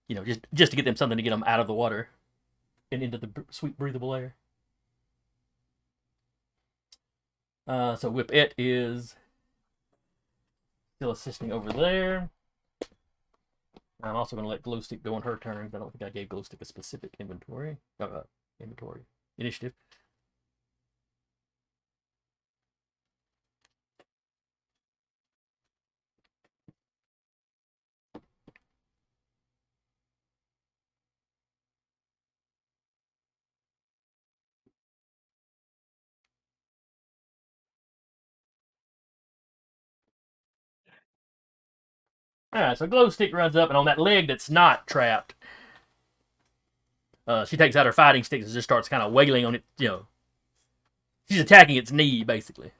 [SPEAKER 2] You know, just to get them something to get them out of the water and into the sweet breathable air. So Whippet is still assisting over there. I'm also going to let Glowstick go on her turn. I don't think I gave Glowstick a specific inventory initiative. Alright, so Glowstick runs up, and on that leg that's not trapped, she takes out her fighting sticks and just starts kind of wailing on it, you know. She's attacking its knee, basically.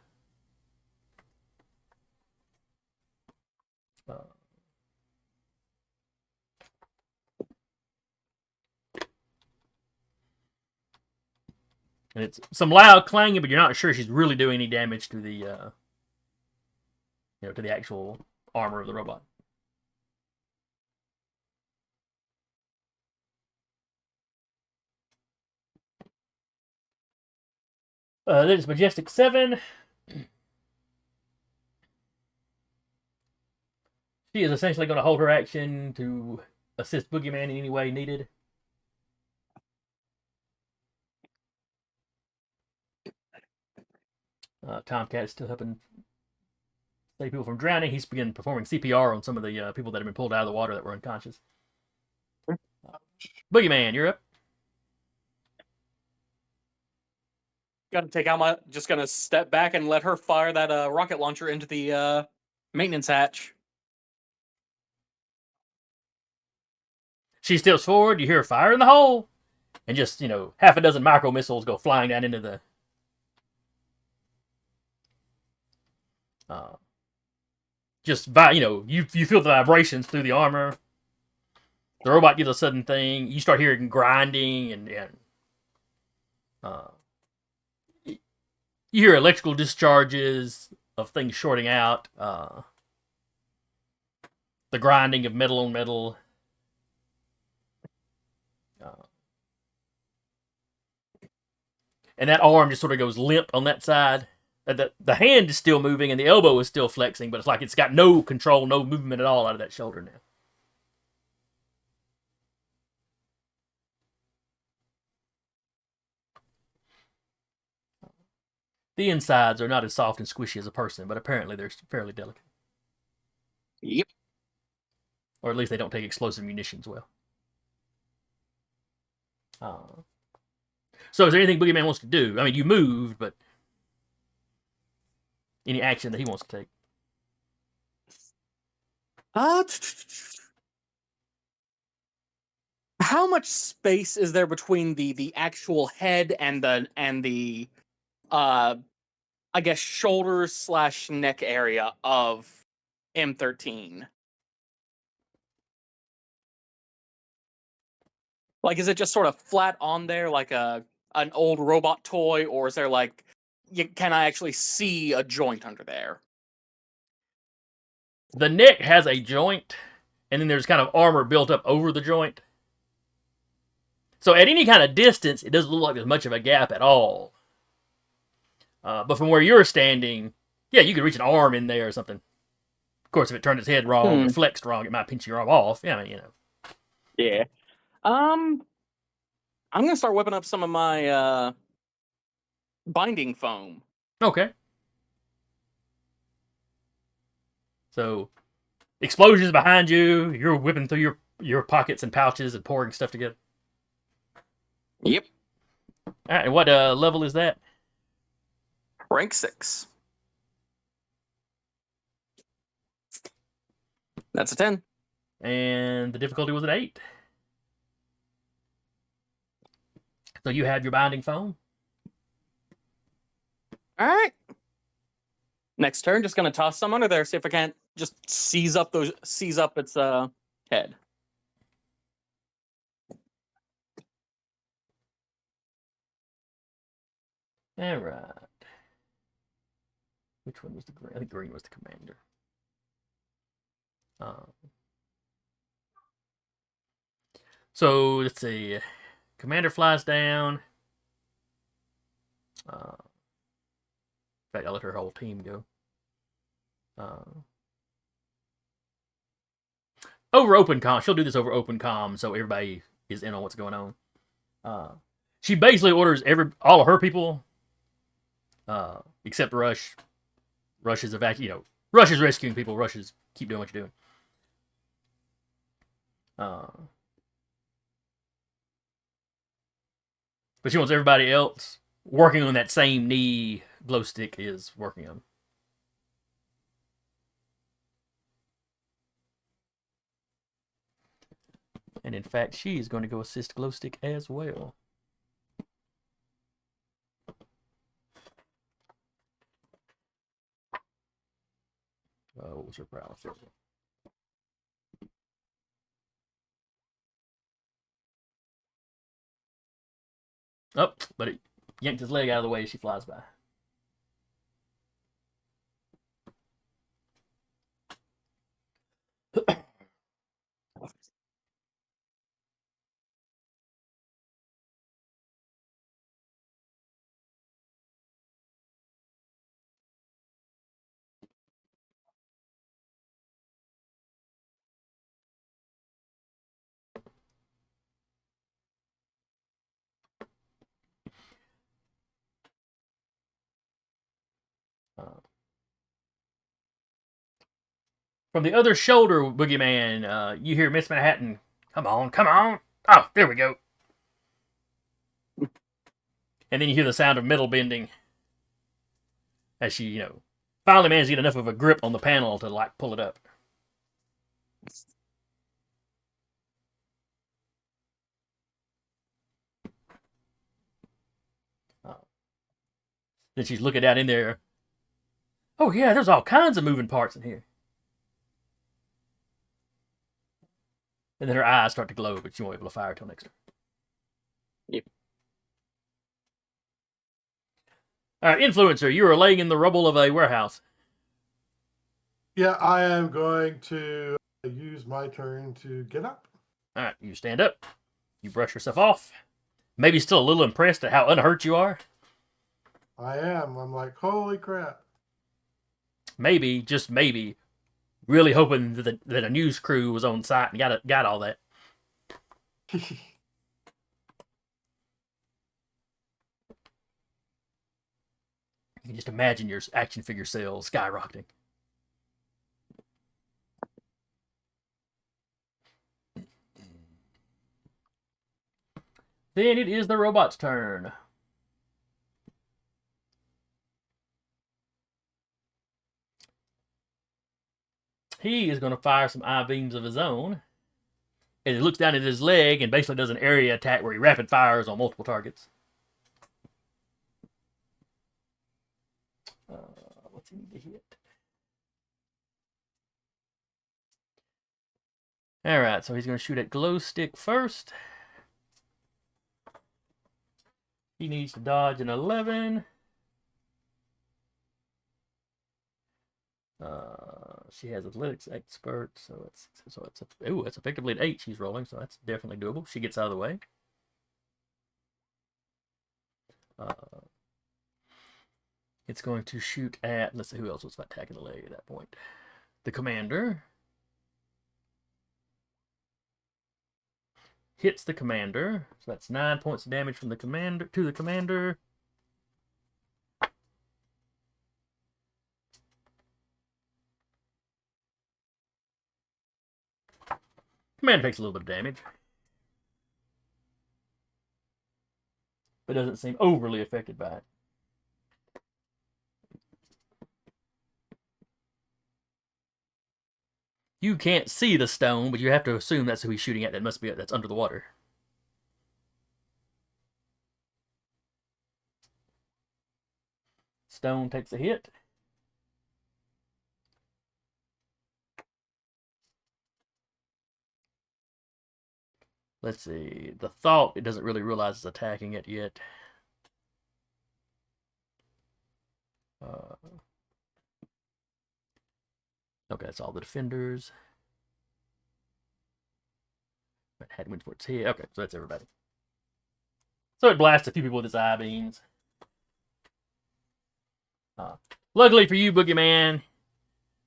[SPEAKER 2] And it's some loud clanging, but you're not sure she's really doing any damage to the, to the actual armor of the robot. Then it's Majestic 7. She is essentially going to hold her action to assist Boogeyman in any way needed. Tomcat is still helping save people from drowning. He's begun performing CPR on some of the people that have been pulled out of the water that were unconscious. Boogeyman, you're up.
[SPEAKER 3] Just gonna step back and let her fire that rocket launcher into the maintenance hatch.
[SPEAKER 2] She steps forward. You hear her fire in the hole, and just half a dozen micro missiles go flying down into the. You feel the vibrations through the armor. The robot gives a sudden thing. You start hearing grinding and you hear electrical discharges of things shorting out. The grinding of metal on metal. And that arm just sort of goes limp on that side. The hand is still moving and the elbow is still flexing, but it's like it's got no control, no movement at all out of that shoulder now. The insides are not as soft and squishy as a person, but apparently they're fairly delicate.
[SPEAKER 3] Yep.
[SPEAKER 2] Or at least they don't take explosive munitions well. So is there anything Boogeyman wants to do? I mean, you moved, but... any action that he wants to take.
[SPEAKER 3] How much space is there between the actual head and the I guess shoulders / neck area of M13? Like, is it just sort of flat on there like an old robot toy, or is there like, can I actually see a joint under there?
[SPEAKER 2] The neck has a joint, and then there's kind of armor built up over the joint. So at any kind of distance, it doesn't look like there's much of a gap at all. But from where you're standing, yeah, you could reach an arm in there or something. Of course, if it turned its head wrong or flexed wrong, it might pinch your arm off. Yeah, I mean, you know.
[SPEAKER 3] Yeah. I'm gonna start whipping up some of my binding foam.
[SPEAKER 2] Okay. So, explosions behind you. You're whipping through your pockets and pouches and pouring stuff together.
[SPEAKER 3] Yep.
[SPEAKER 2] All right, and what level is that?
[SPEAKER 3] Rank 6. That's a 10.
[SPEAKER 2] And the difficulty was an 8. So you have your binding foam.
[SPEAKER 3] All right. Next turn, just gonna toss some under there. See if I can't just seize up its head.
[SPEAKER 2] All right. Which one was the green? I think green was the commander. So let's see. Commander flies down. In fact, I'll let her whole team go. Over open comm. She'll do this over open comm, so everybody is in on what's going on. She basically orders all of her people, except Rush. Rush is Rush is rescuing people. Rush is keep doing what you're doing. But she wants everybody else working on that same knee glow stick is working on. And in fact, she is going to go assist glow stick as well. What was her prowess? Oh, but it yanked his leg out of the way as she flies by. From the other shoulder, Boogeyman, you hear Miss Manhattan, come on, come on. Oh, there we go. And then you hear the sound of metal bending as she, finally managed to get enough of a grip on the panel to, pull it up. Then she's looking down in there. Oh, yeah, there's all kinds of moving parts in here. And then her eyes start to glow, but she won't be able to fire until next turn.
[SPEAKER 3] Yep.
[SPEAKER 2] All right, Influencer, you are laying in the rubble of a warehouse.
[SPEAKER 4] Yeah, I am going to use my turn to get up.
[SPEAKER 2] All right, you stand up. You brush yourself off. Maybe still a little impressed at how unhurt you are.
[SPEAKER 4] I am. I'm like, holy crap.
[SPEAKER 2] Maybe, just maybe, really hoping that a news crew was on site and got all that. You can just imagine your action figure sales skyrocketing. Then it is the robot's turn. he is going to fire some eye beams of his own. And he looks down at his leg and basically does an area attack where he rapid fires on multiple targets. What's he need to hit? Alright, so he's going to shoot at Glow Stick first. He needs to dodge an 11. She has athletics expert, so it's it's effectively an 8 she's rolling, so that's definitely doable. She gets out of the way. It's going to shoot at, let's see who else was attacking the leg at that point. The commander. Hits the commander, so that's 9 points of damage from the commander to the commander. Commander takes a little bit of damage, but doesn't seem overly affected by it. You can't see the stone, but you have to assume that's who he's shooting at. That must be it. That's under the water. Stone takes a hit. Let's see. The thought, it doesn't really realize it's attacking it yet. Okay, that's all the defenders. Had wins for its head. Okay, so that's everybody. So it blasts a few people with its eye beams. Luckily for you, Boogeyman,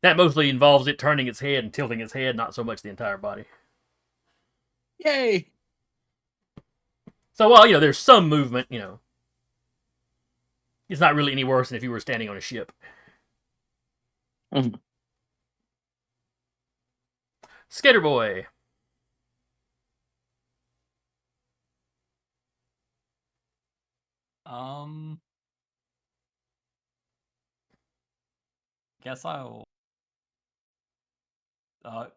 [SPEAKER 2] that mostly involves it turning its head and tilting its head, not so much the entire body.
[SPEAKER 3] Yay!
[SPEAKER 2] So, well, there's some movement, It's not really any worse than if you were standing on a ship.
[SPEAKER 3] Mm-hmm.
[SPEAKER 2] Skater Boy.
[SPEAKER 5] Guess I'll. I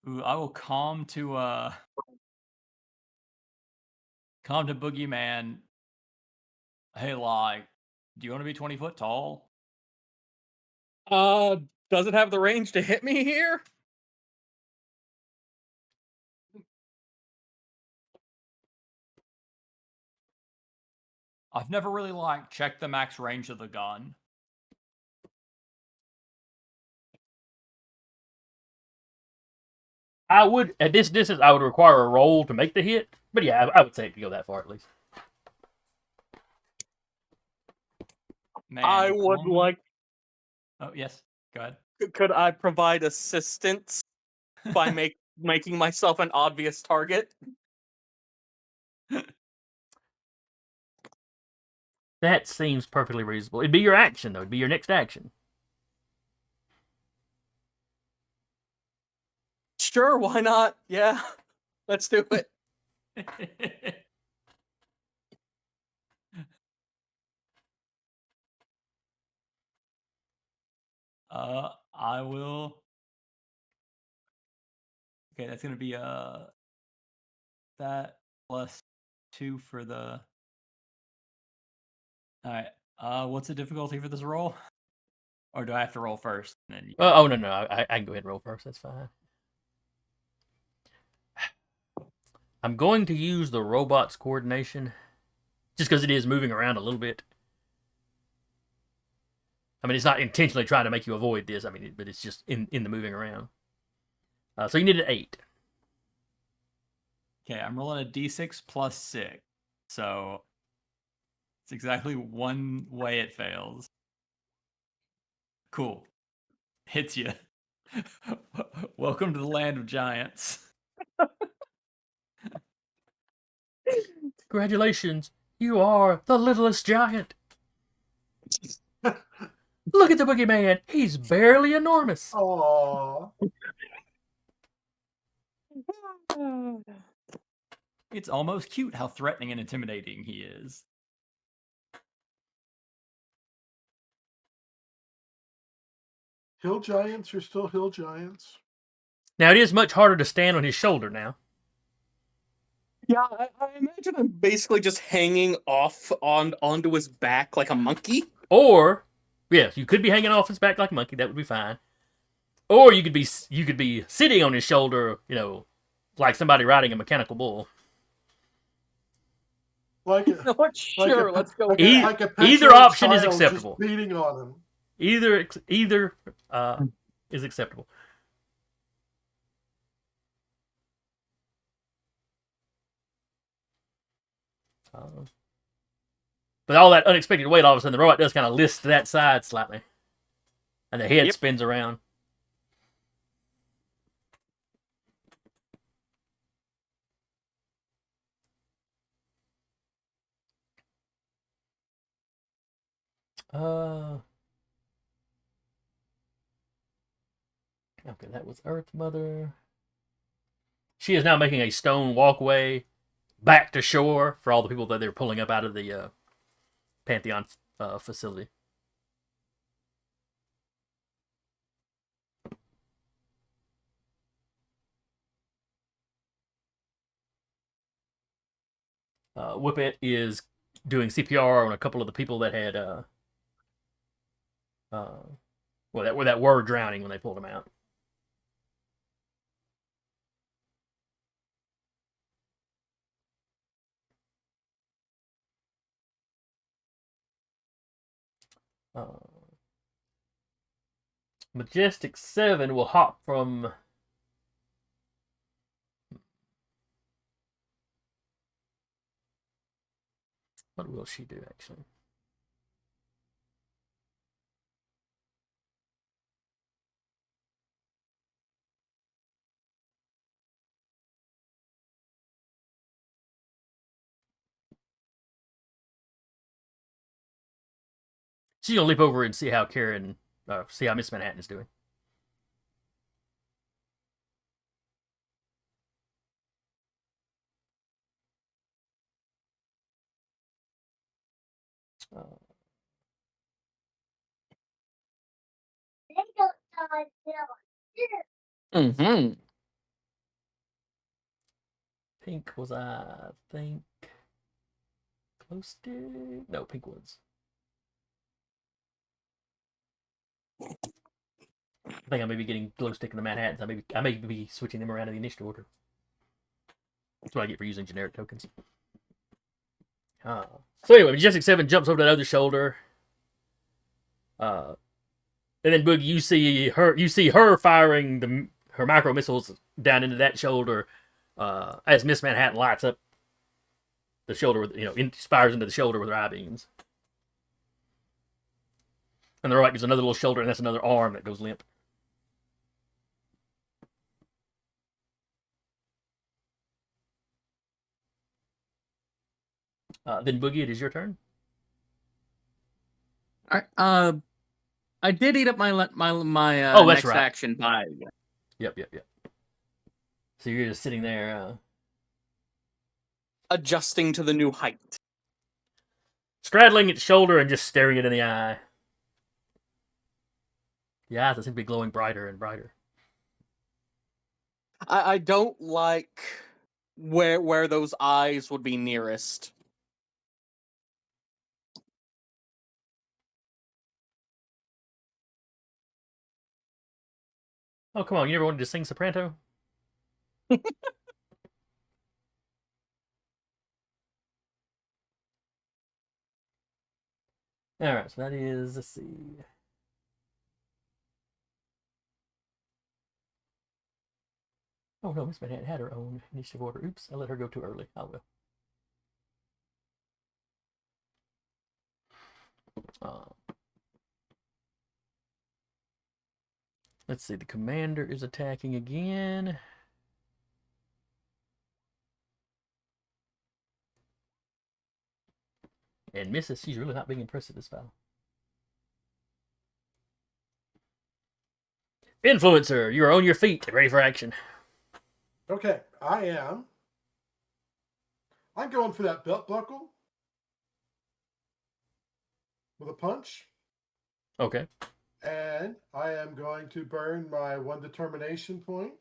[SPEAKER 5] will calm to Boogeyman. Hey, do you want to be 20 foot tall?
[SPEAKER 3] Does it have the range to hit me here?
[SPEAKER 5] I've never really checked the max range of the gun.
[SPEAKER 2] I would, at this distance, I would require a roll to make the hit. But yeah, I would say it could go that far at least.
[SPEAKER 3] Man, I would like.
[SPEAKER 5] Oh, yes. Go ahead.
[SPEAKER 3] Could I provide assistance by making myself an obvious target?
[SPEAKER 2] That seems perfectly reasonable. It'd be your action, though. It'd be your next action.
[SPEAKER 3] Sure, why not? Yeah, let's do it.
[SPEAKER 5] I will. Okay, that's gonna be that plus 2 for the. All right. What's the difficulty for this roll? Or do I have to roll first? And then
[SPEAKER 2] Oh no, I can go ahead and roll first. That's fine. I'm going to use the robot's coordination, just because it is moving around a little bit. I mean, it's not intentionally trying to make you avoid this. I mean, but it's just in the moving around. So you need an 8.
[SPEAKER 5] Okay, I'm rolling a d6 plus 6. So it's exactly one way it fails. Cool. Hits you. Welcome to the land of giants.
[SPEAKER 2] Congratulations, you are the littlest giant. Look at the Boogeyman. He's barely enormous.
[SPEAKER 4] Aww.
[SPEAKER 5] It's almost cute how threatening and intimidating he is.
[SPEAKER 4] Hill giants are still hill giants.
[SPEAKER 2] Now it is much harder to stand on his shoulder now.
[SPEAKER 3] Yeah, I imagine I'm basically just hanging off onto his back like a monkey.
[SPEAKER 2] Or, yes, you could be hanging off his back like a monkey. That would be fine. Or you could be sitting on his shoulder, like somebody riding a mechanical bull.
[SPEAKER 4] Like
[SPEAKER 3] You know what? Sure, let's go with
[SPEAKER 2] E-
[SPEAKER 3] that.
[SPEAKER 2] either
[SPEAKER 4] petulant
[SPEAKER 2] option is
[SPEAKER 4] child
[SPEAKER 2] acceptable.
[SPEAKER 4] Just beating on him.
[SPEAKER 2] Either is acceptable. But all that unexpected weight, all of a sudden, the robot does kind of list to that side slightly, and the head spins around. Okay, that was Earth Mother. She is now making a stone walkway back to shore for all the people that they're pulling up out of the Pantheon facility. Whippet is doing CPR on a couple of the people that had that were drowning when they pulled them out. Majestic 7 will hop from... What will she do, actually? She's going to leap over and see how Miss Manhattan is doing.
[SPEAKER 3] Mm-hmm.
[SPEAKER 2] Pink was, I think, close to... No, Pink was. I think I may be getting glow stick in the Manhattans. I may be switching them around in the initiative order. That's what I get for using generic tokens. So anyway, Majestic 7 jumps over that other shoulder. And then Boogie, you see her firing her micro missiles down into that shoulder as Miss Manhattan lights up the shoulder with fires into the shoulder with her eye beams. And the right gives another little shoulder, and that's another arm that goes limp. Then Boogie, it is your turn.
[SPEAKER 3] All right. I did eat up my
[SPEAKER 2] that's
[SPEAKER 3] next
[SPEAKER 2] right.
[SPEAKER 3] action by.
[SPEAKER 2] Yep. So you're just sitting there,
[SPEAKER 3] adjusting to the new height.
[SPEAKER 2] straddling its shoulder and just staring it in the eye. The eyes seem to be glowing brighter and brighter.
[SPEAKER 3] I don't like where those eyes would be nearest.
[SPEAKER 2] Oh, come on. You ever wanted to sing soprano? Alright, so that is, let's see. Oh no, Miss Manhattan had her own initiative order. Oops, I let her go too early. I will. Let's see, the commander is attacking again. And misses. She's really not being impressed with this battle. Influencer, you are on your feet, ready for action.
[SPEAKER 4] Okay, I am. I'm going for that belt buckle with a punch.
[SPEAKER 2] Okay.
[SPEAKER 4] And I am going to burn my 1 determination point.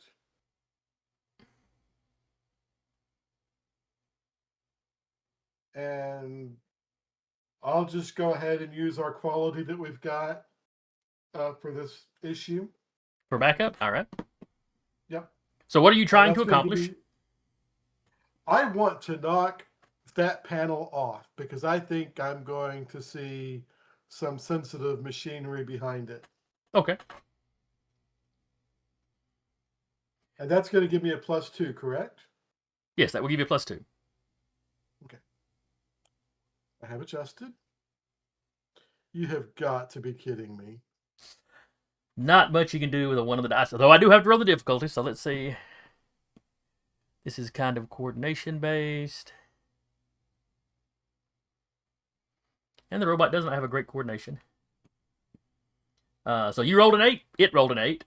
[SPEAKER 4] And I'll just go ahead and use our quality that we've got for this issue.
[SPEAKER 2] For backup? All right.
[SPEAKER 4] Yep.
[SPEAKER 2] So what are you trying to
[SPEAKER 4] That's gonna
[SPEAKER 2] accomplish?
[SPEAKER 4] I want to knock that panel off because I think I'm going to see some sensitive machinery behind it.
[SPEAKER 2] Okay.
[SPEAKER 4] And that's going to give me a +2, correct?
[SPEAKER 2] Yes, that will give you a +2.
[SPEAKER 4] I have adjusted. You have got to be kidding me.
[SPEAKER 2] Not much you can do with a 1 of the dice, though I do have to roll the difficulty, so let's see. This is kind of coordination based. And the robot doesn't have a great coordination. So you rolled an 8, it rolled an 8.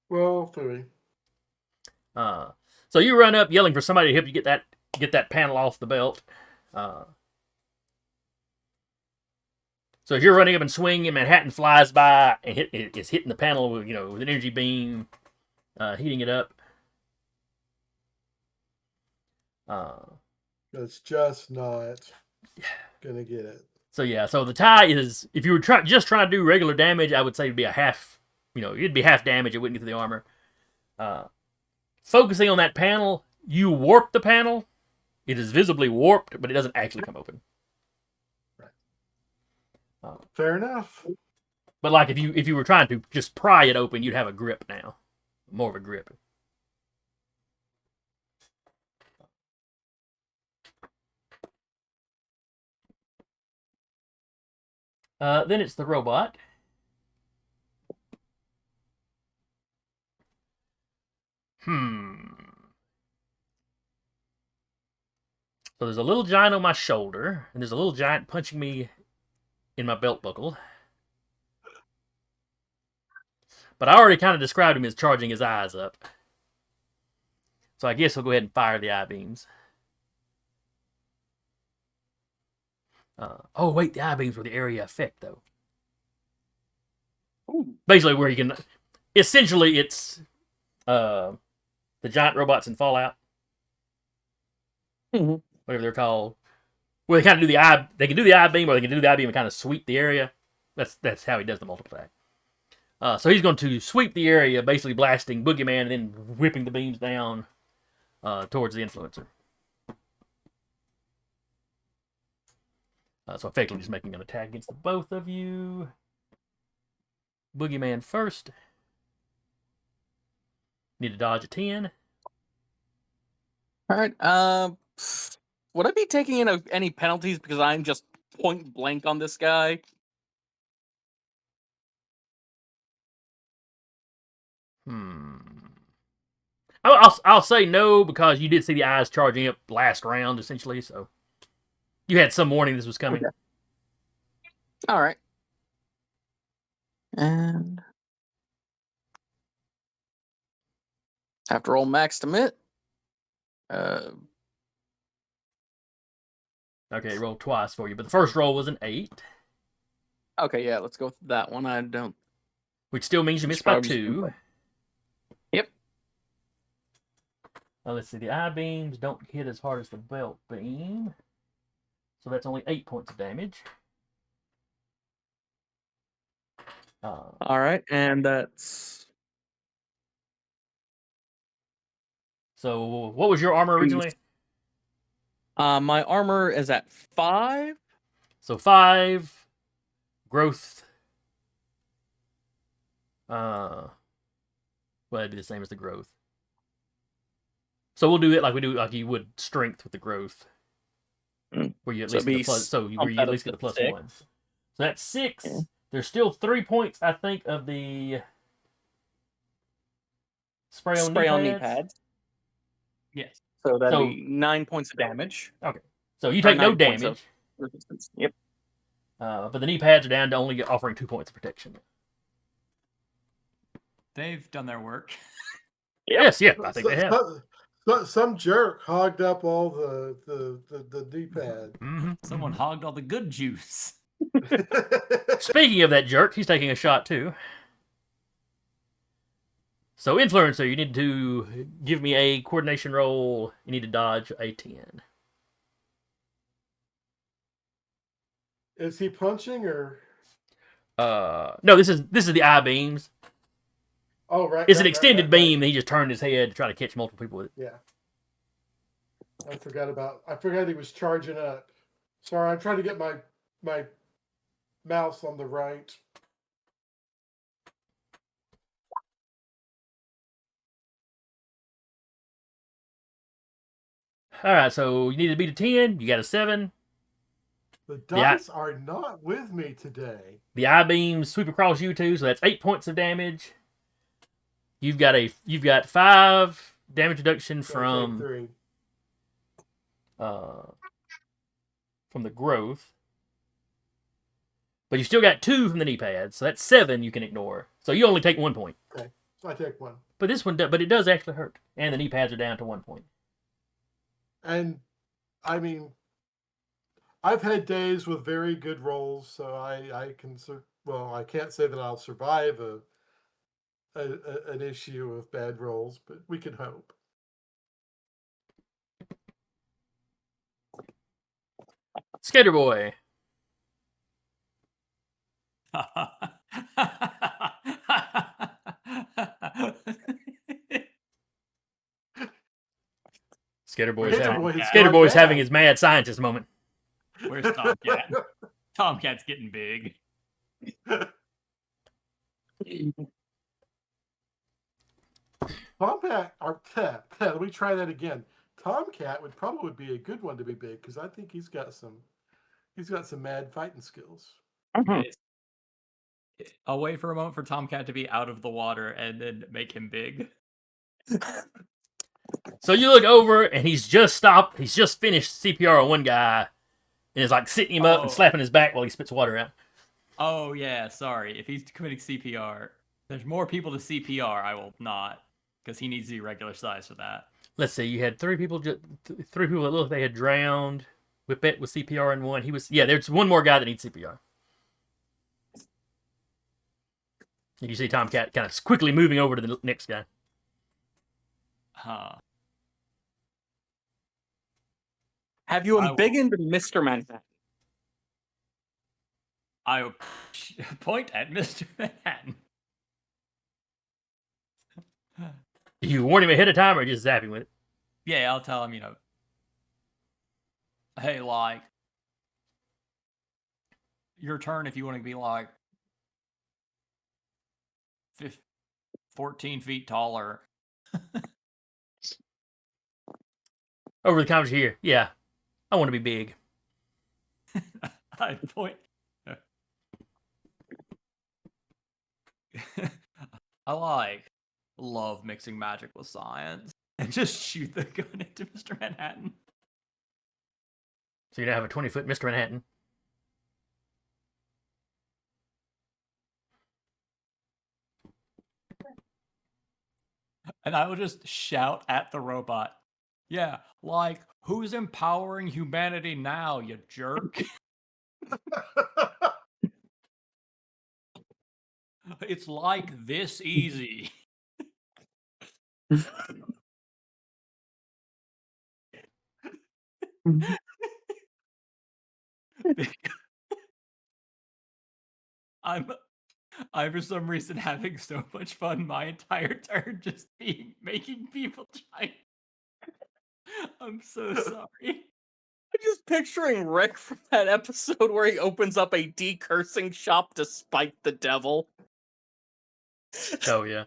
[SPEAKER 4] Well, 3.
[SPEAKER 2] So you run up yelling for somebody to help you get that panel off the belt. So as you're running up and swinging, Manhattan flies by and it's hitting the panel with, with an energy beam, heating it up.
[SPEAKER 4] It's just not gonna get it.
[SPEAKER 2] So yeah, so the tie is, if you were just trying to do regular damage, I would say it'd be a half. It'd be half damage. It wouldn't get to the armor. Focusing on that panel, you warp the panel. It is visibly warped, but it doesn't actually come open.
[SPEAKER 4] Fair enough.
[SPEAKER 2] But like if you were trying to just pry it open, you'd have a grip now, more of a grip. Then it's the robot. So there's a little giant on my shoulder, and there's a little giant punching me in my belt buckle. But I already kind of described him as charging his eyes up. So I guess we'll go ahead and fire the eye beams. Oh, wait, the eye beams were the area effect, though.
[SPEAKER 3] Ooh.
[SPEAKER 2] Basically, where you can... Essentially, it's the giant robots in Fallout.
[SPEAKER 3] Mm-hmm.
[SPEAKER 2] Whatever they're called. Where they kind of do the eye... They can do the eye beam, or they can do the eye beam and kind of sweep the area. That's how he does the multiply. So he's going to sweep the area, basically blasting Boogeyman and then whipping the beams down towards the influencer. So effectively just making an attack against the both of you. Boogeyman first. Need to dodge a 10.
[SPEAKER 3] All right. Would I be taking any penalties because I'm just point blank on this guy?
[SPEAKER 2] I'll say no because you did see the eyes charging up last round essentially, so you had some warning this was coming.
[SPEAKER 3] Okay. All right. And have to roll max to hit.
[SPEAKER 2] Okay, rolled twice for you, but the first roll was an 8.
[SPEAKER 3] Okay, yeah, let's go with that one. I don't.
[SPEAKER 2] Which still means you missed by 2.
[SPEAKER 3] Yep.
[SPEAKER 2] Let's see, the eye beams don't hit as hard as the belt beam. So that's only 8 points of damage.
[SPEAKER 3] All right, and that's...
[SPEAKER 2] So what was your armor originally?
[SPEAKER 3] My armor is at 5.
[SPEAKER 2] So 5. Growth. Well, it'd be the same as the growth. So we'll do it like you would strength with the growth. Where you at least get the plus, where you at least get the plus 1. So that's 6. Yeah. There's still 3 points, I think, of the spray on knee pads.
[SPEAKER 5] Yes.
[SPEAKER 3] So that'd be 9 points of damage.
[SPEAKER 2] Okay. So you take no damage.
[SPEAKER 3] Resistance. Yep.
[SPEAKER 2] But the knee pads are down to only offering 2 points of protection.
[SPEAKER 5] They've done their work.
[SPEAKER 2] Yes, yeah, I think they have.
[SPEAKER 4] Some jerk hogged up all the D-pad.
[SPEAKER 5] Mm-hmm. Someone hogged all the good juice.
[SPEAKER 2] Speaking of that jerk, he's taking a shot too. So, Influencer, you need to give me a coordination roll. You need to dodge a 10.
[SPEAKER 4] Is he punching or?
[SPEAKER 2] No, this is the eye beams.
[SPEAKER 4] Oh, right.
[SPEAKER 2] It's
[SPEAKER 4] right,
[SPEAKER 2] an extended
[SPEAKER 4] right.
[SPEAKER 2] beam. And he just turned his head to try to catch multiple people with it.
[SPEAKER 4] Yeah. I forgot he was charging up. Sorry, I'm trying to get my mouse on the right.
[SPEAKER 2] All right, so you need to beat a 10. You got a 7.
[SPEAKER 4] The dice are not with me today.
[SPEAKER 2] The eye beams sweep across you two, so that's 8 points of damage. You've got 5 damage reduction from the growth, but you still got 2 from the knee pads, so that's 7 you can ignore. So you only take 1 point.
[SPEAKER 4] Okay, so I take 1.
[SPEAKER 2] But it does actually hurt, and the knee pads are down to 1 point.
[SPEAKER 4] And I mean, I've had days with very good rolls, so I can't say that I'll survive an issue of bad rolls, but we can hope.
[SPEAKER 2] Skater Boy. Skater Boy's having his mad scientist moment.
[SPEAKER 5] Where's Tomcat? Tomcat's getting big.
[SPEAKER 4] Tomcat, let me try that again. Tomcat would probably be a good one to be big because I think he's got some mad fighting skills.
[SPEAKER 5] I'll wait for a moment for Tomcat to be out of the water and then make him big.
[SPEAKER 2] So you look over and he's just stopped. He's just finished CPR on one guy and is like sitting him up and slapping his back while he spits water out.
[SPEAKER 5] Oh yeah, sorry. If he's committing CPR, there's more people to CPR. I will not, because he needs to be regular size for that.
[SPEAKER 2] Let's see. You had 3 people. 3 people that looked like they had drowned. Whippet with CPR and 1. There's one more guy that needs CPR. You can see Tomcat kind of quickly moving over to the next guy.
[SPEAKER 3] Huh. Have you embiggened Mr. Manhattan?
[SPEAKER 5] I will point at Mr. Manhattan.
[SPEAKER 2] Do you warn him ahead of time or just zap him with it?
[SPEAKER 5] Yeah, I'll tell him, hey, like, your turn if you want to be like 14 feet taller.
[SPEAKER 2] Over the comments here. Yeah, I want to be big.
[SPEAKER 5] I point. I love mixing magic with science and just shoot the gun into Mr. Manhattan.
[SPEAKER 2] So you now have a 20-foot Mr. Manhattan.
[SPEAKER 5] And I will just shout at the robot. Yeah, like, who's empowering humanity now, you jerk? It's like this easy. I'm for some reason having so much fun my entire turn just making people giant. I'm so sorry.
[SPEAKER 3] I'm just picturing Rick from that episode where he opens up a decursing shop to spite the devil.
[SPEAKER 2] Oh, yeah.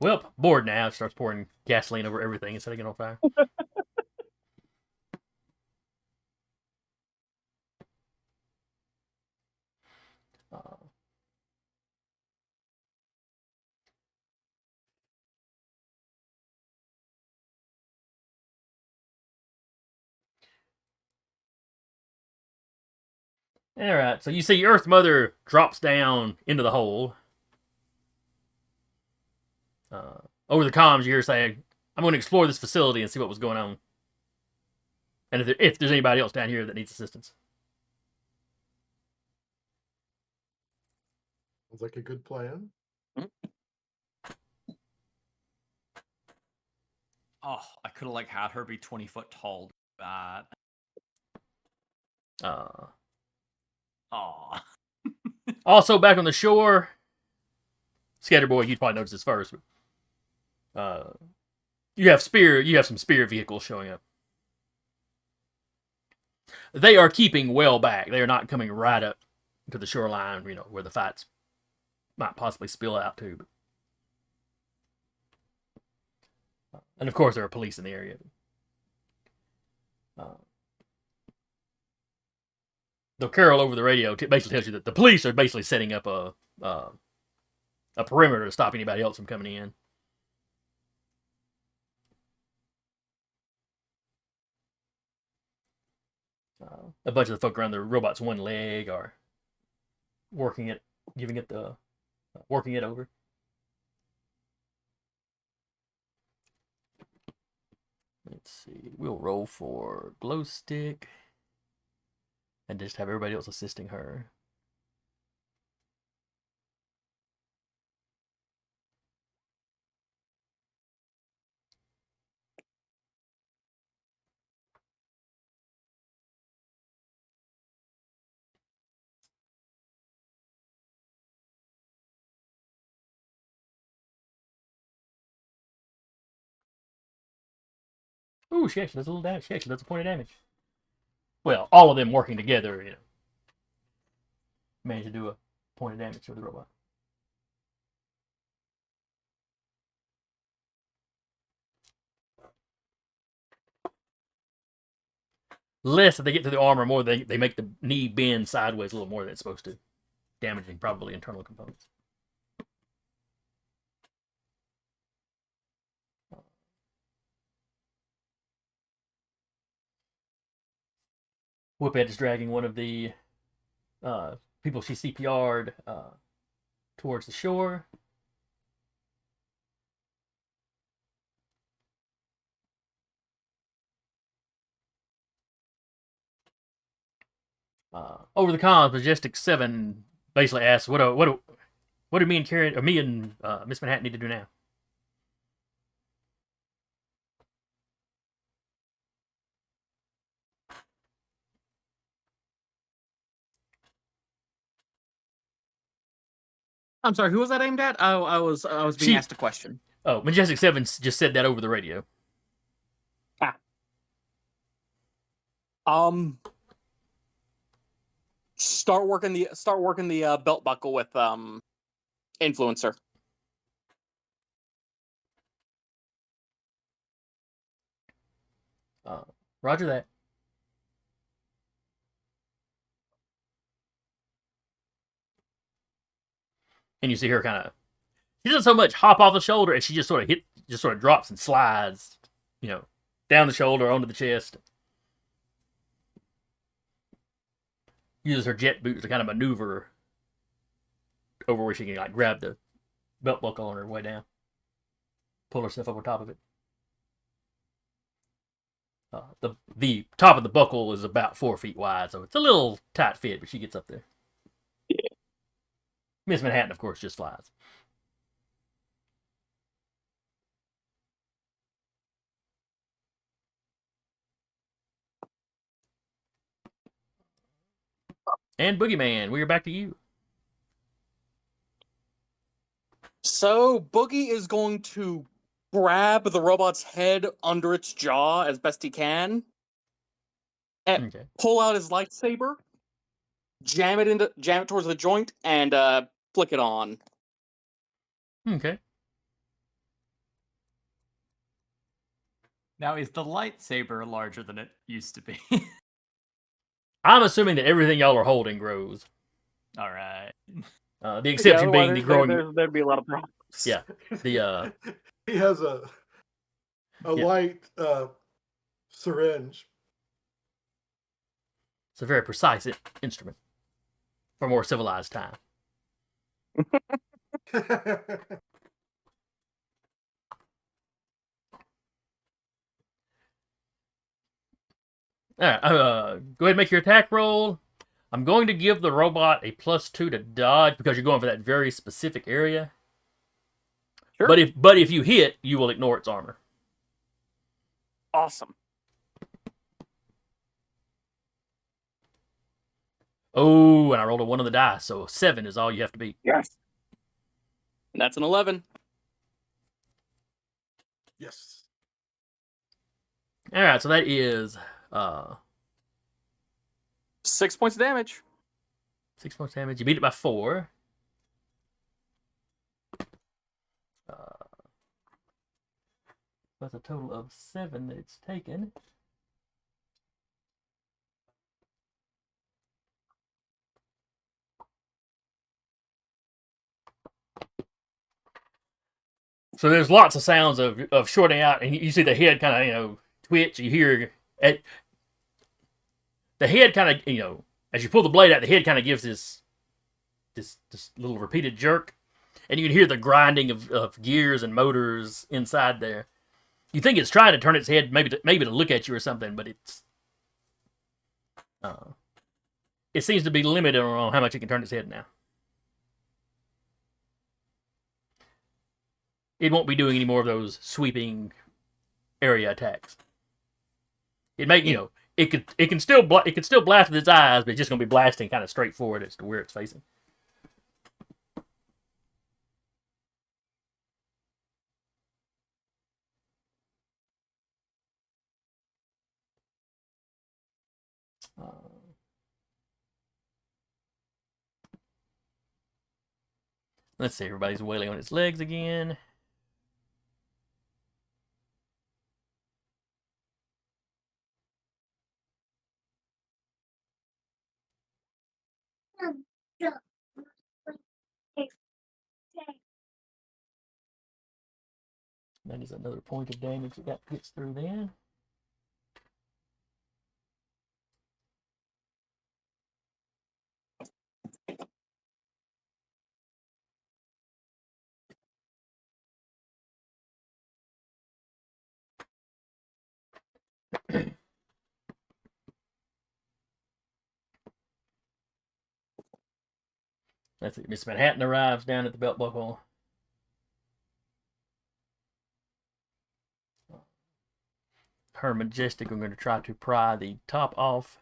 [SPEAKER 2] Well, bored now. Starts pouring gasoline over everything instead of getting on fire. All right, so you see Earth Mother drops down into the hole. Over the comms, you're saying, I'm going to explore this facility and see what was going on. And if there's anybody else down here that needs assistance.
[SPEAKER 4] Sounds like a good plan.
[SPEAKER 5] Oh, I could have had her be 20 foot tall. Bad. Oh.
[SPEAKER 2] Also, back on the shore, Scatterboy, you'd probably notice this first. But, you have some spear vehicles showing up. They are keeping well back. They are not coming right up to the shoreline, where the fights might possibly spill out to. And of course, there are police in the area. Though Carol over the radio basically tells you that the police are basically setting up a perimeter to stop anybody else from coming in. A bunch of the folk around the robot's one leg are working it over. Let's see. We'll roll for glow stick. And just have everybody else assisting her. Ooh, she actually does a little damage. She actually does a point of damage. Well, all of them working together, managed to do a point of damage to the robot. Less that they get through the armor, more they make the knee bend sideways a little more than it's supposed to, damaging probably internal components. Whiphead is dragging one of the people she CPR'd towards the shore. Over the comms, Majestic 7 basically asks, what do me and Miss Manhattan need to do now?
[SPEAKER 3] I'm sorry, who was that aimed at? I was being asked a question.
[SPEAKER 2] Oh, Majestic 7 just said that over the radio.
[SPEAKER 3] Start working the belt buckle with influencer.
[SPEAKER 2] Roger that. And you see her kind of, she doesn't so much hop off the shoulder, and she just sort of drops and slides, down the shoulder onto the chest. Uses her jet boots to kind of maneuver over where she can grab the belt buckle on her way down, pull herself over top of it. The top of the buckle is about 4 feet wide, so it's a little tight fit, but she gets up there.
[SPEAKER 3] Yeah.
[SPEAKER 2] Miss Manhattan, of course, just flies. And Boogeyman, we are back to you.
[SPEAKER 3] So Boogie is going to grab the robot's head under its jaw as best he can, and pull out his lightsaber, jam it towards the joint, and flick it on.
[SPEAKER 2] Okay.
[SPEAKER 5] Now, is the lightsaber larger than it used to be?
[SPEAKER 2] I'm assuming that everything y'all are holding grows.
[SPEAKER 5] All right.
[SPEAKER 2] The exception being the growing.
[SPEAKER 3] There'd be a lot of problems.
[SPEAKER 2] Yeah. The
[SPEAKER 4] he has a light syringe.
[SPEAKER 2] It's a very precise instrument for more civilized time. All right, go ahead and make your attack roll. I'm going to give the robot a +2 to dodge because you're going for that very specific area.
[SPEAKER 3] Sure.
[SPEAKER 2] But if you hit, you will ignore its armor.
[SPEAKER 3] Awesome.
[SPEAKER 2] Oh, and I rolled a 1 on the dice, so 7 is all you have to beat.
[SPEAKER 3] Yes. And that's an 11.
[SPEAKER 4] Yes.
[SPEAKER 2] All right, so that is
[SPEAKER 3] 6 points of damage.
[SPEAKER 2] 6 points damage. You beat it by 4. That's a total of 7 that it's taken. So there's lots of sounds of shorting out, and you see the head kind of twitch. You hear the head kind of as you pull the blade out, the head kind of gives this little repeated jerk, and you can hear the grinding of gears and motors inside there. You think it's trying to turn its head, maybe to look at you or something, but it seems to be limited on how much it can turn its head now. It won't be doing any more of those sweeping area attacks. It may, it can still blast with its eyes, but it's just going to be blasting kind of straight forward as to where it's facing. Let's see, everybody's wailing on its legs again. That is another point of damage that gets through then. That's it. Miss Manhattan arrives down at the belt buckle. Her Majestic are going to try to pry the top off.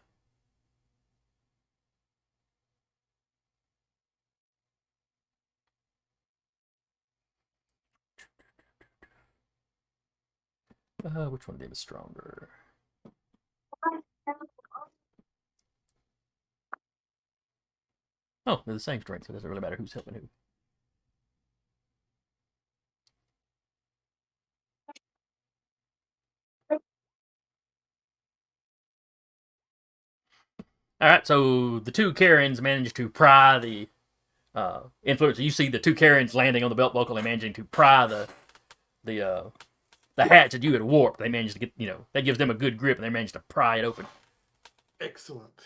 [SPEAKER 2] Which one of them is stronger? Oh, they're the same strength, so it doesn't really matter who's helping who. All right, so the two Karens managed to pry the influencer. You see the two Karens landing on the belt buckle and managing to pry the hatch that you had warped. They managed to get, that gives them a good grip, and they managed to pry it open.
[SPEAKER 4] Excellent.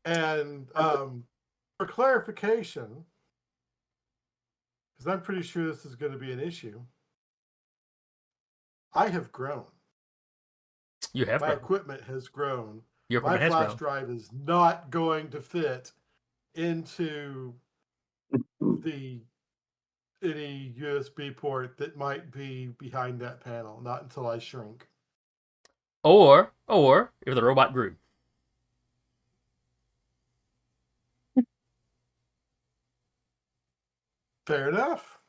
[SPEAKER 4] And for clarification, because I'm pretty sure this is going to be an issue, I have grown.
[SPEAKER 2] You have
[SPEAKER 4] My
[SPEAKER 2] grown.
[SPEAKER 4] equipment has grown.
[SPEAKER 2] Your
[SPEAKER 4] My
[SPEAKER 2] equipment has
[SPEAKER 4] flash
[SPEAKER 2] grown.
[SPEAKER 4] drive is not going to fit into any USB port that might be behind that panel. Not until I shrink.
[SPEAKER 2] Or if the robot grew.
[SPEAKER 4] Fair enough.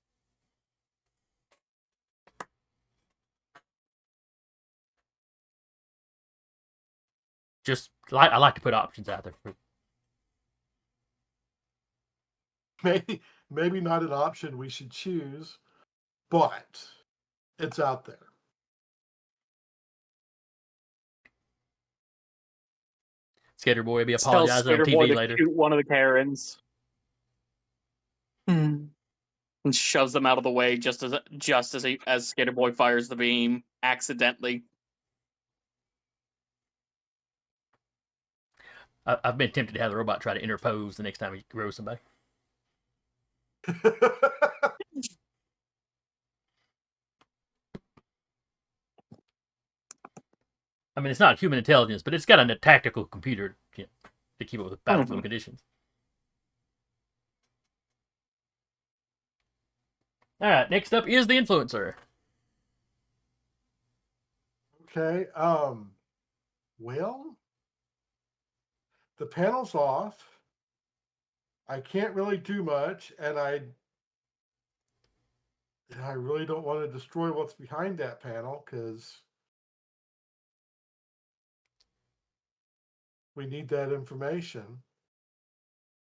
[SPEAKER 2] Just I like to put options out there.
[SPEAKER 4] Maybe not an option we should choose, but it's out there.
[SPEAKER 2] Skater Boy will be
[SPEAKER 3] Tell
[SPEAKER 2] apologizing on
[SPEAKER 3] Skater Boy
[SPEAKER 2] TV
[SPEAKER 3] to
[SPEAKER 2] later.
[SPEAKER 3] shoot one of the Karens. And shoves them out of the way just as Skater Boy fires the beam accidentally.
[SPEAKER 2] I've been tempted to have the robot try to interpose the next time he grows somebody. I mean, it's not human intelligence, but it's got a tactical computer to keep up with battlefield conditions. All right, next up is the influencer.
[SPEAKER 4] Okay. Well, the panel's off. I can't really do much, and I really don't want to destroy what's behind that panel because we need that information.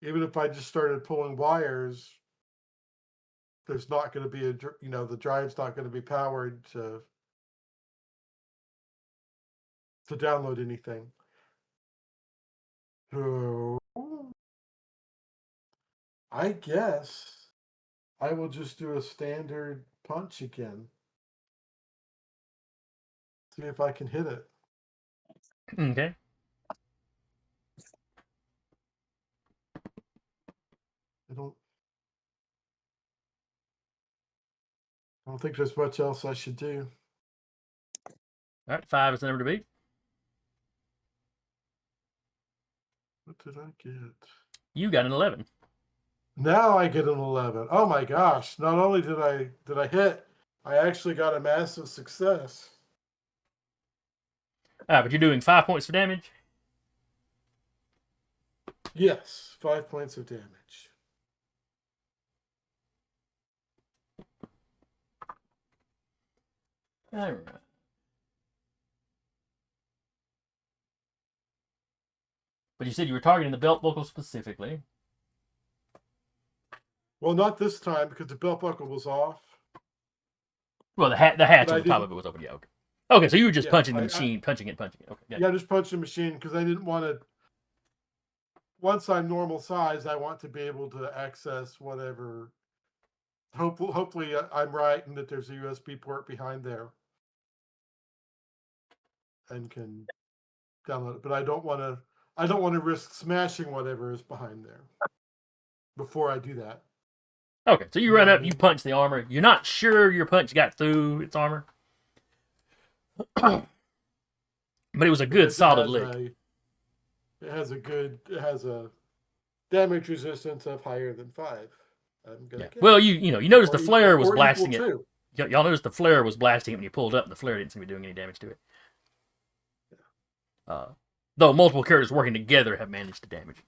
[SPEAKER 4] Even if I just started pulling wires, there's not going to be the drive's not going to be powered to download anything. So I guess I will just do a standard punch again. See if I can hit it.
[SPEAKER 2] Okay.
[SPEAKER 4] I don't think there's much else I should do.
[SPEAKER 2] All right, 5 is the number to beat.
[SPEAKER 4] What did I get?
[SPEAKER 2] You got an 11.
[SPEAKER 4] Now I get an 11. Oh my gosh. Not only did I hit, I actually got a massive success.
[SPEAKER 2] All right, but you're doing 5 points of damage.
[SPEAKER 4] Yes, 5 points of damage.
[SPEAKER 2] All right. But you said you were targeting the belt buckle specifically.
[SPEAKER 4] Well, not this time because the belt buckle was off.
[SPEAKER 2] Well, the hatch
[SPEAKER 4] But I
[SPEAKER 2] on the top
[SPEAKER 4] didn't-
[SPEAKER 2] of it was open. Yeah, okay. Okay, so you were just
[SPEAKER 4] Yeah,
[SPEAKER 2] punching the
[SPEAKER 4] I-
[SPEAKER 2] machine, punching it. Okay,
[SPEAKER 4] Yeah, I just punched the machine because I didn't want to. Once I'm normal size, I want to be able to access whatever. Hopefully, I'm right and that there's a USB port behind there, and can download it. But I don't want to. I don't want to risk smashing whatever is behind there before I do that.
[SPEAKER 2] Okay, so you run up, you punch the armor. You're not sure your punch got through its armor, but it was a good solid lick.
[SPEAKER 4] It has a damage resistance of higher than 5. I'm gonna guess.
[SPEAKER 2] Well, you noticed the flare was
[SPEAKER 4] or
[SPEAKER 2] blasting it.
[SPEAKER 4] equal to.
[SPEAKER 2] Y'all noticed the flare was blasting it when you pulled up, and the flare didn't seem to be doing any damage to it. Though multiple characters working together have managed to damage it.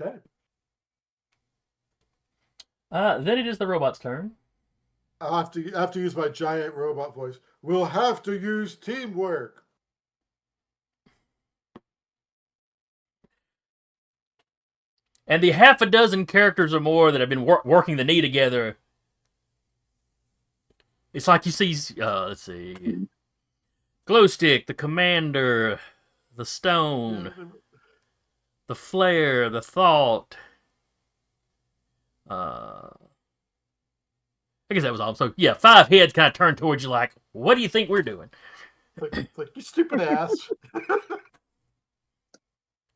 [SPEAKER 4] Okay.
[SPEAKER 2] Then it is the robot's turn.
[SPEAKER 4] I'll have to use my giant robot voice. We'll have to use teamwork.
[SPEAKER 2] And the half a dozen characters or more that have been working the knee together. It's like you see, let's see, Glowstick, the Commander, the Stone, the Flare, the Thought. I guess that was all. So yeah, 5 heads kind of turned towards you like, what do you think we're doing?
[SPEAKER 4] It's like you stupid ass.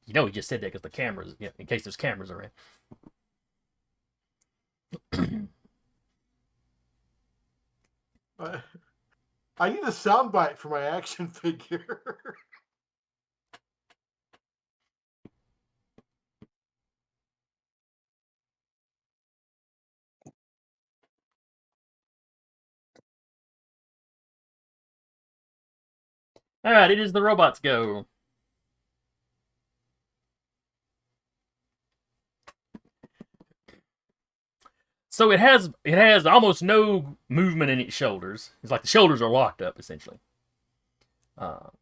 [SPEAKER 2] You know, he just said that because the cameras, in case there's cameras around.
[SPEAKER 4] I need a soundbite for my action figure.
[SPEAKER 2] All right, it is the robot's go. So it has almost no movement in its shoulders. It's like the shoulders are locked up essentially. But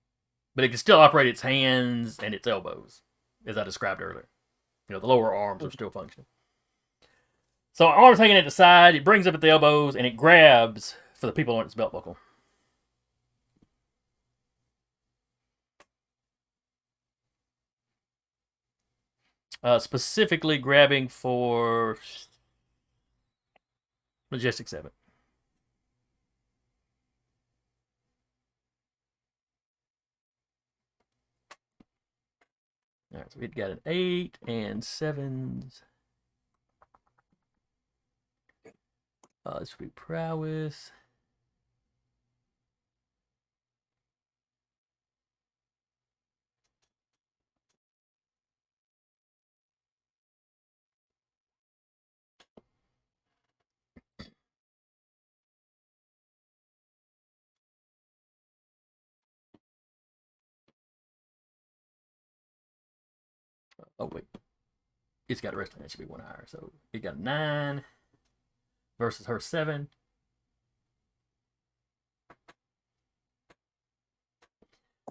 [SPEAKER 2] it can still operate its hands and its elbows, as I described earlier. The lower arms are still functioning. So arms hanging at the side, it brings up at the elbows and it grabs for the people on its belt buckle. Specifically grabbing for Majestic 7. All right, so it got an 8 and 7s. This would be prowess. Oh wait, it's got a rest. That should be one higher. So it got 9 versus her 7.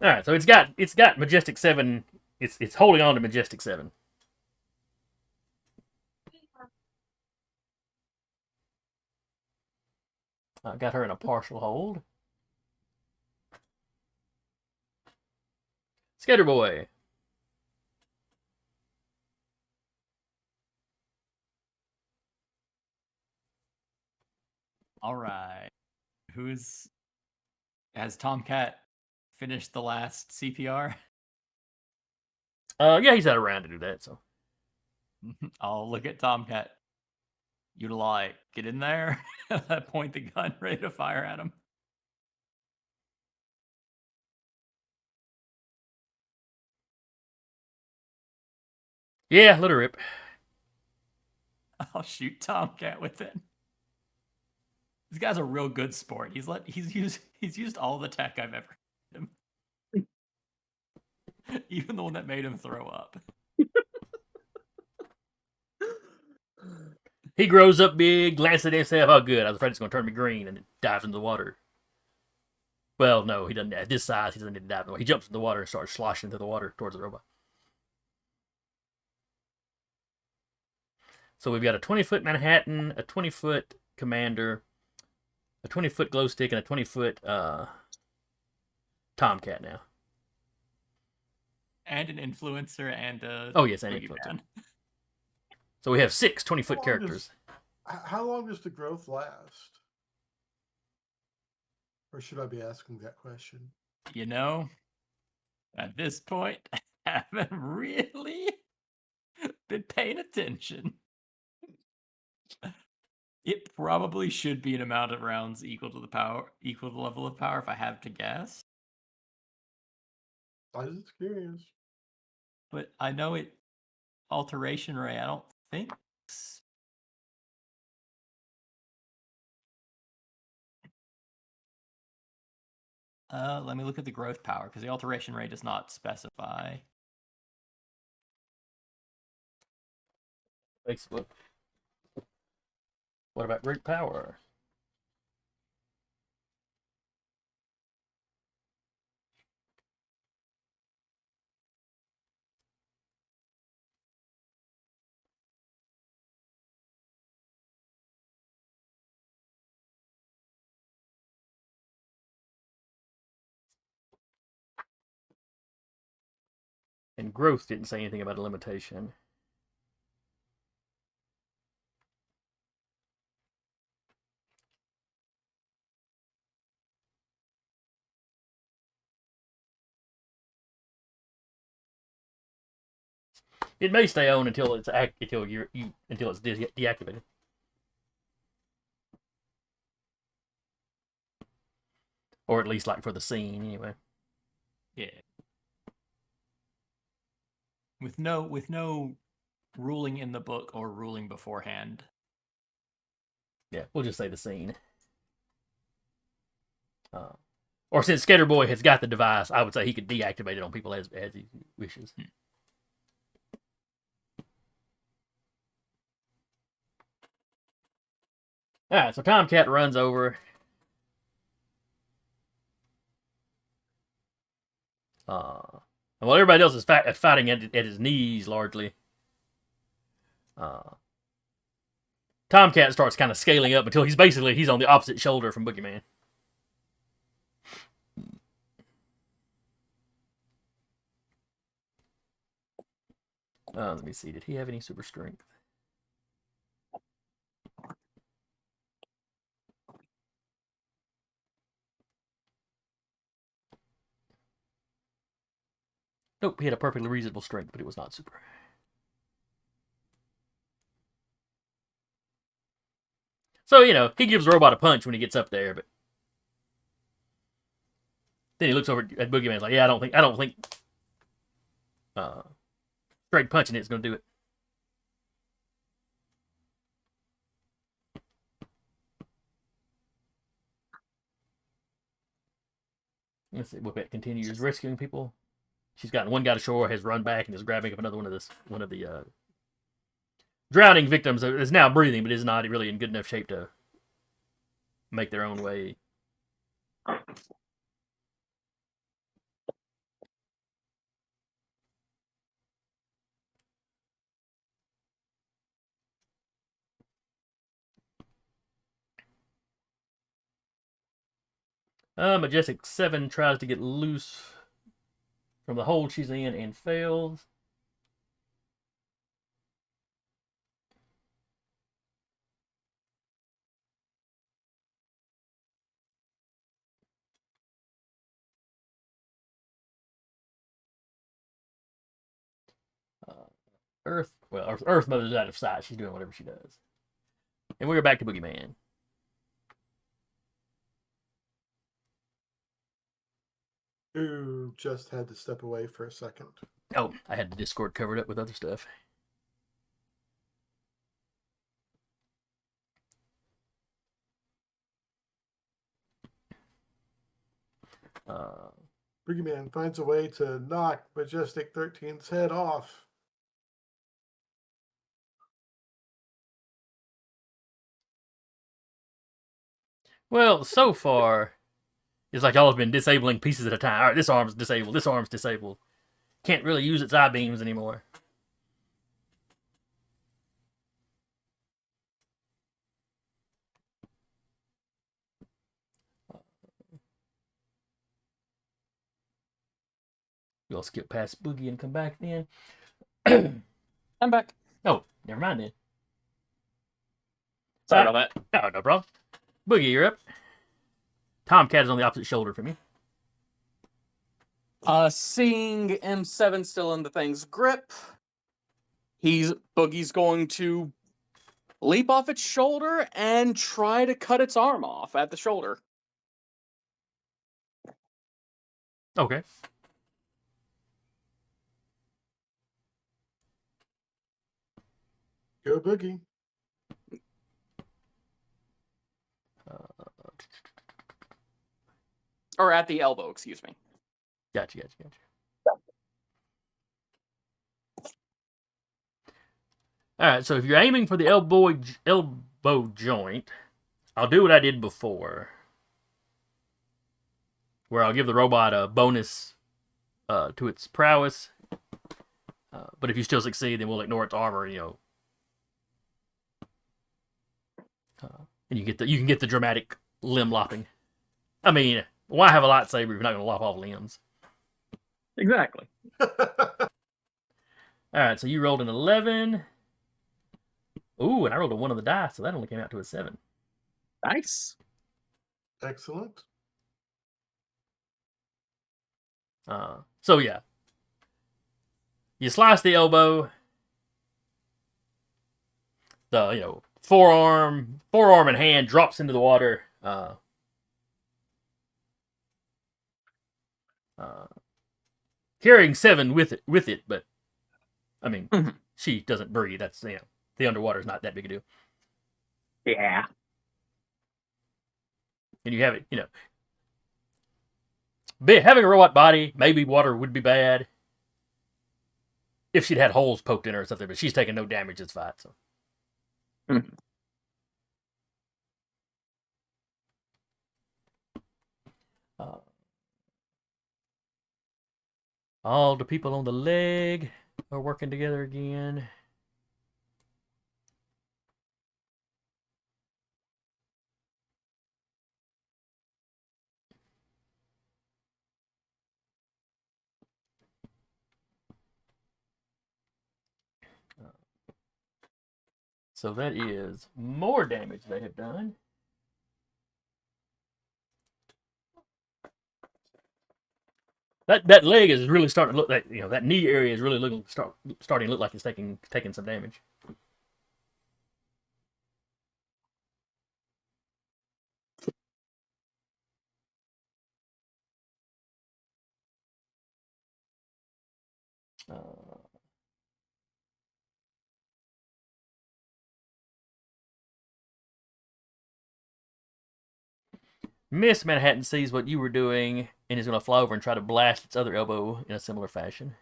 [SPEAKER 2] All right, so it's got Majestic 7. It's holding on to Majestic 7. Got her in a partial hold. Skater Boy.
[SPEAKER 5] All right. Has Tomcat finished the last CPR?
[SPEAKER 2] Yeah, he's had a round to do that, so.
[SPEAKER 5] I'll look at Tomcat. You like get in there, point the gun, ready to fire at him.
[SPEAKER 2] Yeah, let her rip.
[SPEAKER 5] I'll shoot Tomcat with it. This guy's a real good sport. He's used all the tech I've ever given him. Even the one that made him throw up.
[SPEAKER 2] He grows up big, glances at himself. Oh, good. I was afraid it's going to turn me green, and it dives into the water. Well, no, he doesn't. At this size, he doesn't need to dive in the water. He jumps in the water and starts sloshing through the water towards the robot. So we've got a 20-foot Manhattan, a 20-foot Commander, a 20-foot Glow Stick, and a 20-foot Tomcat now.
[SPEAKER 5] And an influencer and a
[SPEAKER 2] Oh, yes, and influencer.
[SPEAKER 5] man.
[SPEAKER 2] So we have 6 20-foot characters.
[SPEAKER 4] How long does the growth last? Or should I be asking that question?
[SPEAKER 5] You know, at this point, I haven't really been paying attention. It probably should be an amount of rounds equal to the level of power, if I have to guess.
[SPEAKER 4] I was just curious.
[SPEAKER 5] But I know it alteration ray. I don't think. Let me look at the growth power because the alteration ray does not specify.
[SPEAKER 2] Facebook. What about great power? And growth didn't say anything about a limitation. It may stay on until it's until it's deactivated. Or at least like for the scene anyway.
[SPEAKER 5] Yeah. With no ruling in the book or ruling beforehand.
[SPEAKER 2] Yeah, we'll just say the scene. Or since Skater Boy has got the device, I would say he could deactivate it on people as he wishes. Alright, so Tomcat runs over. Well, everybody else is fighting at his knees largely. Tomcat starts kind of scaling up until he's on the opposite shoulder from Boogeyman. Let me see. Did he have any super strength? Nope, he had a perfectly reasonable strength, but it was not super. So, he gives the robot a punch when he gets up there, but then he looks over at Boogeyman and is like, yeah, I don't think straight punching it's going to do it. Let's see, Whippet continues rescuing people. she's gotten one guy to shore, has run back, and is grabbing up another one of the drowning victims. That is now breathing, but is not really in good enough shape to make their own way. Majestic 7 tries to get loose from the hold she's in and fails. Earth Mother's out of sight. She's doing whatever she does. And we're back to Boogeyman.
[SPEAKER 4] Who just had to step away for a second.
[SPEAKER 2] Oh, I had the Discord covered up with other stuff.
[SPEAKER 4] Boogeyman finds a way to knock Majestic 13's head off.
[SPEAKER 2] Well, so far, it's like y'all have been disabling pieces at a time. All right, this arm's disabled. This arm's disabled. Can't really use its eye beams anymore. We'll skip past Boogie and come back then.
[SPEAKER 3] I'm back.
[SPEAKER 2] Oh, never mind then.
[SPEAKER 3] Sorry about that.
[SPEAKER 2] No, no problem. Boogie, you're up. Tomcat is on the opposite shoulder from you.
[SPEAKER 3] Seeing M7 still in the thing's grip, Boogie's going to leap off its shoulder and try to cut its arm off at the shoulder.
[SPEAKER 2] Okay.
[SPEAKER 4] Go Boogie.
[SPEAKER 3] Or at the elbow, excuse me.
[SPEAKER 2] Gotcha. All right, so if you're aiming for the elbow joint, I'll do what I did before, where I'll give the robot a bonus to its prowess. But if you still succeed, then we'll ignore its armor, and you can get the dramatic limb lopping. I mean, why have a lightsaber if you're not going to lop off limbs?
[SPEAKER 3] Exactly.
[SPEAKER 2] All right, so you rolled an 11. Ooh, and I rolled a 1 on the die, so that only came out to a 7.
[SPEAKER 3] Nice.
[SPEAKER 4] Excellent.
[SPEAKER 2] So yeah, you slice the elbow. The forearm and hand drops into the water. Carrying 7 with it, but I mean, she doesn't breathe. That's the underwater is not that big a deal.
[SPEAKER 3] Yeah.
[SPEAKER 2] And you have it, having a robot body, maybe water would be bad if she'd had holes poked in her or something, but she's taking no damage this fight, so. All the people on the leg are working together again. So that is more damage they have done. That leg is really starting to look like that knee area is really starting to look like it's taking some damage. Miss Manhattan sees what you were doing and is going to fly over and try to blast its other elbow in a similar fashion.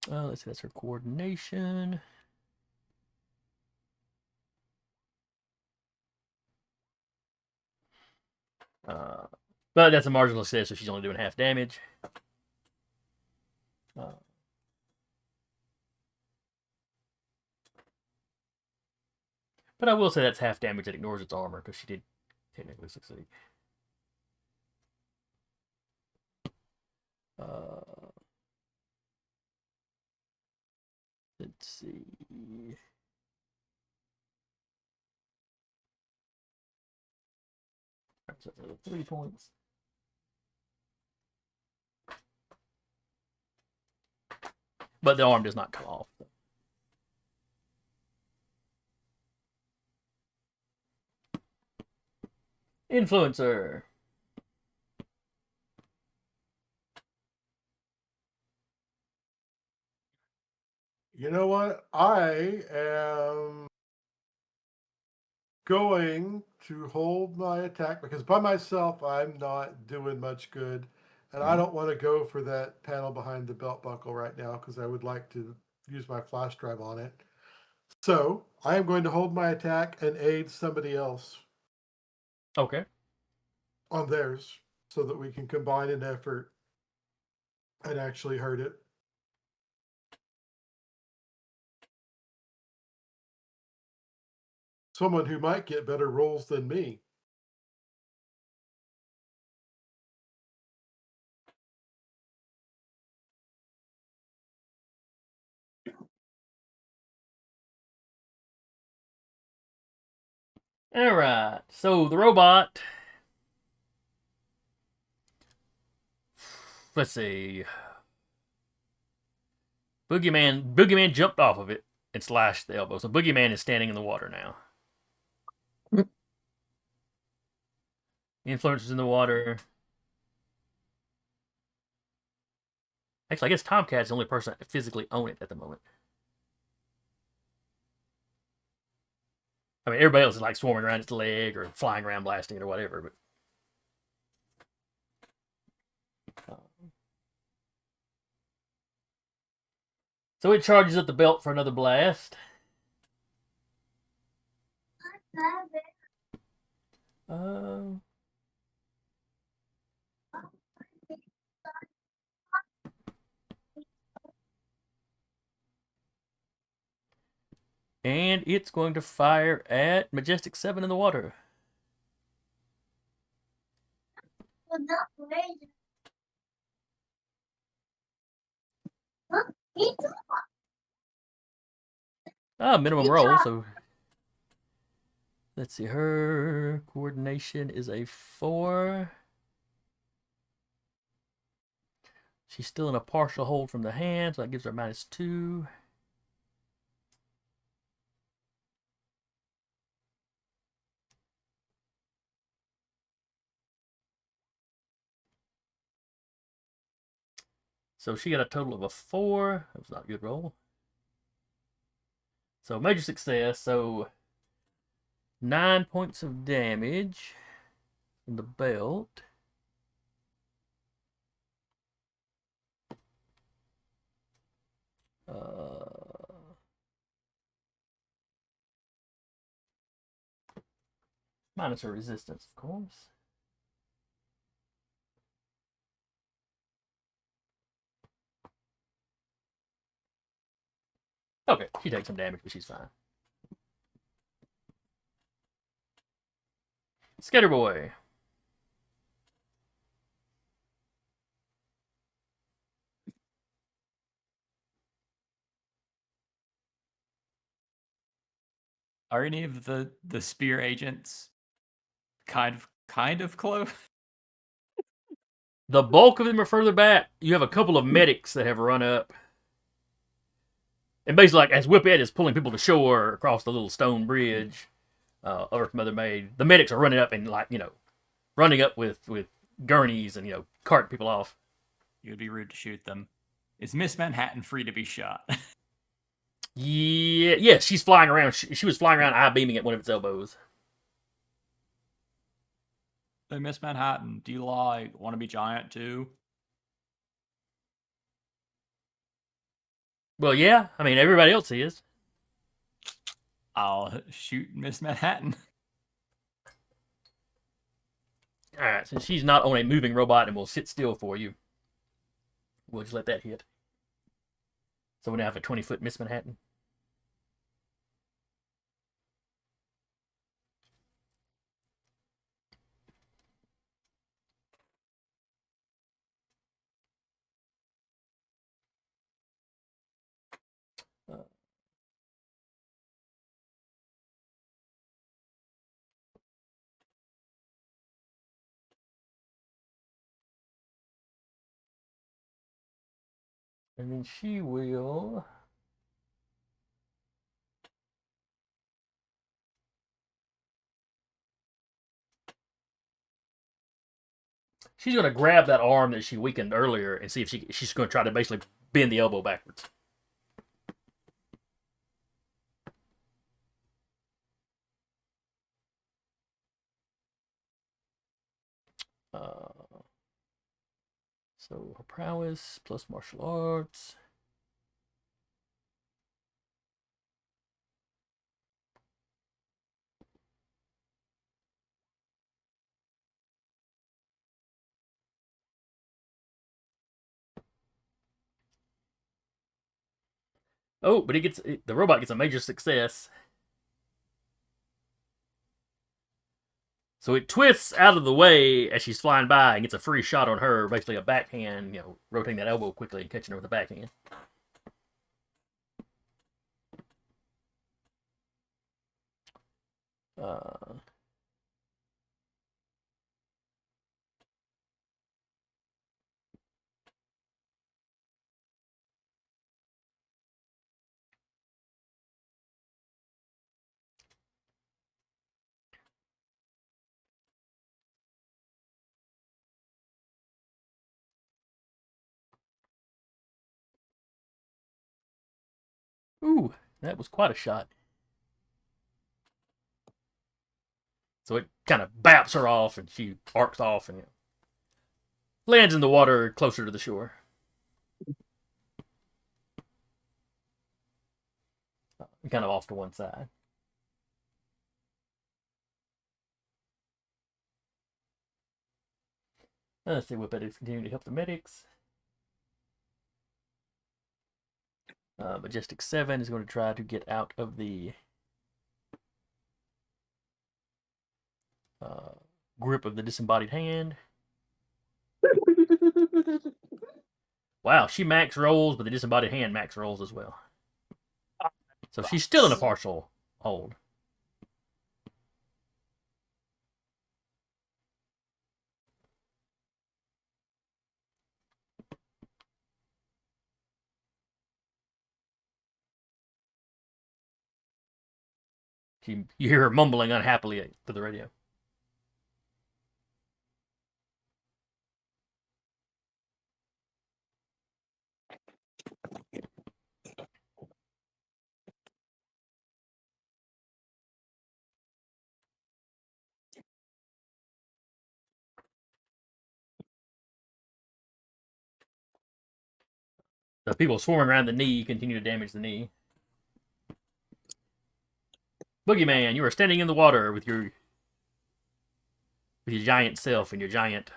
[SPEAKER 2] Let's see, that's her coordination. But that's a marginal success, so she's only doing half damage. But I will say that's half damage that ignores its armor, because she did technically succeed. Let's see. So 3 points. But the arm does not come off. Influencer.
[SPEAKER 4] You know what? I am going to hold my attack because by myself I'm not doing much good. And I don't want to go for that panel behind the belt buckle right now because I would like to use my flash drive on it. So I am going to hold my attack and aid somebody else.
[SPEAKER 2] Okay.
[SPEAKER 4] On theirs so that we can combine an effort and actually hurt it. Someone who might get better rolls than me.
[SPEAKER 2] All right. So the robot. Let's see. Boogeyman jumped off of it and slashed the elbow. So Boogeyman is standing in the water now. Influencer's in the water. Actually, I guess Tomcat's the only person that physically own it at the moment. I mean, everybody else is like swarming around its leg or flying around blasting it or whatever, but so it charges up the belt for another blast. And it's going to fire at Majestic 7 in the water. Minimum roll, so let's see, her coordination is a 4. She's still in a partial hold from the hand, so that gives her -2. So she got a total of a 4. That was not a good roll. So major success. So 9 points of damage from the belt. Minus her resistance, of course. Okay, she takes some damage, but she's fine. Scatterboy.
[SPEAKER 5] Are any of the spear agents kind of close?
[SPEAKER 2] The bulk of them are further back. You have a couple of medics that have run up. And basically, like, as Whiphead is pulling people to shore across the little stone bridge over from Mother Maid, the medics are running up and, like, running up with gurneys and, carting people off.
[SPEAKER 5] It would be rude to shoot them. Is Miss Manhattan free to be shot?
[SPEAKER 2] Yeah, she's flying around. She was flying around, eye beaming at one of its elbows.
[SPEAKER 5] Hey, Miss Manhattan, do you like want to be giant too?
[SPEAKER 2] Well, yeah. I mean, everybody else is.
[SPEAKER 5] I'll shoot Miss Manhattan.
[SPEAKER 2] All right, since she's not on a moving robot and will sit still for you, we'll just let that hit. So we now have a 20-foot Miss Manhattan. And then she will. She's going to grab that arm that she weakened earlier and see if she's going to try to basically bend the elbow backwards. So her prowess plus martial arts. Oh, but the robot gets a major success. So it twists out of the way as she's flying by and gets a free shot on her, basically a backhand, rotating that elbow quickly and catching her with a backhand. Ooh, that was quite a shot. So it kind of baps her off, and she arcs off and lands in the water closer to the shore. Kind of off to one side. Let's see what medics continue to help the medics. Majestic 7 is going to try to get out of the grip of the disembodied hand. Wow, she max rolls, but the disembodied hand max rolls as well. So she's still in a partial hold. You hear her mumbling unhappily to the radio. The people swarming around the knee continue to damage the knee. Boogeyman, you are standing in the water with your giant self and your giant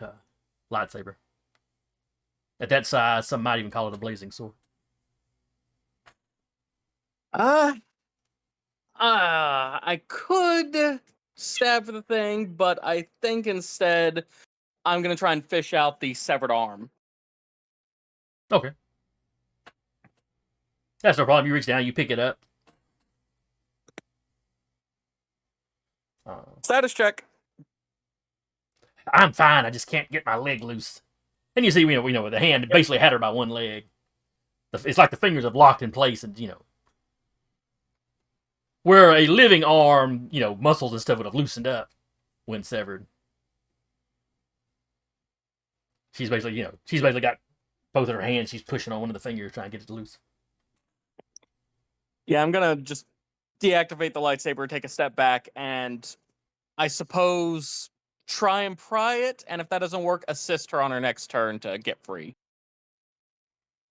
[SPEAKER 2] lightsaber. At that size, some might even call it a blazing sword.
[SPEAKER 3] I could stab for the thing, but I think instead I'm gonna try and fish out the severed arm.
[SPEAKER 2] Okay. That's no problem. You reach down, you pick it up.
[SPEAKER 3] Status check.
[SPEAKER 2] I'm fine. I just can't get my leg loose. And you see, the hand basically had her by one leg. It's like the fingers have locked in place, and where a living arm, muscles and stuff would have loosened up when severed. She's basically got both of her hands. She's pushing on one of the fingers, trying to get it loose.
[SPEAKER 3] Yeah, I'm gonna just deactivate the lightsaber, take a step back, and I suppose try and pry it. And if that doesn't work, assist her on her next turn to get free.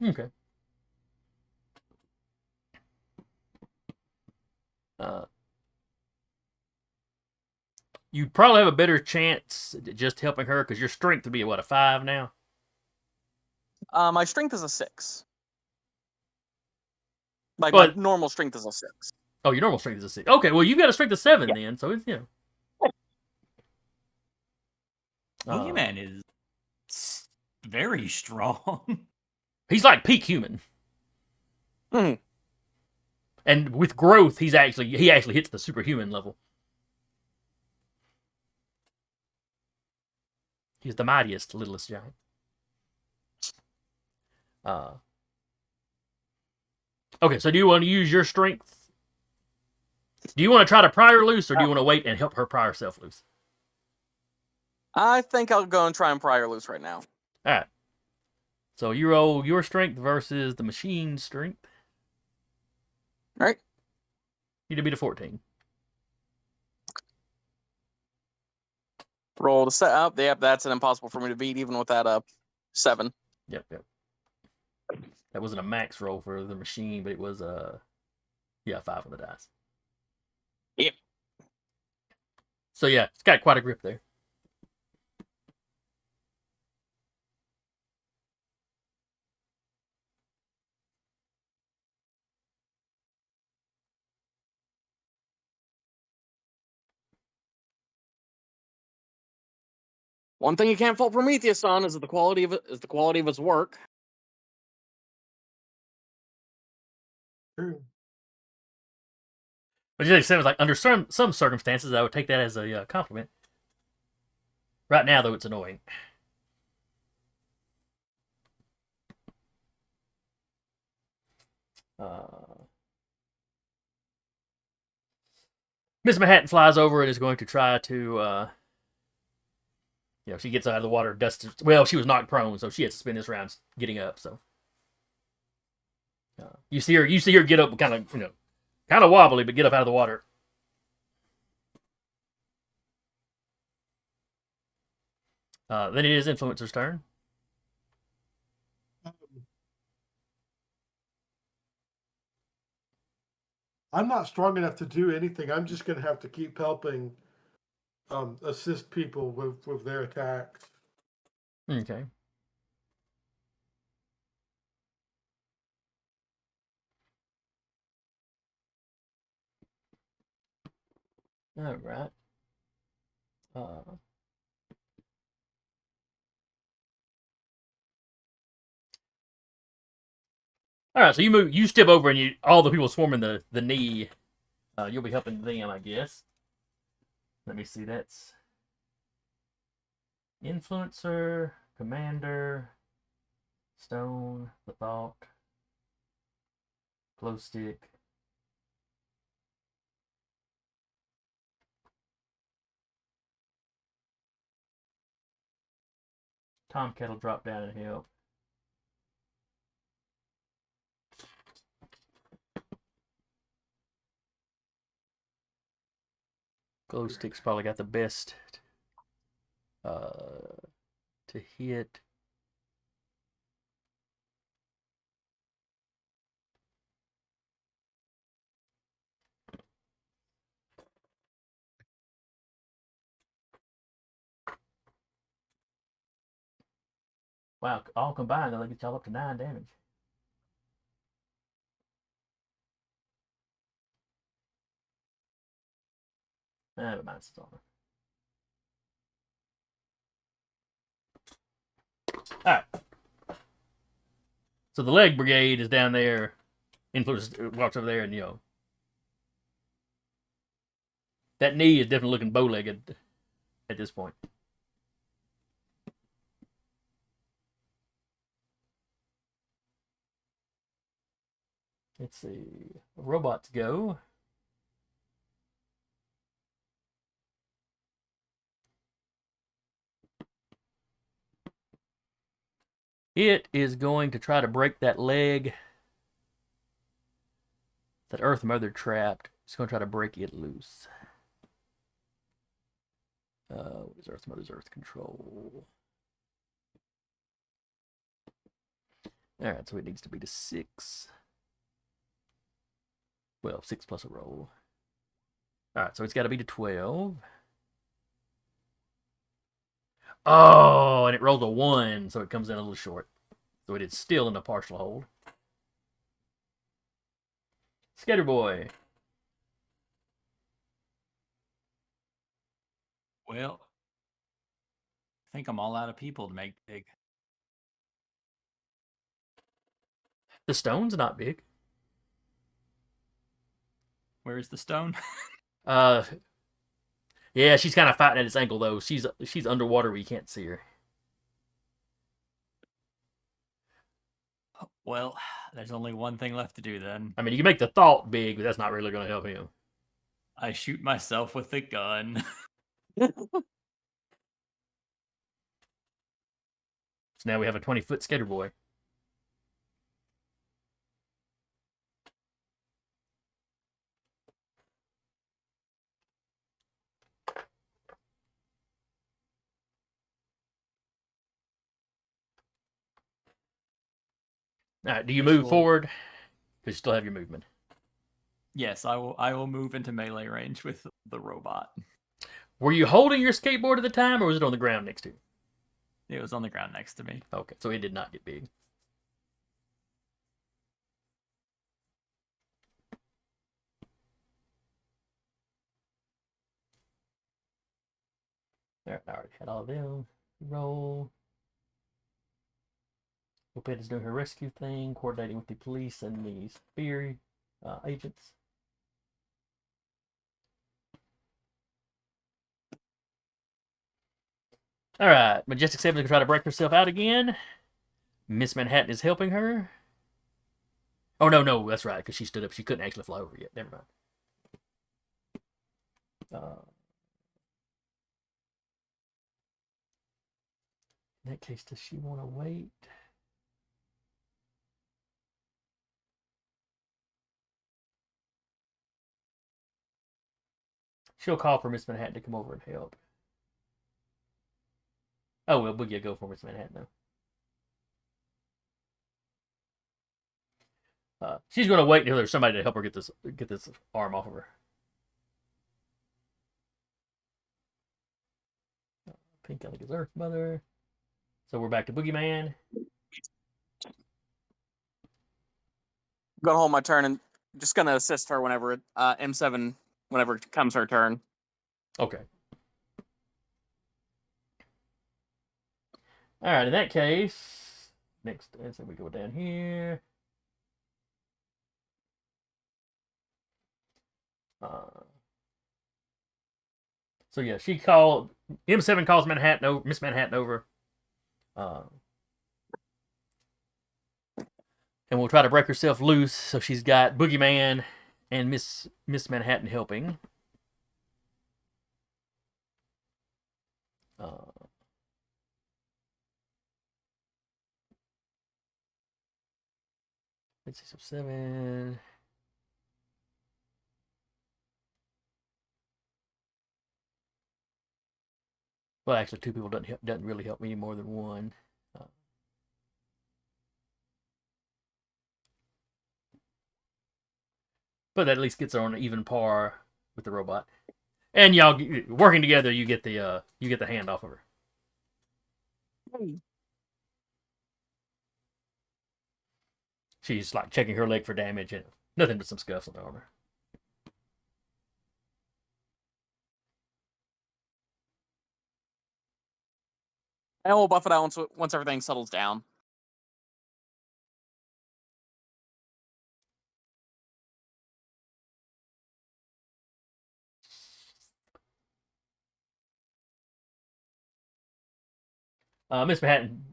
[SPEAKER 2] Okay. You probably have a better chance at just helping her because your strength would be what, a 5 now?
[SPEAKER 3] My strength is a 6. Like
[SPEAKER 2] Well,
[SPEAKER 3] my normal strength is a 6.
[SPEAKER 2] Oh, your normal strength is a 6. Okay, well you've got a strength of 7 then, so it's
[SPEAKER 5] Boogeyman is very strong.
[SPEAKER 2] He's like peak human.
[SPEAKER 3] Mhm.
[SPEAKER 2] And with growth, he actually hits the superhuman level. He's the mightiest, littlest giant. Okay, so do you want to use your strength? Do you want to try to pry her loose, or do you want to wait and help her pry herself loose?
[SPEAKER 3] I think I'll go and try and pry her loose right now.
[SPEAKER 2] All right. So you roll your strength versus the machine's strength.
[SPEAKER 3] All right.
[SPEAKER 2] Need to beat a 14.
[SPEAKER 3] Roll the set up. Yep, that's an impossible for me to beat, even with that 7.
[SPEAKER 2] Yep. That wasn't a max roll for the machine, but it was 5 on the dice.
[SPEAKER 3] Yep.
[SPEAKER 2] So yeah, it's got quite a grip there.
[SPEAKER 3] One thing you can't fault Prometheus on is the quality of his work.
[SPEAKER 4] True.
[SPEAKER 2] But you said it was like under some circumstances, I would take that as a compliment. Right now, though, it's annoying. Miss Manhattan flies over and is going to try to, she gets out of the water, dusts. Well, she was knocked prone, so she had to spend this round getting up. So you see her get up, kind of wobbly, but get up out of the water. Then it is Influencer's turn.
[SPEAKER 4] I'm not strong enough to do anything. I'm just going to have to keep helping assist people with their attacks.
[SPEAKER 2] Okay. All right. All right, so you step over and all the people swarming the knee. You'll be helping them, I guess. Let me see. That's Influencer, Commander, Stone, the Thought, Glow Stick. Tomcat will drop down and help. Glow Stick's probably got the best to hit. Wow, all combined, that'll get y'all up to 9 damage. But mine's on. Alright. So the leg brigade is down there. Influence walks over there and, that knee is definitely looking bow-legged at this point. Let's see. Robots go. It is going to try to break that leg That Earth Mother trapped. It's going to try to break it loose. What is Earth Mother's Earth control? Alright, so it needs to be to 6. Well, 6 plus a roll. Alright, so it's got to be to 12. Oh, and it rolled a 1, so it comes in a little short. So it is still in a partial hold. Skater Boy.
[SPEAKER 5] Well, I think I'm all out of people to make big.
[SPEAKER 2] The stone's not big.
[SPEAKER 5] Where is the stone?
[SPEAKER 2] Yeah, she's kind of fighting at its ankle though. She's underwater where you can't see her.
[SPEAKER 5] Well, there's only one thing left to do then.
[SPEAKER 2] I mean, you can make the thought big, but that's not really going to help him.
[SPEAKER 5] I shoot myself with the gun.
[SPEAKER 2] So now we have a 20-foot Skater Boy. All right, do you move forward? Because you still have your movement.
[SPEAKER 5] Yes, I will move into melee range with the robot.
[SPEAKER 2] Were you holding your skateboard at the time, or was it on the ground next to you?
[SPEAKER 5] It was on the ground next to me.
[SPEAKER 2] Okay, so it did not get big. All right, I already had all of them. Roll. Lupita's doing her rescue thing, coordinating with the police and the Spear agents. All right, Majestic 7 is going to try to break herself out again. Miss Manhattan is helping her. Oh, no, that's right, because she stood up. She couldn't actually fly over yet. Never mind. In that case, does she want to wait? She'll call for Miss Manhattan to come over and help. Oh, well, Boogie will go for Miss Manhattan, though. She's going to wait until there's somebody to help her get this arm off of her. Pink, I think, is Earth Mother. So we're back to Boogeyman.
[SPEAKER 3] Gonna hold my turn and just gonna assist her whenever M7 whenever it comes her turn.
[SPEAKER 2] Okay. All right. In that case, next, so we go down here. So yeah, she called M7 calls Manhattan over, Miss Manhattan over, and we'll try to break herself loose. So she's got Boogeyman and Miss Manhattan helping. Let's see, so 7. Well, actually, 2 people doesn't really help me any more than 1. But that at least gets her on an even par with the robot. And y'all working together, you get the hand off of her. She's like checking her leg for damage and nothing but some scuffs on the armor.
[SPEAKER 3] And we'll buff it out once everything settles down.
[SPEAKER 2] Miss Manhattan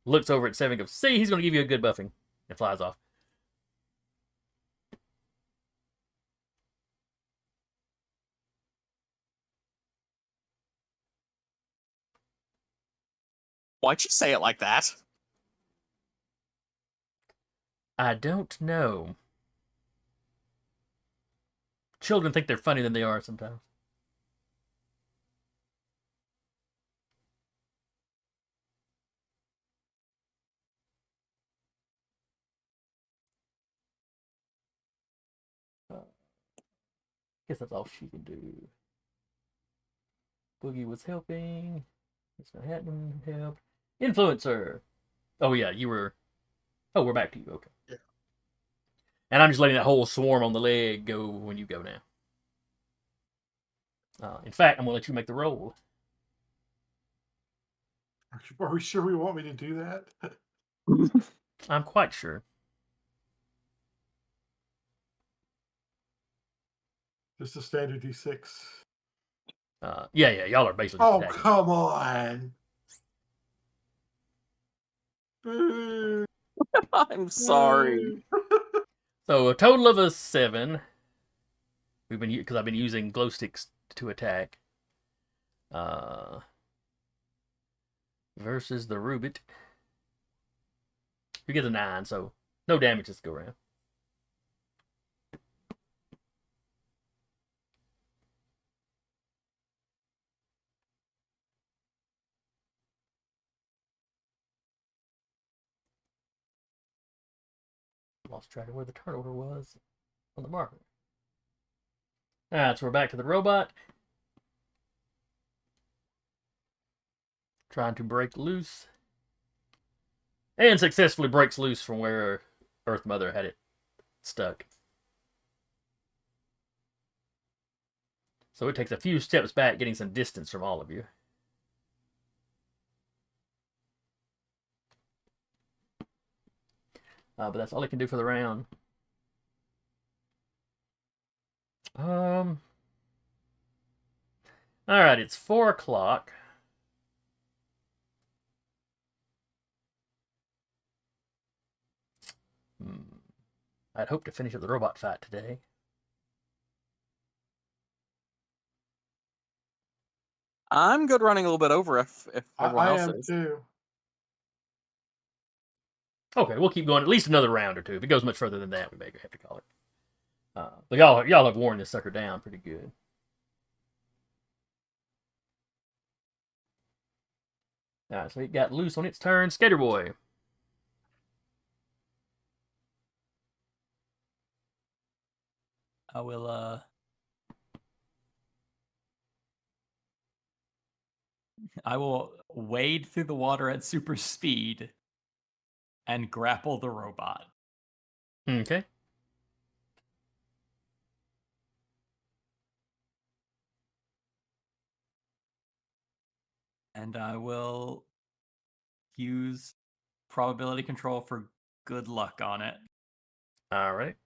[SPEAKER 2] looks over at 7 and goes, "See, he's going to give you a good buffing," and flies off.
[SPEAKER 3] Why'd you say it like that?
[SPEAKER 2] I don't know. Children think they're funnier than they are sometimes. Guess that's all she can do. Boogie was helping. Miss Manhattan helped. Influencer. Oh yeah, you were. Oh, we're back to you. Okay.
[SPEAKER 4] Yeah.
[SPEAKER 2] And I'm just letting that whole swarm on the leg go when you go now. In fact, I'm gonna let you make the roll.
[SPEAKER 4] Are we sure we want me to do that?
[SPEAKER 2] I'm quite sure.
[SPEAKER 4] Just a standard D6.
[SPEAKER 2] Yeah, y'all are basically.
[SPEAKER 4] Oh,
[SPEAKER 2] attacking.
[SPEAKER 4] come on. Boo.
[SPEAKER 3] I'm sorry.
[SPEAKER 2] So a total of a 7. We've been because I've been using glow sticks to attack. Versus the Rubit. You get a 9, so no damage this go around. Lost track of where the turn order was on the marker. Alright, so we're back to the robot. Trying to break loose. And successfully breaks loose from where Earth Mother had it stuck. So it takes a few steps back, getting some distance from all of you. But that's all it can do for the round. Alright, it's 4 o'clock. I'd hoped to finish up the robot fight today.
[SPEAKER 3] I'm good running a little bit over if everyone
[SPEAKER 4] I
[SPEAKER 3] else
[SPEAKER 4] am
[SPEAKER 3] is.
[SPEAKER 4] too.
[SPEAKER 2] Okay, we'll keep going at least another round or two. If it goes much further than that, we may have to call it. But y'all have worn this sucker down pretty good. Alright, so it got loose on its turn. Skater Boy.
[SPEAKER 5] I will I will wade through the water at super speed and grapple the robot.
[SPEAKER 2] Okay.
[SPEAKER 5] And I will use probability control for good luck on it.
[SPEAKER 2] Alright.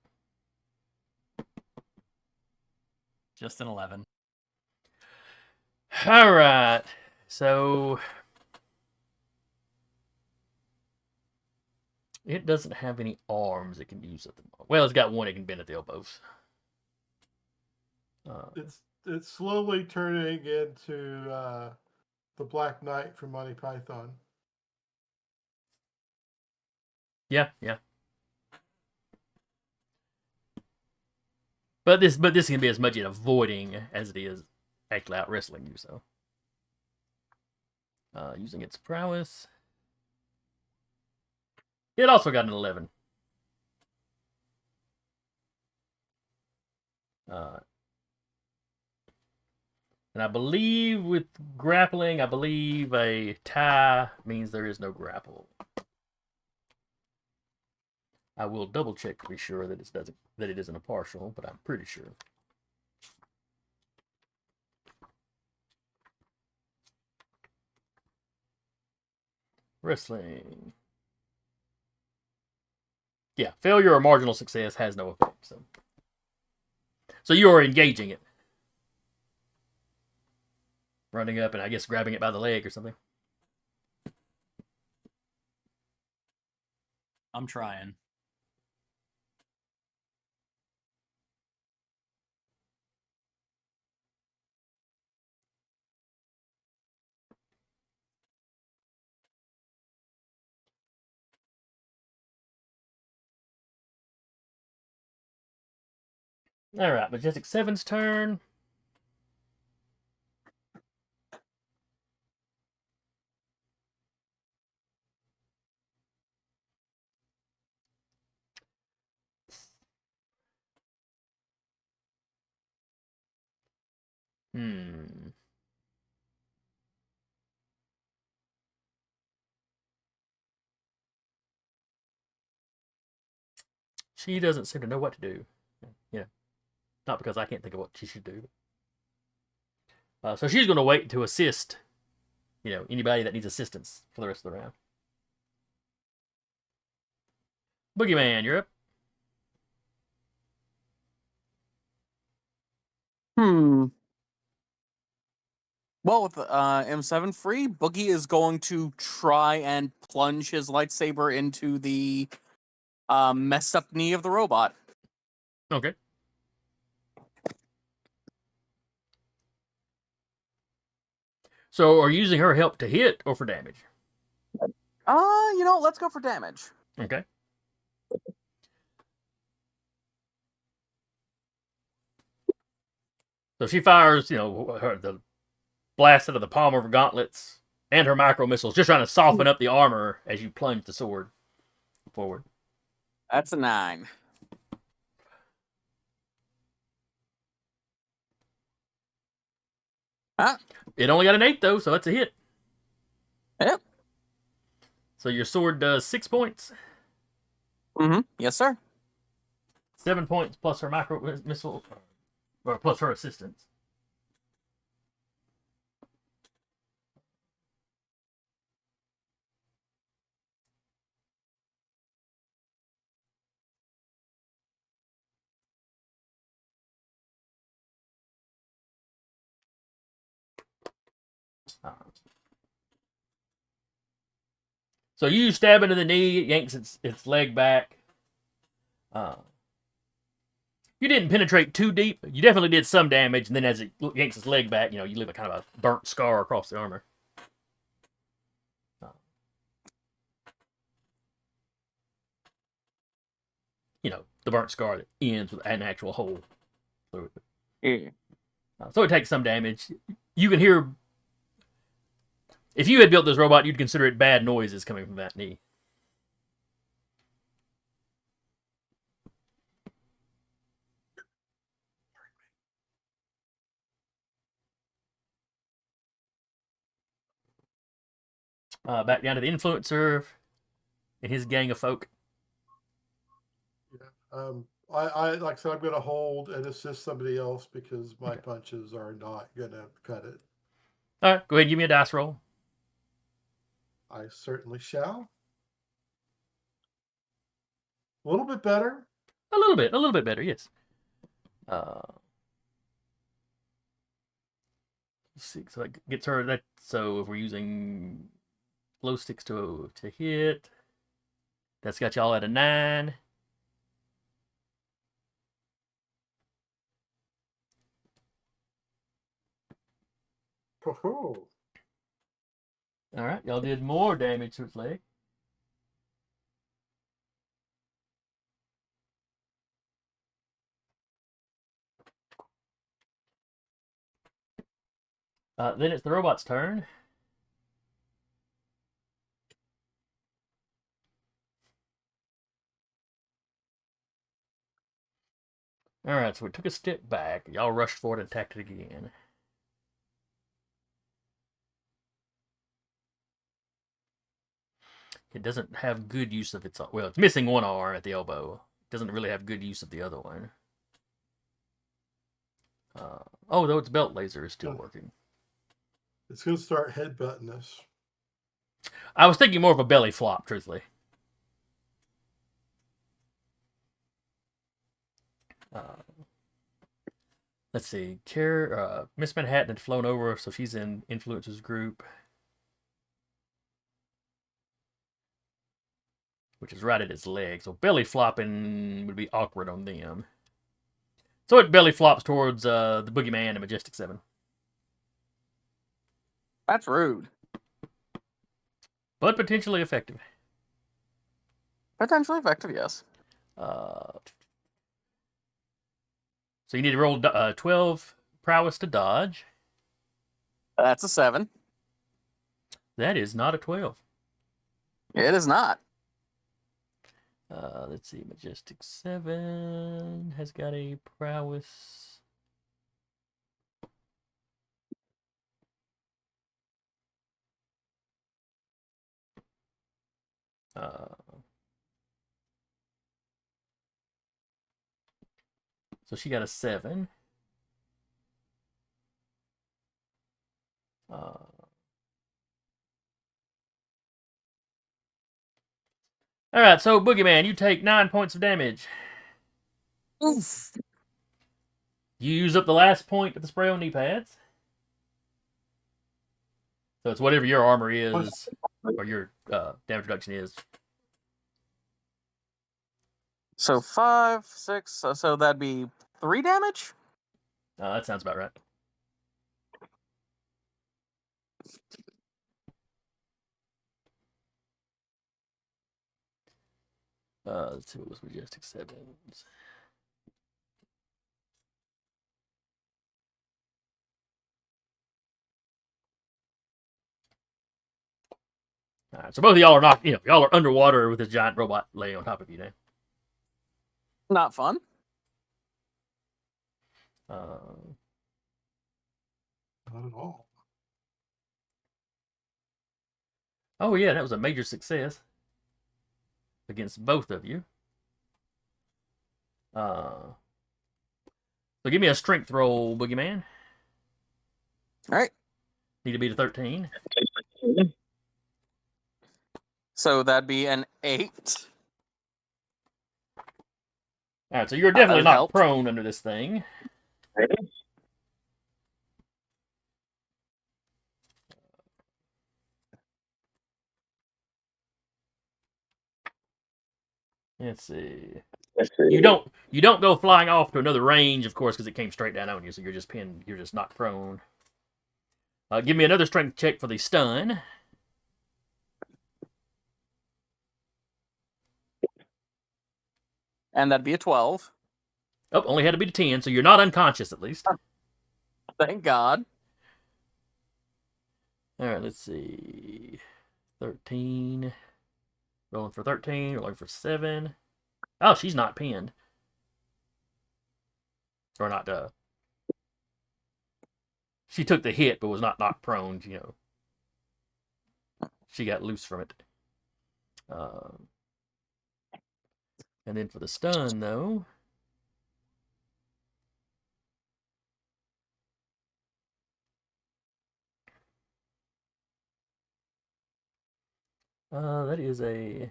[SPEAKER 5] Just an 11.
[SPEAKER 2] Alright. So it doesn't have any arms it can use at the moment. Well, it's got one it can bend at the elbows.
[SPEAKER 4] It's slowly turning into the Black Knight from Monty Python.
[SPEAKER 2] Yeah. But this can be as much in avoiding as it is actually out wrestling you, so. Using its prowess. It also got an 11. And I believe with grappling, a tie means there is no grapple. I will double check to be sure that it isn't a partial, but I'm pretty sure. Wrestling. Yeah, failure or marginal success has no effect. So you are engaging it. Running up and I guess grabbing it by the leg or something.
[SPEAKER 5] I'm trying.
[SPEAKER 2] All right, Majestic 7's turn. Hmm. She doesn't seem to know what to do. Yeah. Not because I can't think of what she should do. So she's going to wait to assist, anybody that needs assistance for the rest of the round. Boogeyman, you're up.
[SPEAKER 3] Well, with M7 free, Boogie is going to try and plunge his lightsaber into the messed up knee of the robot.
[SPEAKER 2] Okay. So are you using her help to hit or for damage?
[SPEAKER 3] Let's go for damage.
[SPEAKER 2] Okay. So she fires, the blast out of the palm of her gauntlets and her micro missiles, just trying to soften up the armor as you plunge the sword forward.
[SPEAKER 3] That's a 9. Huh?
[SPEAKER 2] It only got an 8 though, so that's a hit.
[SPEAKER 3] Yep.
[SPEAKER 2] So your sword does 6 points.
[SPEAKER 3] Mm-hmm. Yes, sir.
[SPEAKER 2] 7 points plus her micro missile, or plus her assistance. So you stab into the knee, it yanks its leg back. You didn't penetrate too deep. You definitely did some damage, and then as it yanks its leg back, you leave a kind of a burnt scar across the armor. The burnt scar that ends with an actual hole through it.
[SPEAKER 3] Yeah.
[SPEAKER 2] So it takes some damage. You can hear... If you had built this robot, you'd consider it bad noises coming from that knee. Back down to the influencer and his gang of folk.
[SPEAKER 4] Yeah. I like I said, I'm going to hold and assist somebody else because my punches are not going to cut it.
[SPEAKER 2] All right, go ahead and give me a dice roll.
[SPEAKER 4] I certainly shall. A little bit better.
[SPEAKER 2] A little bit better, yes. Let's see, so that gets her. That so if we're using glow sticks to hit, that's got y'all at a 9.
[SPEAKER 4] Oh.
[SPEAKER 2] All right, y'all did more damage to its leg. Then it's the robot's turn. All right, so we took a step back. Y'all rushed forward and attacked it again. It doesn't have good use of its... Well, it's missing one arm at the elbow. It doesn't really have good use of the other one. Though its belt laser is still working.
[SPEAKER 4] It's going to start headbutting us.
[SPEAKER 2] I was thinking more of a belly flop, truthfully. Let's see. Miss Manhattan had flown over, so she's in Influencer's group. Which is right at its leg. So belly flopping would be awkward on them. So it belly flops towards the Boogeyman and Majestic 7.
[SPEAKER 3] That's rude.
[SPEAKER 2] But potentially effective.
[SPEAKER 3] Potentially effective, yes.
[SPEAKER 2] So you need to roll 12 prowess to dodge.
[SPEAKER 3] That's a 7.
[SPEAKER 2] That is not a 12.
[SPEAKER 3] It is not.
[SPEAKER 2] Let's see. Majestic 7 has got a prowess. So she got a 7. All right, so Boogeyman, you take 9 points of damage.
[SPEAKER 3] Oof.
[SPEAKER 2] You use up the last point of the spray on knee pads. So it's whatever your armor is, or your damage reduction is.
[SPEAKER 3] So 5, 6, so that'd be 3 damage?
[SPEAKER 2] That sounds about right. Let's see what was Majestic 7's. All right, so both of y'all are knocked. Y'all are underwater with this giant robot laying on top of you now.
[SPEAKER 3] Not fun.
[SPEAKER 4] Not at all.
[SPEAKER 2] Oh yeah, that was a major success against both of you. So give me a strength roll, Boogeyman.
[SPEAKER 3] All right.
[SPEAKER 2] Need to beat a 13.
[SPEAKER 3] So that'd be an 8.
[SPEAKER 2] All right, so you're definitely not
[SPEAKER 3] helped.
[SPEAKER 2] prone under this thing. Let's see. You don't go flying off to another range, of course, because it came straight down on you. So you're just pinned. You're just knocked prone. Give me another strength check for the stun.
[SPEAKER 3] And that'd be a 12.
[SPEAKER 2] Oh, only had to beat a 10, so you're not unconscious at least.
[SPEAKER 3] Thank God.
[SPEAKER 2] All right, let's see. 13. Rolling for 13. Rolling for 7. Oh, she's not pinned. Or not, she took the hit, but was not knocked prone, She got loose from it. And then for the stun, though. That is a...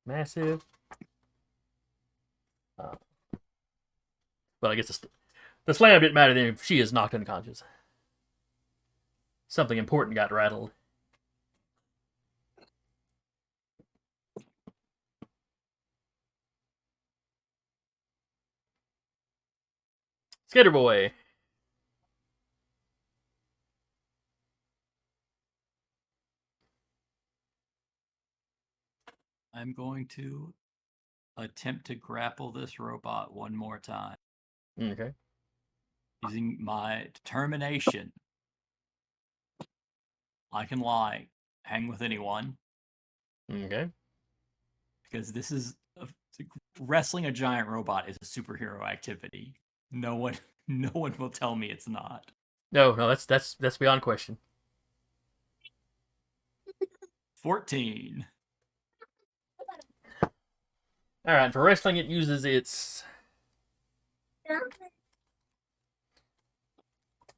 [SPEAKER 2] massive. But I guess the slam didn't matter then if she is knocked unconscious. Something important got rattled. Skater Boy.
[SPEAKER 5] I'm going to attempt to grapple this robot one more time.
[SPEAKER 2] Okay.
[SPEAKER 5] Using my determination. I can hang with anyone.
[SPEAKER 2] Okay.
[SPEAKER 5] Because this is wrestling a giant robot is a superhero activity. No one will tell me it's not.
[SPEAKER 2] No, that's beyond question.
[SPEAKER 5] 14.
[SPEAKER 2] All right, for wrestling, it uses its... I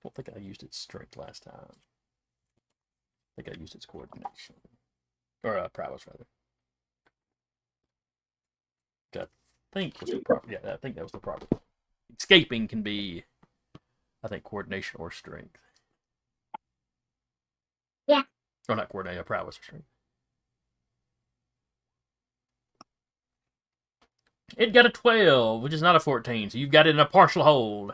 [SPEAKER 2] don't think I used its strength last time. I think I used its coordination. Or prowess, rather. I think was the proper... Yeah, I think that was the proper... Escaping can be, I think, coordination or strength.
[SPEAKER 8] Yeah.
[SPEAKER 2] Or not coordination, prowess or strength. It got a 12, which is not a 14, so you've got it in a partial hold.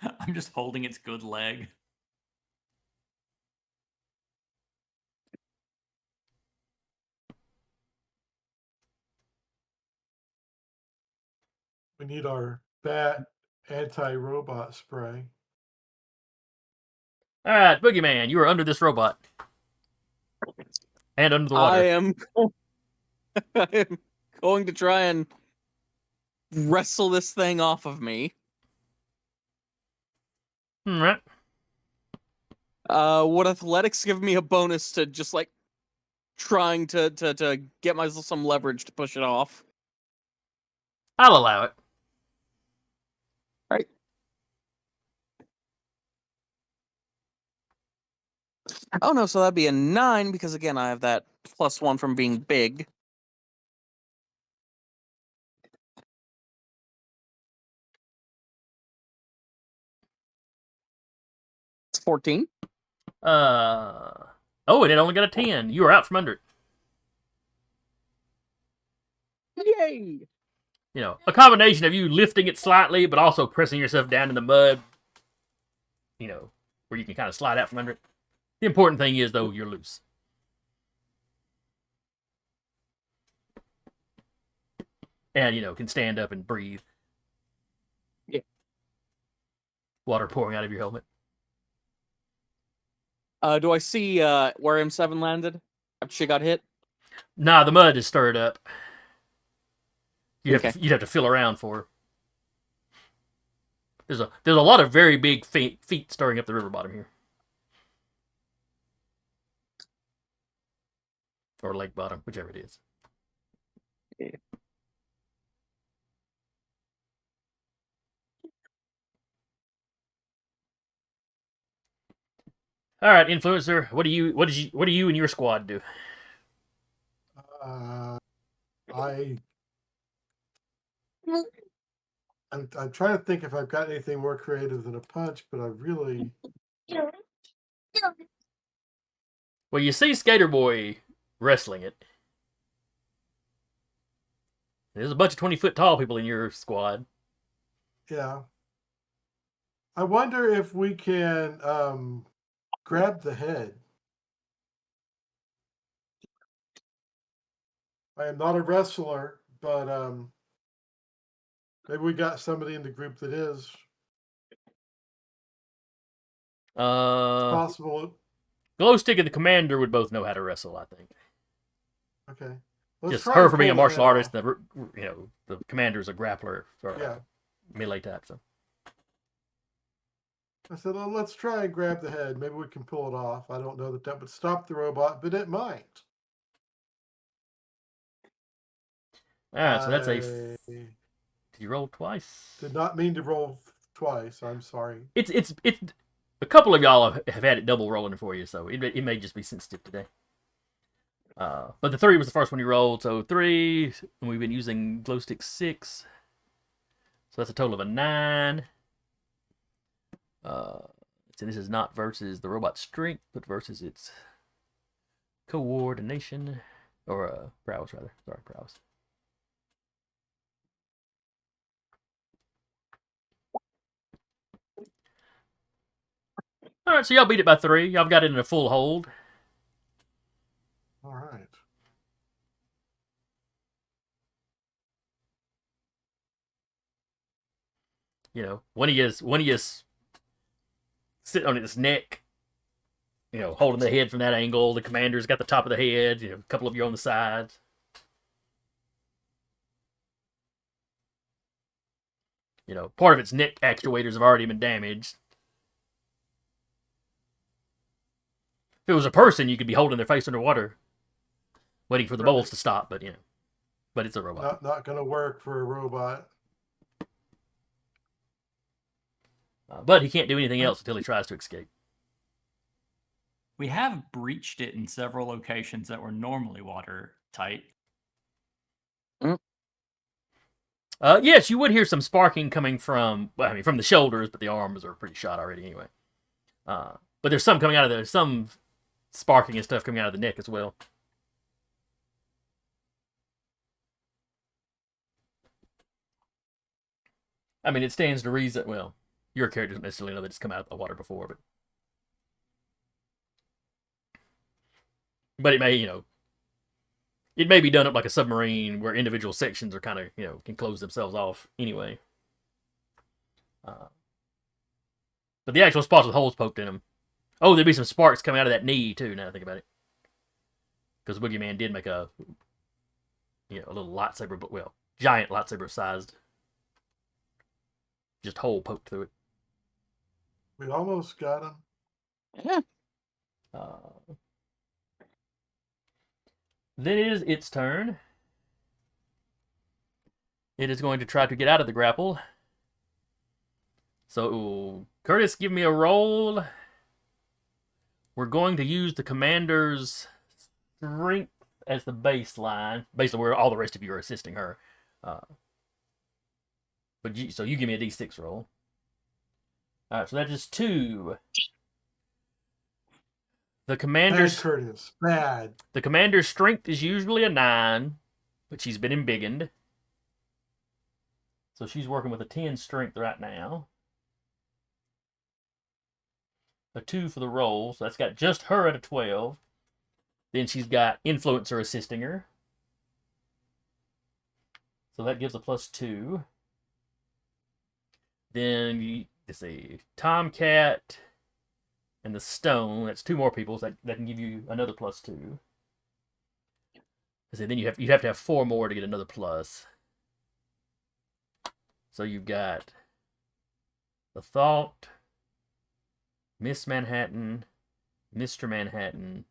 [SPEAKER 5] I'm just holding its good leg.
[SPEAKER 4] We need our bat anti-robot spray.
[SPEAKER 2] All right, Boogeyman, you are under this robot. And under the water.
[SPEAKER 3] I am going to try and wrestle this thing off of me.
[SPEAKER 2] All right.
[SPEAKER 3] Would athletics give me a bonus to just like trying to get myself some leverage to push it off?
[SPEAKER 2] I'll allow it.
[SPEAKER 3] Right. Oh no, so that'd be a 9 because again I have that +1 from being big. It's 14.
[SPEAKER 2] Oh, and it only got a 10. You are out from under it.
[SPEAKER 3] Yay!
[SPEAKER 2] You know, a combination of you lifting it slightly, but also pressing yourself down in the mud. You know, where you can kind of slide out from under it. The important thing is, though, you're loose. And, you know, can stand up and breathe.
[SPEAKER 3] Yeah.
[SPEAKER 2] Water pouring out of your helmet.
[SPEAKER 3] Do I see where M7 landed after she got hit?
[SPEAKER 2] Nah, the mud is stirred up. You'd
[SPEAKER 3] Okay.
[SPEAKER 2] have to feel around for her. There's a lot of very big feet stirring up the river bottom here. Or lake bottom, whichever it is.
[SPEAKER 3] Yeah.
[SPEAKER 2] All right, influencer. What do you and your squad do?
[SPEAKER 4] I'm trying to think if I've got anything more creative than a punch, but I really
[SPEAKER 2] Well, you see Skater Boy wrestling it. There's a bunch of 20-foot tall people in your squad.
[SPEAKER 4] yeah. I wonder if we can grab the head. I am not a wrestler, but maybe we got somebody in the group that is. Possible.
[SPEAKER 2] Glowstick and the commander would both know how to wrestle, I think.
[SPEAKER 4] Okay. Let's
[SPEAKER 2] Just
[SPEAKER 4] try
[SPEAKER 2] her
[SPEAKER 4] and
[SPEAKER 2] for being a
[SPEAKER 4] pull the
[SPEAKER 2] martial
[SPEAKER 4] head
[SPEAKER 2] artist.
[SPEAKER 4] off.
[SPEAKER 2] The commander's a grappler or
[SPEAKER 4] Yeah.
[SPEAKER 2] melee type. So
[SPEAKER 4] I said, well, let's try and grab the head. Maybe we can pull it off. I don't know that would stop the robot, but it might.
[SPEAKER 2] all right, so that's
[SPEAKER 4] I
[SPEAKER 2] did you roll twice?
[SPEAKER 4] did not mean to roll twice. I'm sorry.
[SPEAKER 2] It's a couple of y'all have had it double rolling for you, so it may just be sensitive today. But the 3 was the first one you rolled, so 3, and we've been using glowstick 6, so that's a total of a 9. So this is not versus the robot's strength, but versus its coordination, or prowess rather. Sorry, prowess. All right, so y'all beat it by 3. Y'all got it in a full hold.
[SPEAKER 4] All right.
[SPEAKER 2] You know, one of you sitting on its neck, you know, holding the head from that angle. The commander's got the top of the head. You know, a couple of you on the sides. You know, part of its neck actuators have already been damaged. If it was a person, you could be holding their face underwater, waiting for the bubbles to stop. But but it's a robot.
[SPEAKER 4] Not going to work for a robot.
[SPEAKER 2] But he can't do anything else until he tries to escape.
[SPEAKER 5] We have breached it in several locations that were normally watertight.
[SPEAKER 2] Yes, you would hear some sparking coming from the shoulders, but the arms are pretty shot already anyway. But there's some coming out of some sparking and stuff coming out of the neck as well. I mean, it stands to reason. Well, your character doesn't necessarily know that it's come out of the water before, but it may, It may be done up like a submarine where individual sections are kind of, can close themselves off anyway. But the actual spots with holes poked in them. Oh, there'd be some sparks coming out of that knee, too, now I think about it. Because the Boogeyman did make a little lightsaber, but, well, giant lightsaber-sized just hole poked through it.
[SPEAKER 4] We almost got him.
[SPEAKER 3] Yeah.
[SPEAKER 2] Then it is its turn. It is going to try to get out of the grapple. So, Curtis, give me a roll. We're going to use the commander's strength as the baseline, basically where all the rest of you are assisting her. So you give me a d6 roll. All right, so that is 2. The commander's
[SPEAKER 4] Bad, Curtis. Bad.
[SPEAKER 2] The commander's strength is usually a 9, but she's been embiggened. So she's working with a 10 strength right now. A 2 for the roll, so that's got just her at a 12. Then she's got Influencer assisting her. So that gives a +2. Then, let's see, Tomcat and the Stone, that's 2 more people, so that can give you another +2. So then you'd have to have 4 more to get another plus. So you've got the Thought, Miss Manhattan, Mr. Manhattan.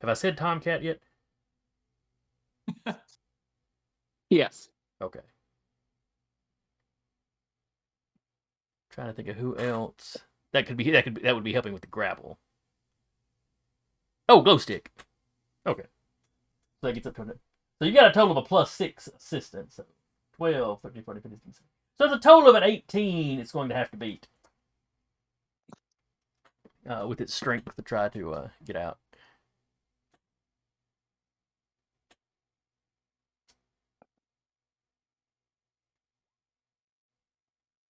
[SPEAKER 2] Have I said Tomcat yet?
[SPEAKER 3] Yes.
[SPEAKER 2] Okay. Trying to think of who else that would be helping with the grapple. Oh, glow stick. Okay. So that gets up to it. So you got a total of a +6 assistance. So 12, 13, 14, 15, 16. So it's a total of an 18 it's going to have to beat. With its strength to try to get out.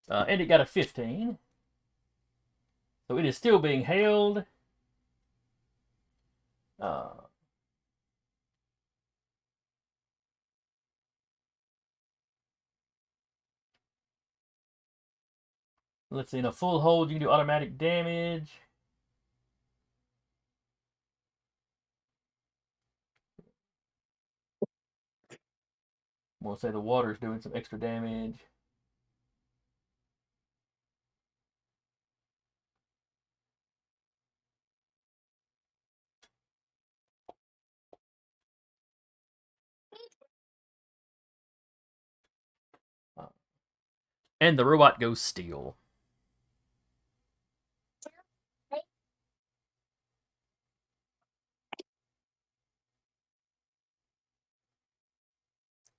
[SPEAKER 2] And it got a 15. So it is still being held. Let's see, in a full hold, you can do automatic damage. We'll say the water's doing some extra damage. And the robot goes steel.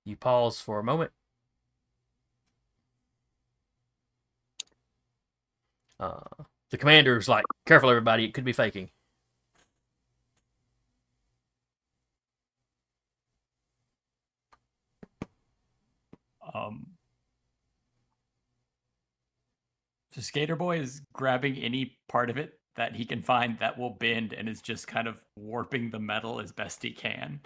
[SPEAKER 2] You pause for a moment. The commander's like, careful everybody, it could be faking.
[SPEAKER 5] So Skater Boy is grabbing any part of it that he can find that will bend and is just kind of warping the metal as best he can.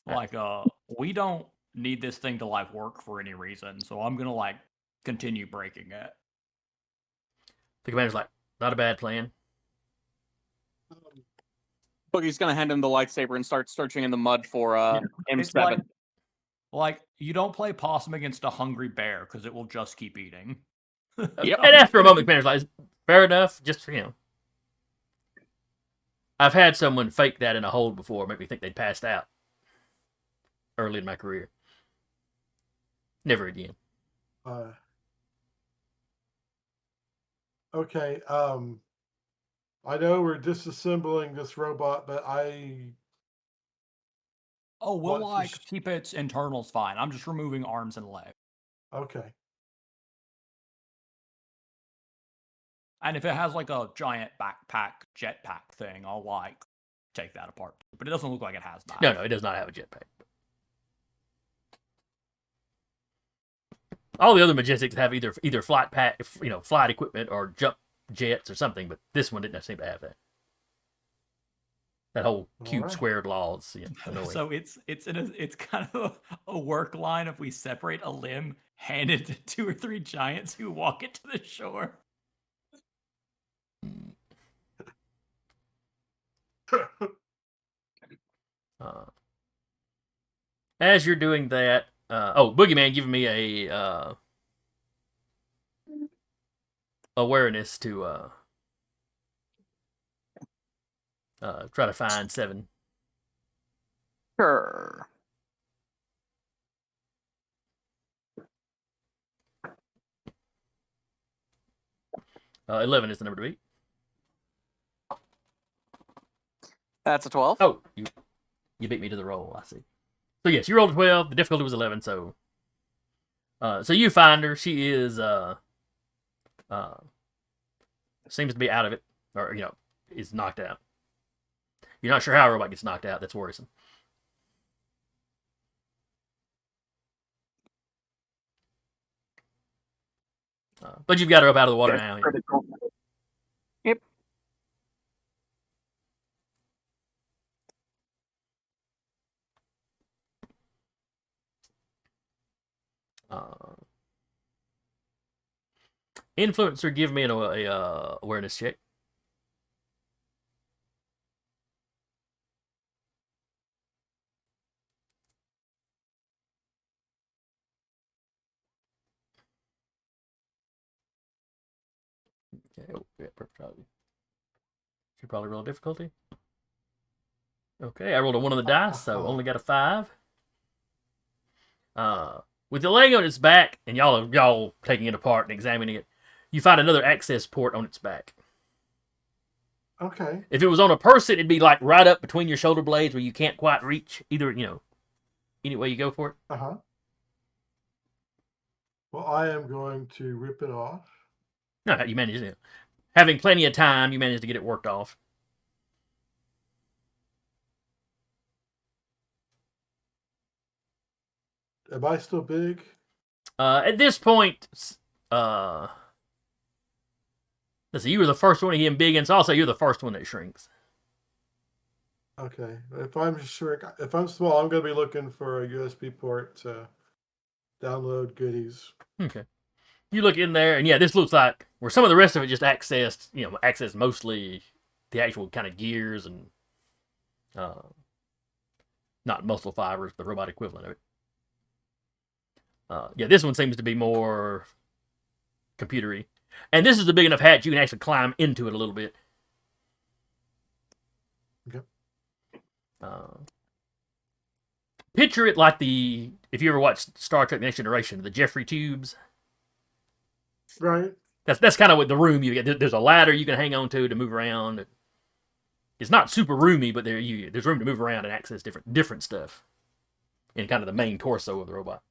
[SPEAKER 5] Like, we don't need this thing to, like, work for any reason, so I'm gonna, like, continue breaking it.
[SPEAKER 2] The commander's like, not a bad plan.
[SPEAKER 3] Boogie's gonna hand him the lightsaber and start searching in the mud for
[SPEAKER 5] It's
[SPEAKER 3] M7.
[SPEAKER 5] like, you don't play possum against a hungry bear, because it will just keep eating.
[SPEAKER 3] Yep.
[SPEAKER 2] And after a moment, the commander's like, fair enough, just, I've had someone fake that in a hold before, make me think they'd passed out. Early in my career. Never again.
[SPEAKER 4] Okay. I know we're disassembling this robot, but
[SPEAKER 5] Oh, we'll,
[SPEAKER 4] What-
[SPEAKER 5] like, keep its internals fine. I'm just removing arms and legs.
[SPEAKER 4] okay.
[SPEAKER 5] And if it has, like, a giant backpack, jetpack thing, I'll, like, take that apart. But it doesn't look like it has that.
[SPEAKER 2] No, it does not have a jetpack. all the other Majestics have either flight flight equipment or jump jets or something, but this one didn't seem to have that. That whole cube
[SPEAKER 4] Alright.
[SPEAKER 2] squared law is annoying.
[SPEAKER 5] So it's kind of a work line if we separate a limb, hand it to 2 or 3 giants who walk it to the shore.
[SPEAKER 2] As you're doing that, Boogeyman giving me a awareness to try to find 7.
[SPEAKER 3] Sure.
[SPEAKER 2] 11 is the number to beat.
[SPEAKER 3] That's a 12.
[SPEAKER 2] Oh, you beat me to the roll. I see. So yes, you rolled a 12. The difficulty was 11. So you find her. She is seems to be out of it, or is knocked out. You're not sure how a robot gets knocked out. That's worrisome. But you've got her up out of the water now.
[SPEAKER 3] Critical. Yep.
[SPEAKER 2] Influencer, give me an awareness check. Okay. Oh, yeah, perfect. Should probably roll difficulty. Okay, I rolled a 1 on the dice, so only got a 5. With the leg on its back, and y'all taking it apart and examining it, you find another access port on its back.
[SPEAKER 4] Okay.
[SPEAKER 2] If it was on a person, it'd be like right up between your shoulder blades where you can't quite reach either, any way you go for it.
[SPEAKER 4] Uh-huh. Well, I am going to rip it off.
[SPEAKER 2] No, you managed it. Having plenty of time, you managed to get it worked off.
[SPEAKER 4] Am I still big?
[SPEAKER 2] At this point, let's see, you were the first one to get big, and so also you're the first one that shrinks.
[SPEAKER 4] Okay. If I'm small, I'm going to be looking for a USB port to download goodies.
[SPEAKER 2] Okay. You look in there, and yeah, this looks like where some of the rest of it just accessed mostly the actual kind of gears and not muscle fibers, the robot equivalent of it. Yeah, this one seems to be more computery. And this is a big enough hatch you can actually climb into it a little bit.
[SPEAKER 4] Okay.
[SPEAKER 2] Picture it like if you ever watched Star Trek: The Next Generation, the Jeffrey tubes.
[SPEAKER 4] Right.
[SPEAKER 2] That's kind of what the room you get. There's a ladder you can hang on to move around. It's not super roomy, but there's room to move around and access different stuff in kind of the main torso of the robot.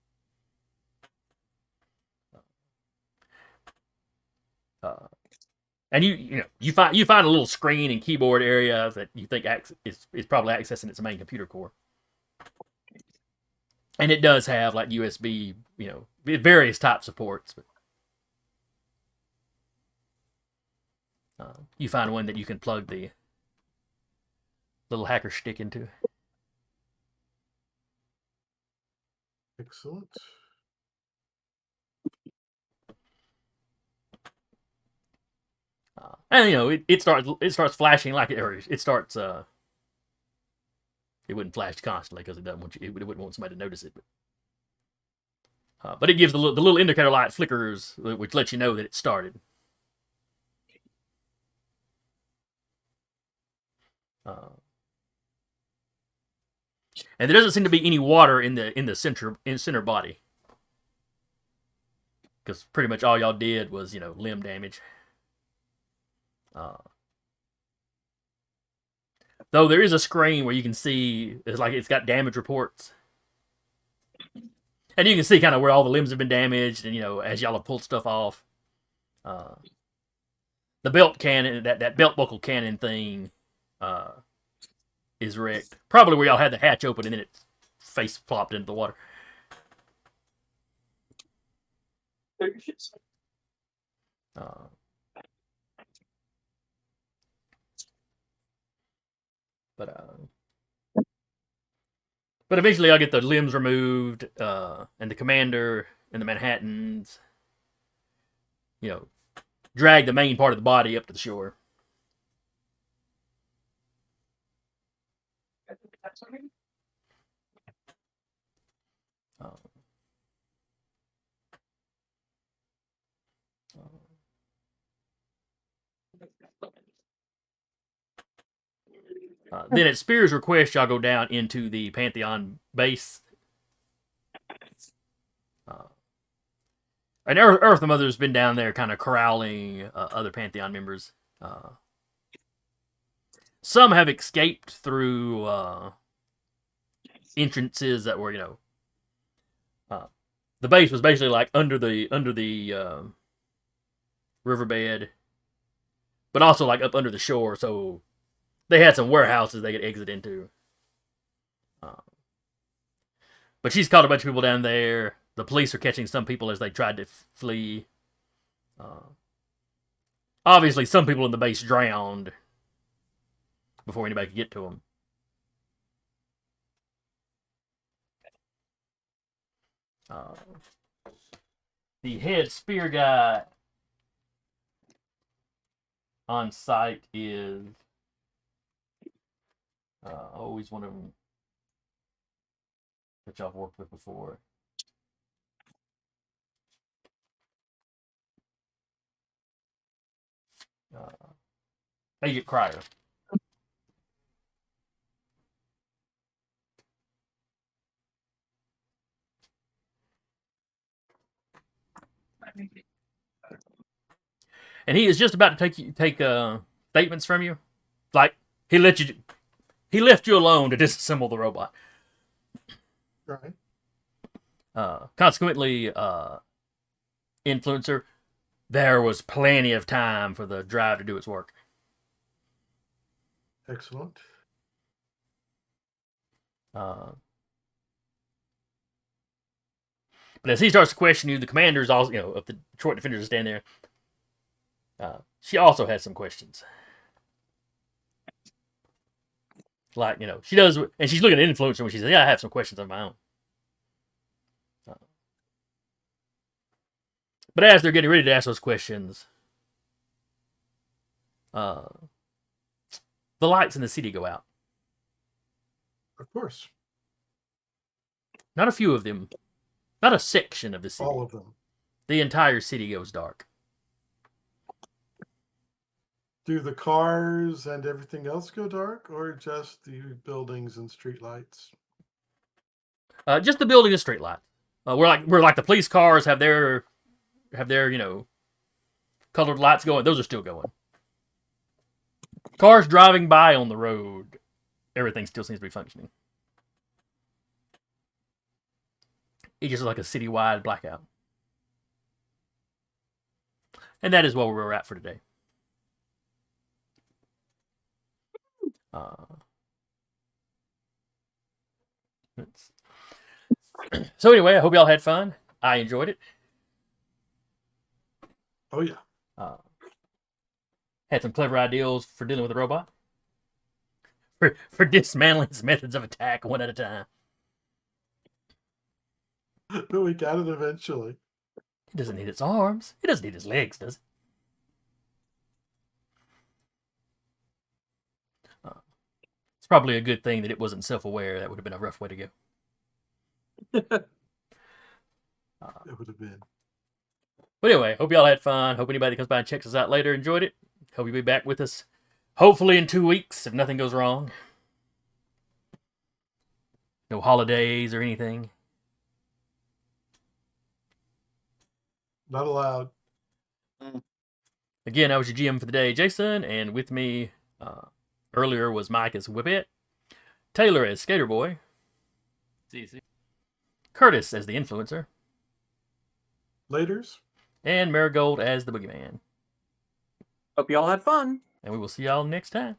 [SPEAKER 2] And you find a little screen and keyboard area that you think is probably accessing its main computer core. And it does have like USB, various types of ports. But you find one that you can plug the little hacker stick into.
[SPEAKER 4] Excellent.
[SPEAKER 2] And it starts flashing like it starts. It wouldn't flash constantly because it wouldn't want somebody to notice it. But it gives the little indicator light flickers, which lets you know that it started. And there doesn't seem to be any water in the center body, because pretty much all y'all did was limb damage. Though there is a screen where you can see it's got damage reports, and you can see kind of where all the limbs have been damaged, and as y'all have pulled stuff off. The belt cannon, that belt buckle cannon thing, is wrecked. Probably where y'all had the hatch open and then it face plopped into the water. Uh, but eventually I'll get the limbs removed, and the commander and the Manhattans, drag the main part of the body up to the shore. Then at Spear's request, y'all go down into the Pantheon base. And Earth Mother's been down there kind of corralling other Pantheon members. Some have escaped through entrances that were, the base was basically like under the riverbed, but also like up under the shore, so they had some warehouses they could exit into. But she's caught a bunch of people down there. The police are catching some people as they tried to flee. Obviously, some people in the base drowned before anybody could get to them. The head spear guy on site is always one of them that y'all have worked with before. Agent Cryer. And he is just about to take statements from you. Like, he left you alone to disassemble the robot.
[SPEAKER 4] Right.
[SPEAKER 2] Consequently, Influencer, there was plenty of time for the drive to do its work.
[SPEAKER 4] Excellent.
[SPEAKER 2] But as he starts to question you, the commander's also, of the Detroit Defenders stand there. She also has some questions. Like, she does, and she's looking at Influencer when she says, "Yeah, I have some questions of my own." But as they're getting ready to ask those questions, the lights in the city go out.
[SPEAKER 4] Of course.
[SPEAKER 2] Not a few of them. Not a section of the city.
[SPEAKER 4] All of them.
[SPEAKER 2] The entire city goes dark.
[SPEAKER 4] Do the cars and everything else go dark, or just the buildings and streetlights?
[SPEAKER 2] Just the building and street light. We're like the police cars have their colored lights going. Those are still going. Cars driving by on the road, everything still seems to be functioning. It's just like a citywide blackout. And that is where we're at for today. So anyway, I hope y'all had fun. I enjoyed it.
[SPEAKER 4] Oh, yeah.
[SPEAKER 2] Had some clever ideas for dealing with the robot. For dismantling its methods of attack one at a time.
[SPEAKER 4] But we got it eventually.
[SPEAKER 2] It doesn't need its arms. It doesn't need its legs, does it? It's probably a good thing that it wasn't self-aware. That would have been a rough way to go.
[SPEAKER 4] It would have been.
[SPEAKER 2] But anyway, hope y'all had fun. Hope anybody that comes by and checks us out later enjoyed it. Hope you'll be back with us. Hopefully in 2 weeks, if nothing goes wrong. No holidays or anything.
[SPEAKER 4] Not allowed.
[SPEAKER 2] Again, I was your GM for the day, Jason, and with me earlier was Mike as Whippet, Taylor as Skater Boy,
[SPEAKER 5] See.
[SPEAKER 2] Curtis as the Influencer,
[SPEAKER 4] Laters.
[SPEAKER 2] and Marigold as the Boogeyman.
[SPEAKER 3] Hope you all had fun.
[SPEAKER 2] And we will see y'all next time.